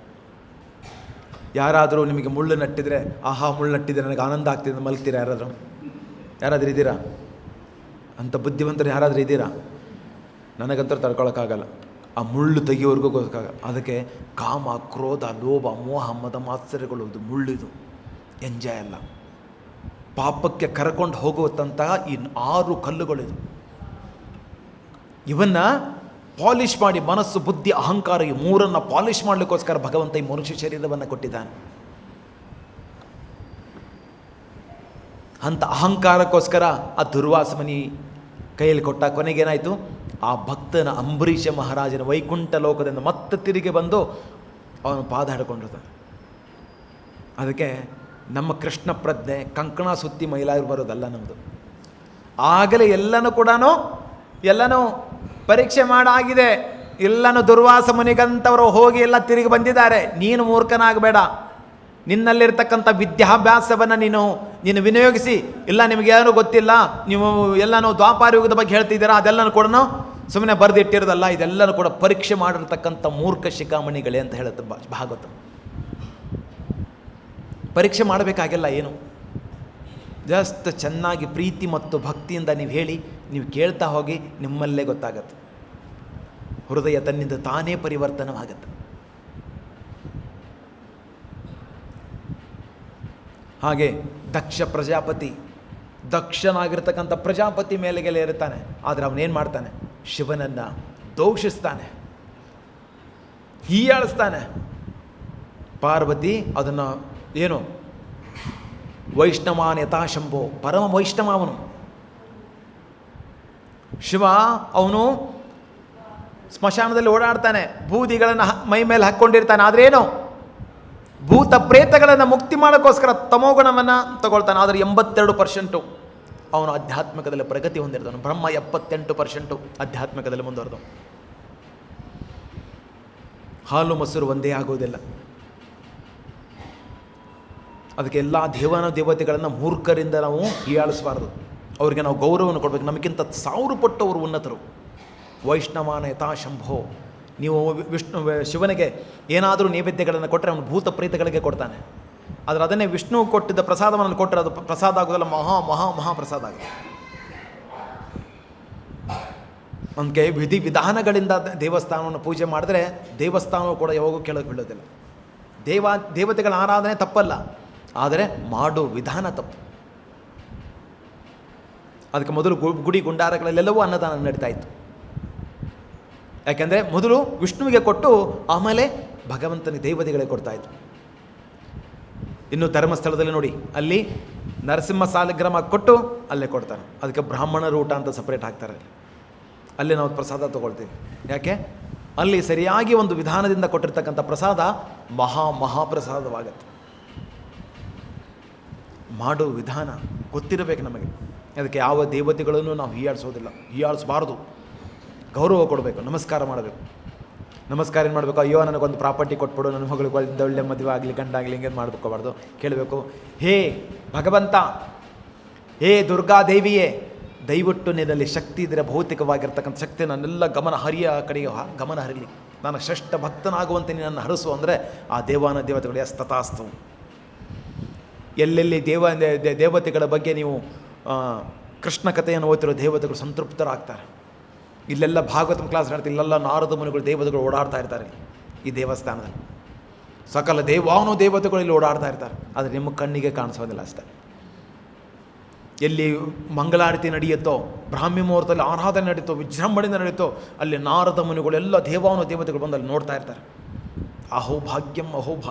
ಯಾರಾದರೂ ನಿಮಗೆ ಮುಳ್ಳು ನಟ್ಟಿದರೆ, ಆಹಾ ಮುಳ್ಳು ನಟ್ಟಿದೆ ನನಗೆ ಆನಂದ ಆಗ್ತಿದೆ ಮಲಗ್ತೀರಾ? ಯಾರಾದರೂ ಇದ್ದೀರಾ? ಅಂಥ ಬುದ್ಧಿವಂತರು ಯಾರಾದರೂ ಇದ್ದೀರಾ? ನನಗಂತೂ ತಡ್ಕೊಳಕ್ಕಾಗಲ್ಲ. ಆ ಮುಳ್ಳು ತೆಗಿಯೋವರೆಗೂ ಗೊತ್ತಾಗಲ್ಲ. ಅದಕ್ಕೆ ಕಾಮ, ಕ್ರೋಧ, ಲೋಭ, ಮೋಹ, ಮದ ಮಾತ್ಸರ್ಯಗಳು ಇದು ಮುಳ್ಳಿದು, ಎಂಜಾಯ್ ಅಲ್ಲ. ಪಾಪಕ್ಕೆ ಕರ್ಕೊಂಡು ಹೋಗುವಂತಹ ಈ 6 ಕಲ್ಲುಗಳಿದು. ಇವನ್ನು ಪಾಲಿಷ್ ಮಾಡಿ, ಮನಸ್ಸು, ಬುದ್ಧಿ, ಅಹಂಕಾರ, ಈ 3 ಪಾಲಿಷ್ ಮಾಡಲಿಕ್ಕೋಸ್ಕರ ಭಗವಂತ ಈ ಮನುಷ್ಯ ಶರೀರವನ್ನು ಕೊಟ್ಟಿದ್ದಾನೆ. ಅಂಥ ಅಹಂಕಾರಕ್ಕೋಸ್ಕರ ಆ ದುರ್ವಾಸ ಮುನಿ ಕೈಯಲ್ಲಿ ಕೊಟ್ಟ. ಕೊನೆಗೇನಾಯಿತು? ಆ ಭಕ್ತನ ಅಂಬರೀಷ ಮಹಾರಾಜನ ವೈಕುಂಠ ಲೋಕದಿಂದ ಮತ್ತೆ ತಿರುಗಿ ಬಂದು ಅವನು ಪಾದ ಹಿಡ್ಕೊಂಡಿರ್ತಾನೆ. ಅದಕ್ಕೆ ನಮ್ಮ ಕೃಷ್ಣ ಪ್ರಜ್ಞೆ ಕಂಕಣ ಸುತ್ತಿ ಮೈಲಾಗಿ ಬರೋದಲ್ಲ ನಮ್ಮದು. ಆಗಲೇ ಎಲ್ಲನೂ ಪರೀಕ್ಷೆ ಮಾಡಾಗಿದೆ. ಎಲ್ಲನೂ ದುರ್ವಾಸ ಮುನಿಗಂತವರು ಹೋಗಿ ಎಲ್ಲ ತಿರುಗಿ ಬಂದಿದ್ದಾರೆ. ನೀನು ಮೂರ್ಖನಾಗಬೇಡ. ನಿನ್ನಲ್ಲಿರ್ತಕ್ಕಂಥ ವಿದ್ಯಾಭ್ಯಾಸವನ್ನು ನೀನು ವಿನಿಯೋಗಿಸಿ, ಇಲ್ಲ ನಿಮಗೇನೂ ಗೊತ್ತಿಲ್ಲ, ನೀವು ಎಲ್ಲನೂ ದ್ವಾಪಾರಯುಗದ ಬಗ್ಗೆ ಹೇಳ್ತಿದ್ದೀರಾ, ಅದೆಲ್ಲನೂ ಕೂಡ ಸುಮ್ಮನೆ ಬರೆದಿಟ್ಟಿರೋದಲ್ಲ, ಇದೆಲ್ಲನೂ ಕೂಡ ಪರೀಕ್ಷೆ ಮಾಡಿರ್ತಕ್ಕಂಥ ಮೂರ್ಖ ಶಿಖಾಮಣಿಗಳೇ ಅಂತ ಹೇಳುತ್ತೆ ಭಾಗವತ. ಪರೀಕ್ಷೆ ಮಾಡಬೇಕಾಗಿಲ್ಲ ಏನು, ಜಸ್ಟ್ ಚೆನ್ನಾಗಿ ಪ್ರೀತಿ ಮತ್ತು ಭಕ್ತಿಯಿಂದ ನೀವು ಹೇಳಿ, ನೀವು ಕೇಳ್ತಾ ಹೋಗಿ, ನಿಮ್ಮಲ್ಲೇ ಗೊತ್ತಾಗತ್ತೆ. ಹೃದಯ ತನ್ನಿಂದ ತಾನೇ ಪರಿವರ್ತನವಾಗತ್ತೆ. ಹಾಗೆ ದಕ್ಷ ಪ್ರಜಾಪತಿ, ದಕ್ಷನಾಗಿರ್ತಕ್ಕಂಥ ಪ್ರಜಾಪತಿ ಮೇಲೆಗೆಲ್ಲ ಇರ್ತಾನೆ. ಆದರೆ ಅವನೇನು ಮಾಡ್ತಾನೆ? ಶಿವನನ್ನು ದೂಷಿಸ್ತಾನೆ, ಹೀಯಾಳಿಸ್ತಾನೆ. ಪಾರ್ವತಿ ಅದನ್ನು ಏನು ವೈಷ್ಣವಾನ್ ಯಥಾಶಂಭೋ, ಪರಮ ವೈಷ್ಣವ ಅವನು. ಶಿವ ಅವನು ಸ್ಮಶಾನದಲ್ಲಿ ಓಡಾಡ್ತಾನೆ, ಬೂದಿಗಳನ್ನು ಮೈ ಮೇಲೆ ಹಾಕ್ಕೊಂಡಿರ್ತಾನೆ. ಆದ್ರೇನು? ಭೂತ ಪ್ರೇತಗಳನ್ನು ಮುಕ್ತಿ ಮಾಡೋಕ್ಕೋಸ್ಕರ ತಮೋಗುಣವನ್ನು ತಗೊಳ್ತಾನೆ. ಆದರೆ 82% ಅವನು ಆಧ್ಯಾತ್ಮಿಕದಲ್ಲಿ ಪ್ರಗತಿ ಹೊಂದಿರ್ತಾನೆ. ಬ್ರಹ್ಮ 78% ಆಧ್ಯಾತ್ಮಿಕದಲ್ಲಿ ಮುಂದುವರೆದು. ಹಾಲು ಮೊಸರು ಒಂದೇ ಆಗೋದಿಲ್ಲ. ಅದಕ್ಕೆ ಎಲ್ಲ ದೇವತೆಗಳನ್ನು ಮೂರ್ಖರಿಂದ ನಾವು ಹೀಯಾಳಿಸಬಾರ್ದು. ಅವರಿಗೆ ನಾವು ಗೌರವವನ್ನು ಕೊಡಬೇಕು. ನಮಗಿಂತ 1000 ಪಟ್ಟು ಅವರು ಉನ್ನತರು. ವೈಷ್ಣವಾನ ಯಥಾಶಂಭೋ. ನೀವು ಶಿವನಿಗೆ ಏನಾದರೂ ನೈವೇದ್ಯಗಳನ್ನು ಕೊಟ್ಟರೆ ಅವನು ಭೂತ ಪ್ರೇತಗಳಿಗೆ ಕೊಡ್ತಾನೆ. ಆದರೆ ಅದನ್ನೇ ವಿಷ್ಣು ಕೊಟ್ಟಿದ್ದ ಪ್ರಸಾದವನ್ನು ಕೊಟ್ಟರೆ ಅದು ಪ್ರಸಾದ ಆಗೋದಲ್ಲ, ಮಹಾಪ್ರಸಾದ ಆಗುತ್ತೆ. ನಮಗೆ ವಿಧಿ ವಿಧಾನಗಳಿಂದ ದೇವಸ್ಥಾನವನ್ನು ಪೂಜೆ ಮಾಡಿದ್ರೆ ದೇವಸ್ಥಾನವು ಕೂಡ ಯಾವಾಗೂ ಕೆಳಗೆ ಬೀಳೋದಿಲ್ಲ. ದೇವತೆಗಳ ಆರಾಧನೆ ತಪ್ಪಲ್ಲ, ಆದರೆ ಮಾಡೋ ವಿಧಾನ ತಪ್ಪು. ಅದಕ್ಕೆ ಮೊದಲು ಗುಡಿ ಗುಂಡಾರಗಳಲ್ಲೆಲ್ಲವೂ ಅನ್ನದಾನ ನಡೀತಾ ಇತ್ತು. ಯಾಕೆಂದರೆ ಮೊದಲು ವಿಷ್ಣುವಿಗೆ ಕೊಟ್ಟು ಆಮೇಲೆ ಭಗವಂತನಿಗೆ ದೇವತೆಗಳಿಗೆ ಕೊಡ್ತಾಯಿದ್ರು. ಇನ್ನು ಧರ್ಮಸ್ಥಳದಲ್ಲಿ ನೋಡಿ, ಅಲ್ಲಿ ನರಸಿಂಹ ಸಾಲಿಗ್ರಾಮ ಕೊಟ್ಟು ಅಲ್ಲೇ ಕೊಡ್ತಾರೆ. ಅದಕ್ಕೆ ಬ್ರಾಹ್ಮಣರ ಊಟ ಅಂತ ಸಪ್ರೇಟ್ ಹಾಕ್ತಾರೆ. ಅಲ್ಲಿ ನಾವು ಪ್ರಸಾದ ತೊಗೊಳ್ತೀವಿ. ಯಾಕೆ? ಅಲ್ಲಿ ಸರಿಯಾಗಿ ಒಂದು ವಿಧಾನದಿಂದ ಕೊಟ್ಟಿರ್ತಕ್ಕಂಥ ಪ್ರಸಾದ ಮಹಾಪ್ರಸಾದವಾಗತ್ತೆ. ಮಾಡೋ ವಿಧಾನ ಗೊತ್ತಿರಬೇಕು ನಮಗೆ. ಅದಕ್ಕೆ ಯಾವ ದೇವತೆಗಳನ್ನು ನಾವು ಹೀಯಾಳಿಸೋದಿಲ್ಲ, ಹೀಯಾಳಿಸಬಾರ್ದು. ಗೌರವ ಕೊಡಬೇಕು, ನಮಸ್ಕಾರ ಮಾಡಬೇಕು. ನಮಸ್ಕಾರ ಏನು ಮಾಡಬೇಕು? ಅಯ್ಯೋ ನನಗೊಂದು ಪ್ರಾಪರ್ಟಿ ಕೊಟ್ಬಿಡು, ನನ್ನ ಮಗಳಿಗೆ ಒಳ್ಳೆ ಮದುವೆ ಆಗಲಿ, ಗಂಡಾಗಲಿ, ಹಿಂಗೇನು ಮಾಡ್ಕೋಬಾರ್ದು. ಕೇಳಬೇಕು, ಹೇ ಭಗವಂತ, ಹೇ ದುರ್ಗಾದೇವಿಯೇ, ದಯವಿಟ್ಟು ನಿನ್ನಲ್ಲಿ ಶಕ್ತಿ ಇದ್ದರೆ, ಭೌತಿಕವಾಗಿರ್ತಕ್ಕಂಥ ಶಕ್ತಿ ನನ್ನೆಲ್ಲ ಹರಿಯ ಕಡೆಗೆ ಗಮನ ಹರಿಲಿ, ನಾನು ಶ್ರೇಷ್ಠ ಭಕ್ತನಾಗುವಂತೆ ನೀನನ್ನು ಹರಿಸು ಅಂದರೆ ಆ ದೇವತೆಗಳು ತಥಾಸ್ತು. ಎಲ್ಲೆಲ್ಲಿ ದೇವತೆಗಳ ಬಗ್ಗೆ ನೀವು ಕೃಷ್ಣ ಕಥೆಯನ್ನು ಓದ್ತಿರೋ ದೇವತೆಗಳು ಸಂತೃಪ್ತರಾಗ್ತಾರೆ. ಇಲ್ಲೆಲ್ಲ ಭಾಗವತ ಕ್ಲಾಸ್ ನಡೆಯುತ್ತೆ, ಇಲ್ಲೆಲ್ಲ ನಾರದ ಮುನಿಗಳು ದೇವತೆಗಳು ಓಡಾಡ್ತಾ ಇರ್ತಾರೆ. ಈ ದೇವಸ್ಥಾನದಲ್ಲಿ ಸಕಲ ದೇವತೆಗಳು ಇಲ್ಲಿ ಓಡಾಡ್ತಾ ಇರ್ತಾರೆ. ಆದರೆ ನಿಮ್ಮ ಕಣ್ಣಿಗೆ ಕಾಣಿಸೋದಿಲ್ಲ ಅಷ್ಟೇ. ಎಲ್ಲಿ ಮಂಗಳಾರತಿ ನಡೆಯುತ್ತೋ, ಬ್ರಾಹ್ಮಿ ಮುಹೂರ್ತದಲ್ಲಿ ಆರಾಧನೆ ನಡೀತೋ, ವಿಜೃಂಭಣೆಯಿಂದ ನಡೀತೋ, ಅಲ್ಲಿ ನಾರದ ಮುನಿಗಳೆಲ್ಲ ದೇವತೆಗಳು ಬಂದು ಅಲ್ಲಿ ನೋಡ್ತಾ ಇರ್ತಾರೆ. ಅಹೋಭಾಗ್ಯಂ,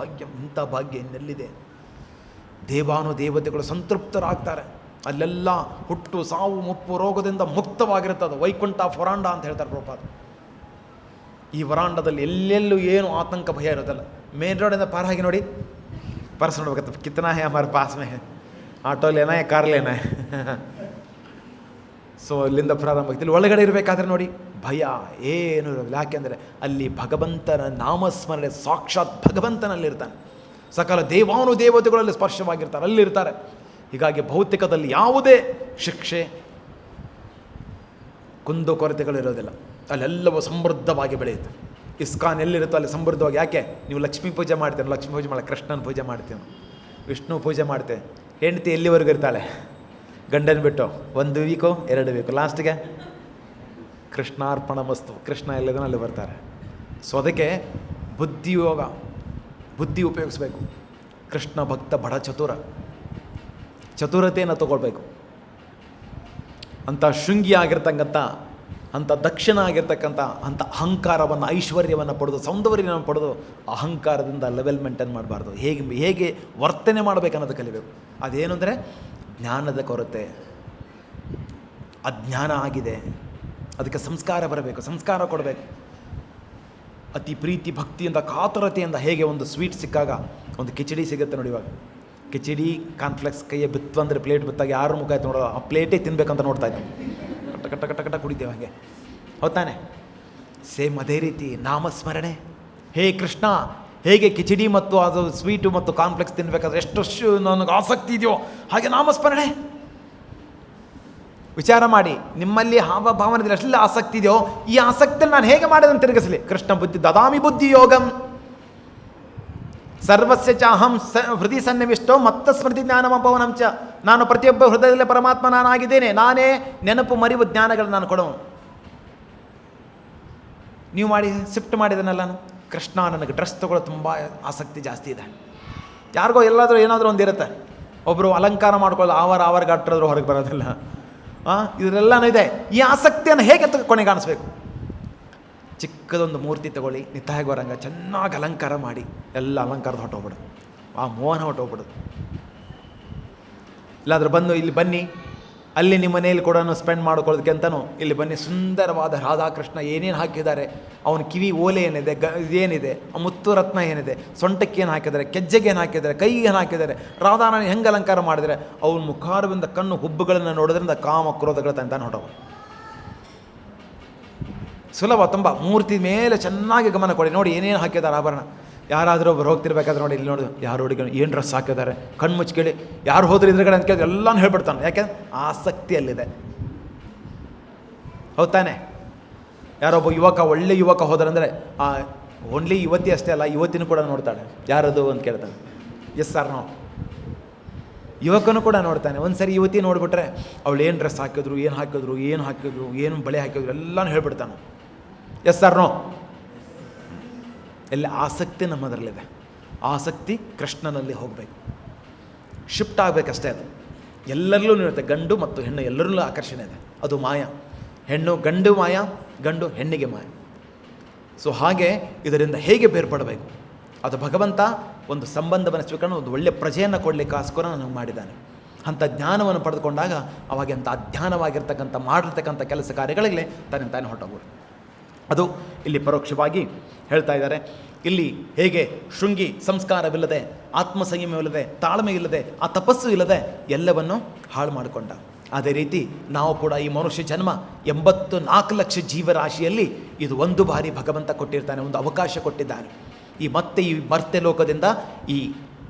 ಇಂಥ ಭಾಗ್ಯ ಇನ್ನೆಲ್ಲಿದೆ? ದೇವತೆಗಳು ಸಂತೃಪ್ತರಾಗ್ತಾರೆ. ಅಲ್ಲೆಲ್ಲ ಹುಟ್ಟು ಸಾವು ಮುಪ್ಪು ರೋಗದಿಂದ ಮುಕ್ತವಾಗಿರ್ತದೆ. ವೈಕುಂಠ ವರಾಂಡ ಅಂತ ಹೇಳ್ತಾರೆ ಪ್ರಭುಪಾದ. ಈ ವರಾಂಡದಲ್ಲಿ ಎಲ್ಲೆಲ್ಲೂ ಏನು ಆತಂಕ ಭಯ ಇರೋದಲ್ಲ. ಮೇನ್ ರೋಡಿಂದ ಪಾರ ಹಾಗೆ ನೋಡಿ, ಪರ್ಸ್ ನೋಡ್ಬೇಕತ್ತ, ಕಿತ್ತನಾ ಹೇ ಹಮಾರೆ ಪಾಸ್ ಮೇ, ಆಟೋ ಲೇನಾ ಹೇ ಕಾರ್ ಲೇನಾ ಹೇ. ಸೊ ಅಲ್ಲಿಂದ ಪ್ರಾರಂಭ ಆಗ್ತಿಲ್ಲ. ಒಳಗಡೆ ಇರಬೇಕಾದ್ರೆ ನೋಡಿ ಭಯ ಏನು ಇರೋದಿಲ್ಲ. ಯಾಕೆಂದರೆ ಅಲ್ಲಿ ಭಗವಂತನ ನಾಮಸ್ಮರಣೆ, ಸಾಕ್ಷಾತ್ ಭಗವಂತನಲ್ಲಿರ್ತಾನೆ. ಸಕಲ ದೇವಾನುದೇವತೆಗಳಲ್ಲಿ ಸ್ಪರ್ಶವಾಗಿರ್ತಾರೆ, ಅಲ್ಲಿರ್ತಾರೆ. ಹೀಗಾಗಿ ಭೌತಿಕದಲ್ಲಿ ಯಾವುದೇ ಶಿಕ್ಷೆ, ಕುಂದುಕೊರತೆಗಳಿರೋದಿಲ್ಲ. ಅಲ್ಲೆಲ್ಲವೂ ಸಮೃದ್ಧವಾಗಿ ಬೆಳೆಯುತ್ತೆ. ಇಸ್ಕಾನ್ ಎಲ್ಲಿರುತ್ತೋ ಅಲ್ಲಿ ಸಮೃದ್ಧವಾಗಿ. ಯಾಕೆ ನೀವು ಲಕ್ಷ್ಮೀ ಪೂಜೆ ಮಾಡ್ತೀರ? ಲಕ್ಷ್ಮೀ ಪೂಜೆ ಮಾಡಲ್ಲ, ಕೃಷ್ಣನ ಪೂಜೆ ಮಾಡ್ತೀವಿ, ವಿಷ್ಣು ಪೂಜೆ ಮಾಡ್ತೇವೆ. ಹೆಂಡತಿ ಎಲ್ಲಿವರೆಗೂ ಇರ್ತಾಳೆ? ಗಂಡನ ಬಿಟ್ಟು 1 ವೀಕು 2 ವೀಕು, ಲಾಸ್ಟಿಗೆ ಕೃಷ್ಣಾರ್ಪಣ ಮಸ್ತು, ಕೃಷ್ಣ ಎಲ್ಲದನ್ನ ಅಲ್ಲಿ ಬರ್ತಾರೆ. ಸೊ ಅದಕ್ಕೆ ಬುದ್ಧಿಯೋಗ, ಬುದ್ಧಿ ಉಪಯೋಗಿಸ್ಬೇಕು. ಕೃಷ್ಣ ಭಕ್ತ ಬಡ ಚತುರತೆಯನ್ನು ತಗೊಳ್ಬೇಕು. ಅಂಥ ಶೃಂಗಿ ಆಗಿರ್ತಕ್ಕಂಥ, ಅಂಥ ದಕ್ಷಿಣ ಆಗಿರ್ತಕ್ಕಂಥ ಅಂಥ ಅಹಂಕಾರವನ್ನು, ಐಶ್ವರ್ಯವನ್ನು ಪಡೆದು, ಸೌಂದರ್ಯವನ್ನು ಪಡೆದು ಅಹಂಕಾರದಿಂದ ಲೆವೆಲ್ ಮೇಂಟೈನ್ ಮಾಡಬಾರ್ದು. ಹೇಗೆ ವರ್ತನೆ ಮಾಡಬೇಕನ್ನೋದು ಕಲಿಬೇಕು. ಅದೇನು ಅಂದರೆ ಜ್ಞಾನದ ಕೊರತೆ, ಅಜ್ಞಾನ ಆಗಿದೆ. ಅದಕ್ಕೆ ಸಂಸ್ಕಾರ ಬರಬೇಕು, ಸಂಸ್ಕಾರ ಕೊಡಬೇಕು. ಅತಿ ಪ್ರೀತಿ ಭಕ್ತಿಯಿಂದ, ಕಾತುರತೆಯಿಂದ. ಹೇಗೆ ಒಂದು ಸ್ವೀಟ್ ಸಿಕ್ಕಾಗ ಒಂದು ಕಿಚಡಿ ಸಿಗುತ್ತೆ ನೋಡಿ, ಇವಾಗ ಕಿಚಡಿ ಕಾನ್ಫ್ಲೆಕ್ಸ್ ಕೈಯ ಬಿತ್ತು ಅಂದರೆ ಪ್ಲೇಟ್ ಬಿತ್ತಾಗ ಯಾರು ಮುಖ ಆಯ್ತು ನೋಡೋದು, ಆ ಪ್ಲೇಟೇ ತಿನ್ಬೇಕಂತ ನೋಡ್ತಾ ಇದ್ದಾವೆ. ಕಟ್ಟ ಕುಡಿತೇವೆ ಹಾಗೆ, ಹೌದಾನೆ? ಸೇಮ್ ಅದೇ ರೀತಿ ನಾಮಸ್ಮರಣೆ. ಹೇ ಕೃಷ್ಣ, ಹೇಗೆ ಕಿಚಡಿ ಮತ್ತು ಅದು ಸ್ವೀಟು ಮತ್ತು ಕಾನ್ಫ್ಲೆಕ್ಸ್ ತಿನ್ನಬೇಕಾದ್ರೆ ಎಷ್ಟು ನನಗೆ ಆಸಕ್ತಿ ಇದೆಯೋ, ಹಾಗೆ ನಾಮಸ್ಮರಣೆ. ವಿಚಾರ ಮಾಡಿ, ನಿಮ್ಮಲ್ಲಿ ಭಾವನೆಯಲ್ಲಿ ಎಷ್ಟೆಲ್ಲ ಆಸಕ್ತಿ ಇದೆಯೋ, ಈ ಆಸಕ್ತಿಯನ್ನು ನಾನು ಹೇಗೆ ಮಾಡೋದನ್ನು ತಿರುಗಿಸಲಿ. ಕೃಷ್ಣ ಬುದ್ಧಿ ದದಾಮಿ ಬುದ್ಧಿ ಯೋಗಂ ಸರ್ವಸ್ಯ ಚಾಹಂ ಹೃದಯ ಸನ್ನಿವಿಷ್ಟೋ ಮತ್ತ ಸ್ಮೃತಿ ಜ್ಞಾನಮಪವನಂ ಚ. ನಾನು ಪ್ರತಿಯೊಬ್ಬ ಹೃದಯದಲ್ಲೇ ಪರಮಾತ್ಮ ನಾನಾಗಿದ್ದೇನೆ. ನಾನೇ ನೆನಪು ಮರಿವು ಜ್ಞಾನಗಳನ್ನು ನಾನು ಕೊಡೋ. ನೀವು ಮಾಡಿ ಶಿಫ್ಟ್ ಮಾಡಿದನಲ್ಲ ನಾನು. ಕೃಷ್ಣ ನನಗೆ ಡ್ರೆಸ್ ತೊಗೊಳ್ಳೋ ತುಂಬ ಆಸಕ್ತಿ ಜಾಸ್ತಿ ಇದೆ. ಯಾರಿಗೋ ಎಲ್ಲಾದರೂ ಏನಾದರೂ ಒಂದು ಇರುತ್ತೆ. ಒಬ್ಬರು ಅಲಂಕಾರ ಮಾಡ್ಕೊಳ್ಳೋದು ಆವರ ಗಟ್ಟರಾದ್ರೂ ಹೊರಗೆ ಬರೋದಿಲ್ಲ. ಇದರೆಲ್ಲನೂ ಇದೆ. ಈ ಆಸಕ್ತಿಯನ್ನು ಹೇಗೆ ಕೊನೆಗಾಣಿಸ್ಬೇಕು? ಚಿಕ್ಕದೊಂದು ಮೂರ್ತಿ ತಗೊಳ್ಳಿ, ನಿತ್ತಾಯಗೋರಂಗ ಚೆನ್ನಾಗಿ ಅಲಂಕಾರ ಮಾಡಿ, ಎಲ್ಲ ಅಲಂಕಾರದ ಹೊಟ್ಟೋಗ್ಬಿಡೋದು, ಆ ಮೋಹನ ಹೊಟ್ಟೋಗ್ಬಿಡೋದು. ಇಲ್ಲಾಂದ್ರೆ ಬಂದು ಇಲ್ಲಿ ಬನ್ನಿ, ಅಲ್ಲಿ ನಿಮ್ಮ ಮನೆಯಲ್ಲಿ ಕೂಡ ಸ್ಪೆಂಡ್ ಮಾಡ್ಕೊಳ್ಳೋದಕ್ಕೆ ಅಂತಲೂ ಇಲ್ಲಿ ಬನ್ನಿ. ಸುಂದರವಾದ ರಾಧಾಕೃಷ್ಣ ಏನೇನು ಹಾಕಿದ್ದಾರೆ, ಅವನ ಕಿವಿ ಓಲೆ ಏನಿದೆ, ಏನಿದೆ, ಆ ಮುತ್ತು ರತ್ನ ಏನಿದೆ, ಸೊಂಟಕ್ಕೆ ಏನು ಹಾಕಿದ್ದಾರೆ, ಕೆಜ್ಜೆಗೆ ಏನು ಹಾಕಿದ್ದಾರೆ, ಕೈಗೆ ಏನು ಹಾಕಿದ್ದಾರೆ, ರಾಧಾನ ಹೆಂಗೆ ಅಲಂಕಾರ ಮಾಡಿದರೆ, ಅವನ ಮುಖಾರವಿಂದ ಕಣ್ಣು ಹುಬ್ಬುಗಳನ್ನು ನೋಡೋದ್ರಿಂದ ಕಾಮ ಕ್ರೋಧಗಳು ತಂತಾನೆ ಹೊಟ್ಟವು. ಸುಲಭ ತುಂಬ. ಮೂರ್ತಿ ಮೇಲೆ ಚೆನ್ನಾಗಿ ಗಮನ ಕೊಡಿ. ನೋಡಿ ಏನೇನು ಹಾಕಿದ್ದಾರೆ ಆಭರಣ. ಯಾರಾದರೂ ಒಬ್ರು ಹೋಗ್ತಿರ್ಬೇಕಾದ್ರೆ ನೋಡಿ, ಇಲ್ಲಿ ನೋಡಿ ಯಾರು ಹುಡುಗಿ ಏನು ಡ್ರೆಸ್ ಹಾಕಿದ್ದಾರೆ, ಕಣ್ಣು ಮುಚ್ಕೇಳಿ ಯಾರು ಹೋದ್ರೆ ಇದ್ರಗಡೆ ಅಂತ ಕೇಳಿದ್ರೆ ಎಲ್ಲನೂ ಹೇಳ್ಬಿಡ್ತಾನೆ. ಯಾಕೆಂದ್ರೆ ಆಸಕ್ತಿಯಲ್ಲಿದೆ, ಹೌದು ತಾನೆ? ಯಾರೊಬ್ಬ ಯುವಕ, ಒಳ್ಳೆ ಯುವಕ ಹೋದ್ರಂದರೆ ಓನ್ಲಿ ಯುವತಿ ಅಷ್ಟೇ ಅಲ್ಲ, ಯುವತಿನೂ ಕೂಡ ನೋಡ್ತಾಳೆ. ಯಾರದು ಅಂತ ಕೇಳ್ತಾನೆ, ಎಸ್ ಸರ್ ನೋ. ಯುವಕನೂ ಕೂಡ ನೋಡ್ತಾನೆ. ಒಂದು ಸರಿ ಯುವತಿ ನೋಡಿಬಿಟ್ರೆ ಅವಳು ಏನು ಡ್ರೆಸ್ ಹಾಕಿದ್ರು, ಏನು ಬಳೆ ಹಾಕಿದ್ರು ಎಲ್ಲನೂ ಹೇಳ್ಬಿಡ್ತಾನೆ, ಎಸ್ ಸರ್ ನೋ. ಎಲ್ಲ ಆಸಕ್ತಿ ನಮ್ಮದರಲ್ಲಿದೆ. ಆಸಕ್ತಿ ಕೃಷ್ಣನಲ್ಲಿ ಹೋಗಬೇಕು, ಶಿಫ್ಟ್ ಆಗಬೇಕಷ್ಟೇ. ಅದು ಎಲ್ಲರಲ್ಲೂ ಇರುತ್ತೆ. ಗಂಡು ಮತ್ತು ಹೆಣ್ಣು ಎಲ್ಲರಲ್ಲೂ ಆಕರ್ಷಣೆ ಇದೆ. ಅದು ಮಾಯ. ಗಂಡು ಮಾಯ, ಗಂಡು ಹೆಣ್ಣಿಗೆ ಮಾಯ. ಸೊ ಹಾಗೆ ಇದರಿಂದ ಹೇಗೆ ಬೇರ್ಪಡಬೇಕು, ಅದು ಭಗವಂತ ಒಂದು ಸಂಬಂಧವನ್ನು ಸ್ವೀಕರಣ, ಒಂದು ಒಳ್ಳೆಯ ಪ್ರಜೆಯನ್ನು ಕೊಡಲಿಕ್ಕೋಸ್ಕರ ನನಗೆ ಮಾಡಿದ್ದಾನೆ. ಅಂಥ ಜ್ಞಾನವನ್ನು ಪಡೆದುಕೊಂಡಾಗ ಅವಾಗ ಅಂಥ ಅಜ್ಞಾನವಾಗಿರ್ತಕ್ಕಂಥ ಮಾಡಿರ್ತಕ್ಕಂಥ ಕೆಲಸ ಕಾರ್ಯಗಳಿಗೆ ತಾನೇ ಹೊರಟೋಗ್ಬೋದು. ಅದು ಇಲ್ಲಿ ಪರೋಕ್ಷವಾಗಿ ಹೇಳ್ತಾ ಇದ್ದಾರೆ. ಇಲ್ಲಿ ಹೇಗೆ ಶೃಂಗಿ ಸಂಸ್ಕಾರವಿಲ್ಲದೆ, ಆತ್ಮಸಂಯಮವಿಲ್ಲದೆ, ತಾಳ್ಮೆ ಇಲ್ಲದೆ, ಆ ತಪಸ್ಸು ಇಲ್ಲದೆ ಎಲ್ಲವನ್ನು ಹಾಳು ಮಾಡಿಕೊಂಡ. ಅದೇ ರೀತಿ ನಾವು ಕೂಡ ಈ ಮನುಷ್ಯ ಜನ್ಮ 84 ಲಕ್ಷ ಜೀವರಾಶಿಯಲ್ಲಿ ಇದು ಒಂದು ಬಾರಿ ಭಗವಂತ ಕೊಟ್ಟಿರ್ತಾನೆ, ಒಂದು ಅವಕಾಶ ಕೊಟ್ಟಿದ್ದಾನೆ. ಈ ಮರ್ತ್ಯ ಲೋಕದಿಂದ ಈ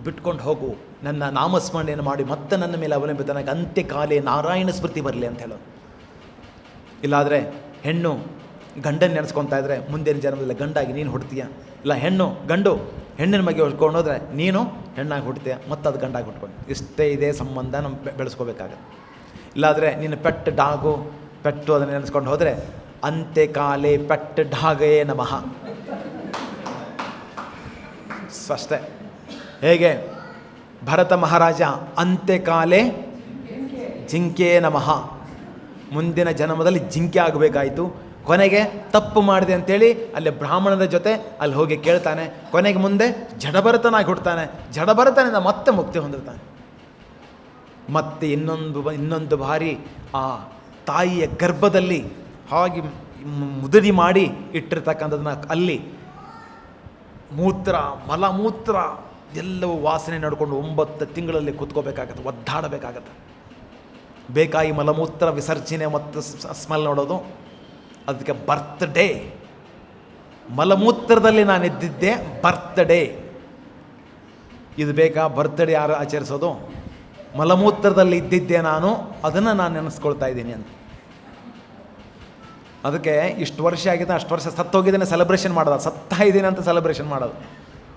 ಬಿಟ್ಕೊಂಡು ಹೋಗು, ನನ್ನ ನಾಮಸ್ಮರಣೆಯನ್ನು ಮಾಡಿ ಮತ್ತೆ ನನ್ನ ಮೇಲೆ ಅವಲಂಬಿತನಾಗಿ ಅಂತ್ಯಕಾಲೇ ನಾರಾಯಣ ಸ್ಮೃತಿ ಬರಲಿ ಅಂತ ಹೇಳೋದು. ಇಲ್ಲಾದರೆ ಹೆಣ್ಣು ಗಂಡನ ನೆನೆಸ್ಕೊತಾ ಇದ್ದರೆ ಮುಂದಿನ ಜನ್ಮದಲ್ಲಿ ಗಂಡಾಗಿ ನೀನು ಹುಡ್ತೀಯ, ಇಲ್ಲ ಗಂಡು ಹೆಣ್ಣಿನ ಬಗ್ಗೆ ಹೊಡ್ಕೊಂಡೋದ್ರೆ ನೀನು ಹೆಣ್ಣಾಗಿ ಹುಡ್ತೀಯ, ಮತ್ತು ಅದು ಗಂಡಾಗಿ ಹುಟ್ಕೊಂಡು. ಇಷ್ಟೇ ಇದೇ ಸಂಬಂಧ ನಮ್ಮ ಬೆಳೆಸ್ಕೋಬೇಕಾಗತ್ತೆ. ಇಲ್ಲಾದರೆ ನೀನು ಪೆಟ್ಟು ಅದನ್ನು ನೆನೆಸ್ಕೊಂಡು ಹೋದರೆ ಅಂತ್ಯಕಾಲೇ ಪೆಟ್ಟು ಡಾಗೇ ನಮಃ. ಅಷ್ಟೇ. ಹೇಗೆ ಭರತ ಮಹಾರಾಜ ಅಂತ್ಯಕಾಲೇ ಜಿಂಕೆ ನಮಃ, ಮುಂದಿನ ಜನ್ಮದಲ್ಲಿ ಜಿಂಕೆ ಆಗಬೇಕಾಯಿತು. ಕೊನೆಗೆ ತಪ್ಪು ಮಾಡಿದೆ ಅಂತೇಳಿ ಅಲ್ಲಿ ಬ್ರಾಹ್ಮಣರ ಜೊತೆ ಅಲ್ಲಿ ಹೋಗಿ ಕೇಳ್ತಾನೆ. ಕೊನೆಗೆ ಮುಂದೆ ಜಡಭರತನಾಗಿ ಹುಡ್ತಾನೆ. ಜಡಭರತನಿಂದ ಮತ್ತೆ ಮುಕ್ತಿ ಹೊಂದಿರ್ತಾನೆ. ಮತ್ತೆ ಇನ್ನೊಂದು ಬಾರಿ ಆ ತಾಯಿಯ ಗರ್ಭದಲ್ಲಿ ಹಾಗೆ ಮುದುಡಿ ಮಾಡಿ ಇಟ್ಟಿರ್ತಕ್ಕಂಥದ್ದನ್ನ ಅಲ್ಲಿ ಮಲಮೂತ್ರ ಎಲ್ಲವೂ ವಾಸನೆ ನಡ್ಕೊಂಡು 9 ತಿಂಗಳಲ್ಲಿ ಕೂತ್ಕೋಬೇಕಾಗತ್ತೆ, ಒದ್ದಾಡಬೇಕಾಗತ್ತೆ. ಬೇಕಾಗಿ ಮಲಮೂತ್ರ ವಿಸರ್ಜನೆ ಮತ್ತು ಸ್ಮೆಲ್ ನೋಡೋದು. ಅದಕ್ಕೆ ಬರ್ತ್ಡೇ, ಮಲಮೂತ್ರದಲ್ಲಿ ನಾನು ಎದ್ದಿದ್ದೆ, ಬರ್ತ್ಡೇ. ಇದು ಬೇಕಾ? ಬರ್ತ್ಡೇ ಯಾರು ಆಚರಿಸೋದು? ಮಲಮೂತ್ರದಲ್ಲಿ ಇದ್ದಿದ್ದೆ ನಾನು, ಅದನ್ನು ನಾನು ನೆನೆಸ್ಕೊಳ್ತಾ ಇದ್ದೀನಿ ಅಂತ. ಅದಕ್ಕೆ ಇಷ್ಟು ವರ್ಷ ಆಗಿದೆ, ಅಷ್ಟು ವರ್ಷ ಸತ್ತೋಗಿದ್ದೇನೆ ಸೆಲೆಬ್ರೇಷನ್ ಮಾಡೋದು, ಸತ್ತಾ ಇದ್ದೀನಿ ಅಂತ ಸೆಲೆಬ್ರೇಷನ್ ಮಾಡೋದು.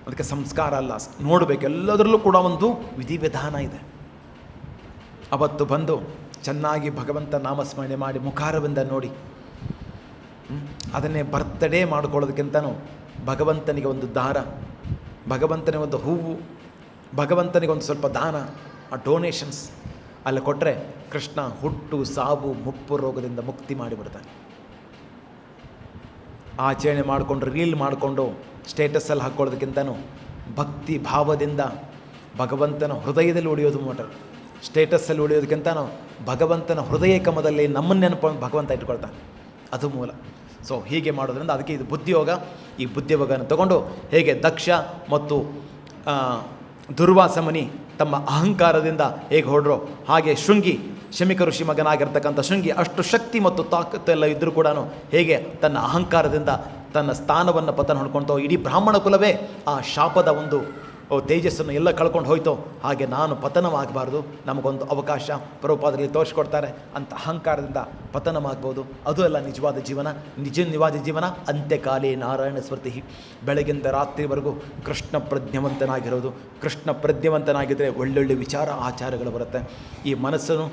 ಅದಕ್ಕೆ ಸಂಸ್ಕಾರ ಅಲ್ಲ, ನೋಡಬೇಕು. ಎಲ್ಲದರಲ್ಲೂ ಕೂಡ ಒಂದು ವಿಧಿವಿಧಾನ ಇದೆ. ಅವತ್ತು ಬಂದು ಚೆನ್ನಾಗಿ ಭಗವಂತ ನಾಮಸ್ಮರಣೆ ಮಾಡಿ ಮುಖಾರವಿಂದ ನೋಡಿ, ಅದನ್ನೇ ಬರ್ತ್ಡೇ ಮಾಡ್ಕೊಳ್ಳೋದಕ್ಕಿಂತನೂ ಭಗವಂತನಿಗೆ ಒಂದು ದಾರ, ಭಗವಂತನಿಗೆ ಒಂದು ಹೂವು, ಭಗವಂತನಿಗೆ ಒಂದು ಸ್ವಲ್ಪ ದಾನ, ಆ ಡೊನೇಷನ್ಸ್ ಅಲ್ಲಿ ಕೊಟ್ಟರೆ ಕೃಷ್ಣ ಹುಟ್ಟು ಸಾವು ಮುಪ್ಪು ರೋಗದಿಂದ ಮುಕ್ತಿ ಮಾಡಿಬಿಡ್ತಾನೆ. ಆಚರಣೆ ಮಾಡಿಕೊಂಡು ರೀಲ್ ಮಾಡಿಕೊಂಡು ಸ್ಟೇಟಸ್ಸಲ್ಲಿ ಹಾಕ್ಕೊಳ್ಳೋದಕ್ಕಿಂತನೂ ಭಕ್ತಿ ಭಾವದಿಂದ ಭಗವಂತನ ಹೃದಯದಲ್ಲಿ ಉಳಿಯೋದು ಮೋಟರ್. ಸ್ಟೇಟಸ್ಸಲ್ಲಿ ಉಳಿಯೋದಕ್ಕಿಂತನೂ ಭಗವಂತನ ಹೃದಯ ಕಮದಲ್ಲಿ ನಮ್ಮನ್ನು ನೆನಪು ಭಗವಂತ ಇಟ್ಕೊಳ್ತಾನೆ, ಅದು ಮೂಲ. ಸೊ ಹೀಗೆ ಮಾಡೋದ್ರಿಂದ ಅದಕ್ಕೆ ಇದು ಬುದ್ಧಿಯೋಗ. ಈ ಬುದ್ಧಿಯೋಗನ ತಗೊಂಡು ಹೇಗೆ ದಕ್ಷ ಮತ್ತು ದುರ್ವಾಸ ಮುನಿ ತಮ್ಮ ಅಹಂಕಾರದಿಂದ ಹೇಗೆ ಹೊರಡ್ರೋ, ಹಾಗೆ ಶೃಂಗಿ, ಶಮಿಕ ಋಷಿ ಮಗನಾಗಿರ್ತಕ್ಕಂಥ ಶೃಂಗಿ ಅಷ್ಟು ಶಕ್ತಿ ಮತ್ತು ತಾಕತ್ತೆಲ್ಲ ಇದ್ದರೂ ಕೂಡ ಹೇಗೆ ತನ್ನ ಅಹಂಕಾರದಿಂದ ತನ್ನ ಸ್ಥಾನವನ್ನು ಪತನ ಹೊಡ್ಕೊಳ್ತೋ, ಇಡೀ ಬ್ರಾಹ್ಮಣ ಕುಲವೇ ಆ ಶಾಪದ ಒಂದು ತೇಜಸ್ಸನ್ನು ಎಲ್ಲ ಕಳ್ಕೊಂಡು ಹೋಯ್ತೋ, ಹಾಗೆ ನಾನು ಪತನವಾಗಬಾರ್ದು, ನಮಗೊಂದು ಅವಕಾಶ ಪ್ರಭುಪಾದರಲ್ಲಿ ತೋರಿಸ್ಕೊಡ್ತಾರೆ ಅಂತ ಅಹಂಕಾರದಿಂದ ಪತನವಾಗ್ಬೋದು. ಅದು ಎಲ್ಲ ನಿಜವಾದ ಜೀವನ. ನಿಜವಾದ ಜೀವನ ಅಂತ್ಯಕಾಲೇ ನಾರಾಯಣ ಸ್ಮೃತಿ. ಬೆಳಗಿಂದ ರಾತ್ರಿವರೆಗೂ ಕೃಷ್ಣ ಪ್ರಜ್ಞವಂತನಾಗಿರೋದು. ಕೃಷ್ಣ ಪ್ರಜ್ಞವಂತನಾಗಿದ್ದರೆ ಒಳ್ಳೊಳ್ಳೆ ವಿಚಾರ ಆಚಾರಗಳು ಬರುತ್ತೆ. ಈ ಮನಸ್ಸನ್ನು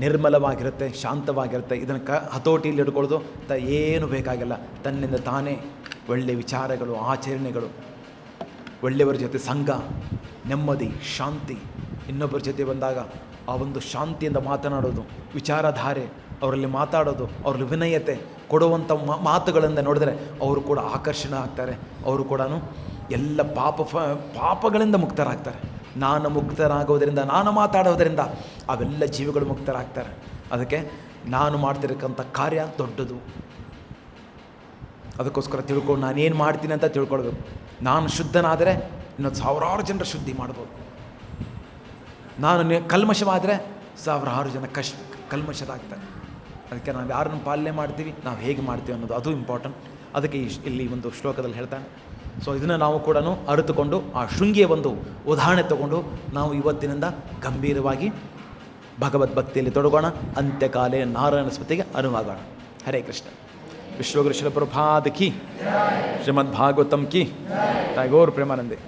ನಿರ್ಮಲವಾಗಿರುತ್ತೆ, ಶಾಂತವಾಗಿರುತ್ತೆ. ಇದನ್ನು ಹತೋಟಿಯಲ್ಲಿ ಹಿಡ್ಕೊಳ್ಳೋದು ಏನು ಬೇಕಾಗಿಲ್ಲ. ತನ್ನಿಂದ ತಾನೇ ಒಳ್ಳೆ ವಿಚಾರಗಳು, ಆಚರಣೆಗಳು, ಒಳ್ಳೆಯವರ ಜೊತೆ ಸಂಘ, ನೆಮ್ಮದಿ, ಶಾಂತಿ. ಇನ್ನೊಬ್ಬರ ಜೊತೆ ಬಂದಾಗ ಆ ಒಂದು ಶಾಂತಿಯಿಂದ ಮಾತನಾಡೋದು, ವಿಚಾರಧಾರೆ ಅವರಲ್ಲಿ ಮಾತಾಡೋದು, ಅವರಲ್ಲಿ ವಿನಯತೆ ಕೊಡುವಂಥ ಮಾತುಗಳಿಂದ ನೋಡಿದ್ರೆ ಅವರು ಕೂಡ ಆಕರ್ಷಣೆ ಆಗ್ತಾರೆ. ಅವರು ಕೂಡ ಎಲ್ಲ ಪಾಪಗಳಿಂದ ಮುಕ್ತರಾಗ್ತಾರೆ. ನಾನು ಮುಕ್ತರಾಗೋದರಿಂದ, ನಾನು ಮಾತಾಡೋದರಿಂದ ಅವೆಲ್ಲ ಜೀವಿಗಳು ಮುಕ್ತರಾಗ್ತಾರೆ. ಅದಕ್ಕೆ ನಾನು ಮಾಡ್ತಿರಕ್ಕಂಥ ಕಾರ್ಯ ದೊಡ್ಡದು. ಅದಕ್ಕೋಸ್ಕರ ತಿಳ್ಕೊಂಡು ನಾನೇನು ಮಾಡ್ತೀನಿ ಅಂತ ತಿಳ್ಕೊಳ್ಬೇಕು. ನಾನು ಶುದ್ಧನಾದರೆ ಇನ್ನೊಂದು ಸಾವಿರಾರು ಜನರ ಶುದ್ಧಿ ಮಾಡ್ಬೋದು. ನಾನು ಕಲ್ಮಶವಾದರೆ ಸಾವಿರಾರು ಜನ ಕಲ್ಮಶರಾಗ್ತಾರೆ. ಅದಕ್ಕೆ ನಾವು ಯಾರನ್ನು ಪಾಲನೆ ಮಾಡ್ತೀವಿ, ನಾವು ಹೇಗೆ ಮಾಡ್ತೀವಿ ಅನ್ನೋದು ಅದು ಇಂಪಾರ್ಟೆಂಟ್. ಅದಕ್ಕೆ ಇಲ್ಲಿ ಒಂದು ಶ್ಲೋಕದಲ್ಲಿ ಹೇಳ್ತಾನೆ. ಸೊ ಇದನ್ನು ನಾವು ಕೂಡ ಅರಿತುಕೊಂಡು ಆ ಶೃಂಗಿಯ ಒಂದು ಉದಾಹರಣೆ ತಗೊಂಡು ನಾವು ಇವತ್ತಿನಿಂದ ಗಂಭೀರವಾಗಿ ಭಗವದ್ಭಕ್ತಿಯಲ್ಲಿ ತೊಡಗೋಣ. ಅಂತ್ಯಕಾಲೇ ನಾರಾಯಣ ಸ್ಮೃತಿಗೆ ಅನುವಾಗೋಣ. ಹರೇ ಕೃಷ್ಣ. ವಿಶ್ವಗುರು ಶಿಲ ಪ್ರಭುಪಾದ ಕಿ, ಶ್ರೀಮದ್ ಭಾಗವತಂ ಕಿ, ಟೈಗೋರ್ ಪ್ರೇಮಾನಂದೇ.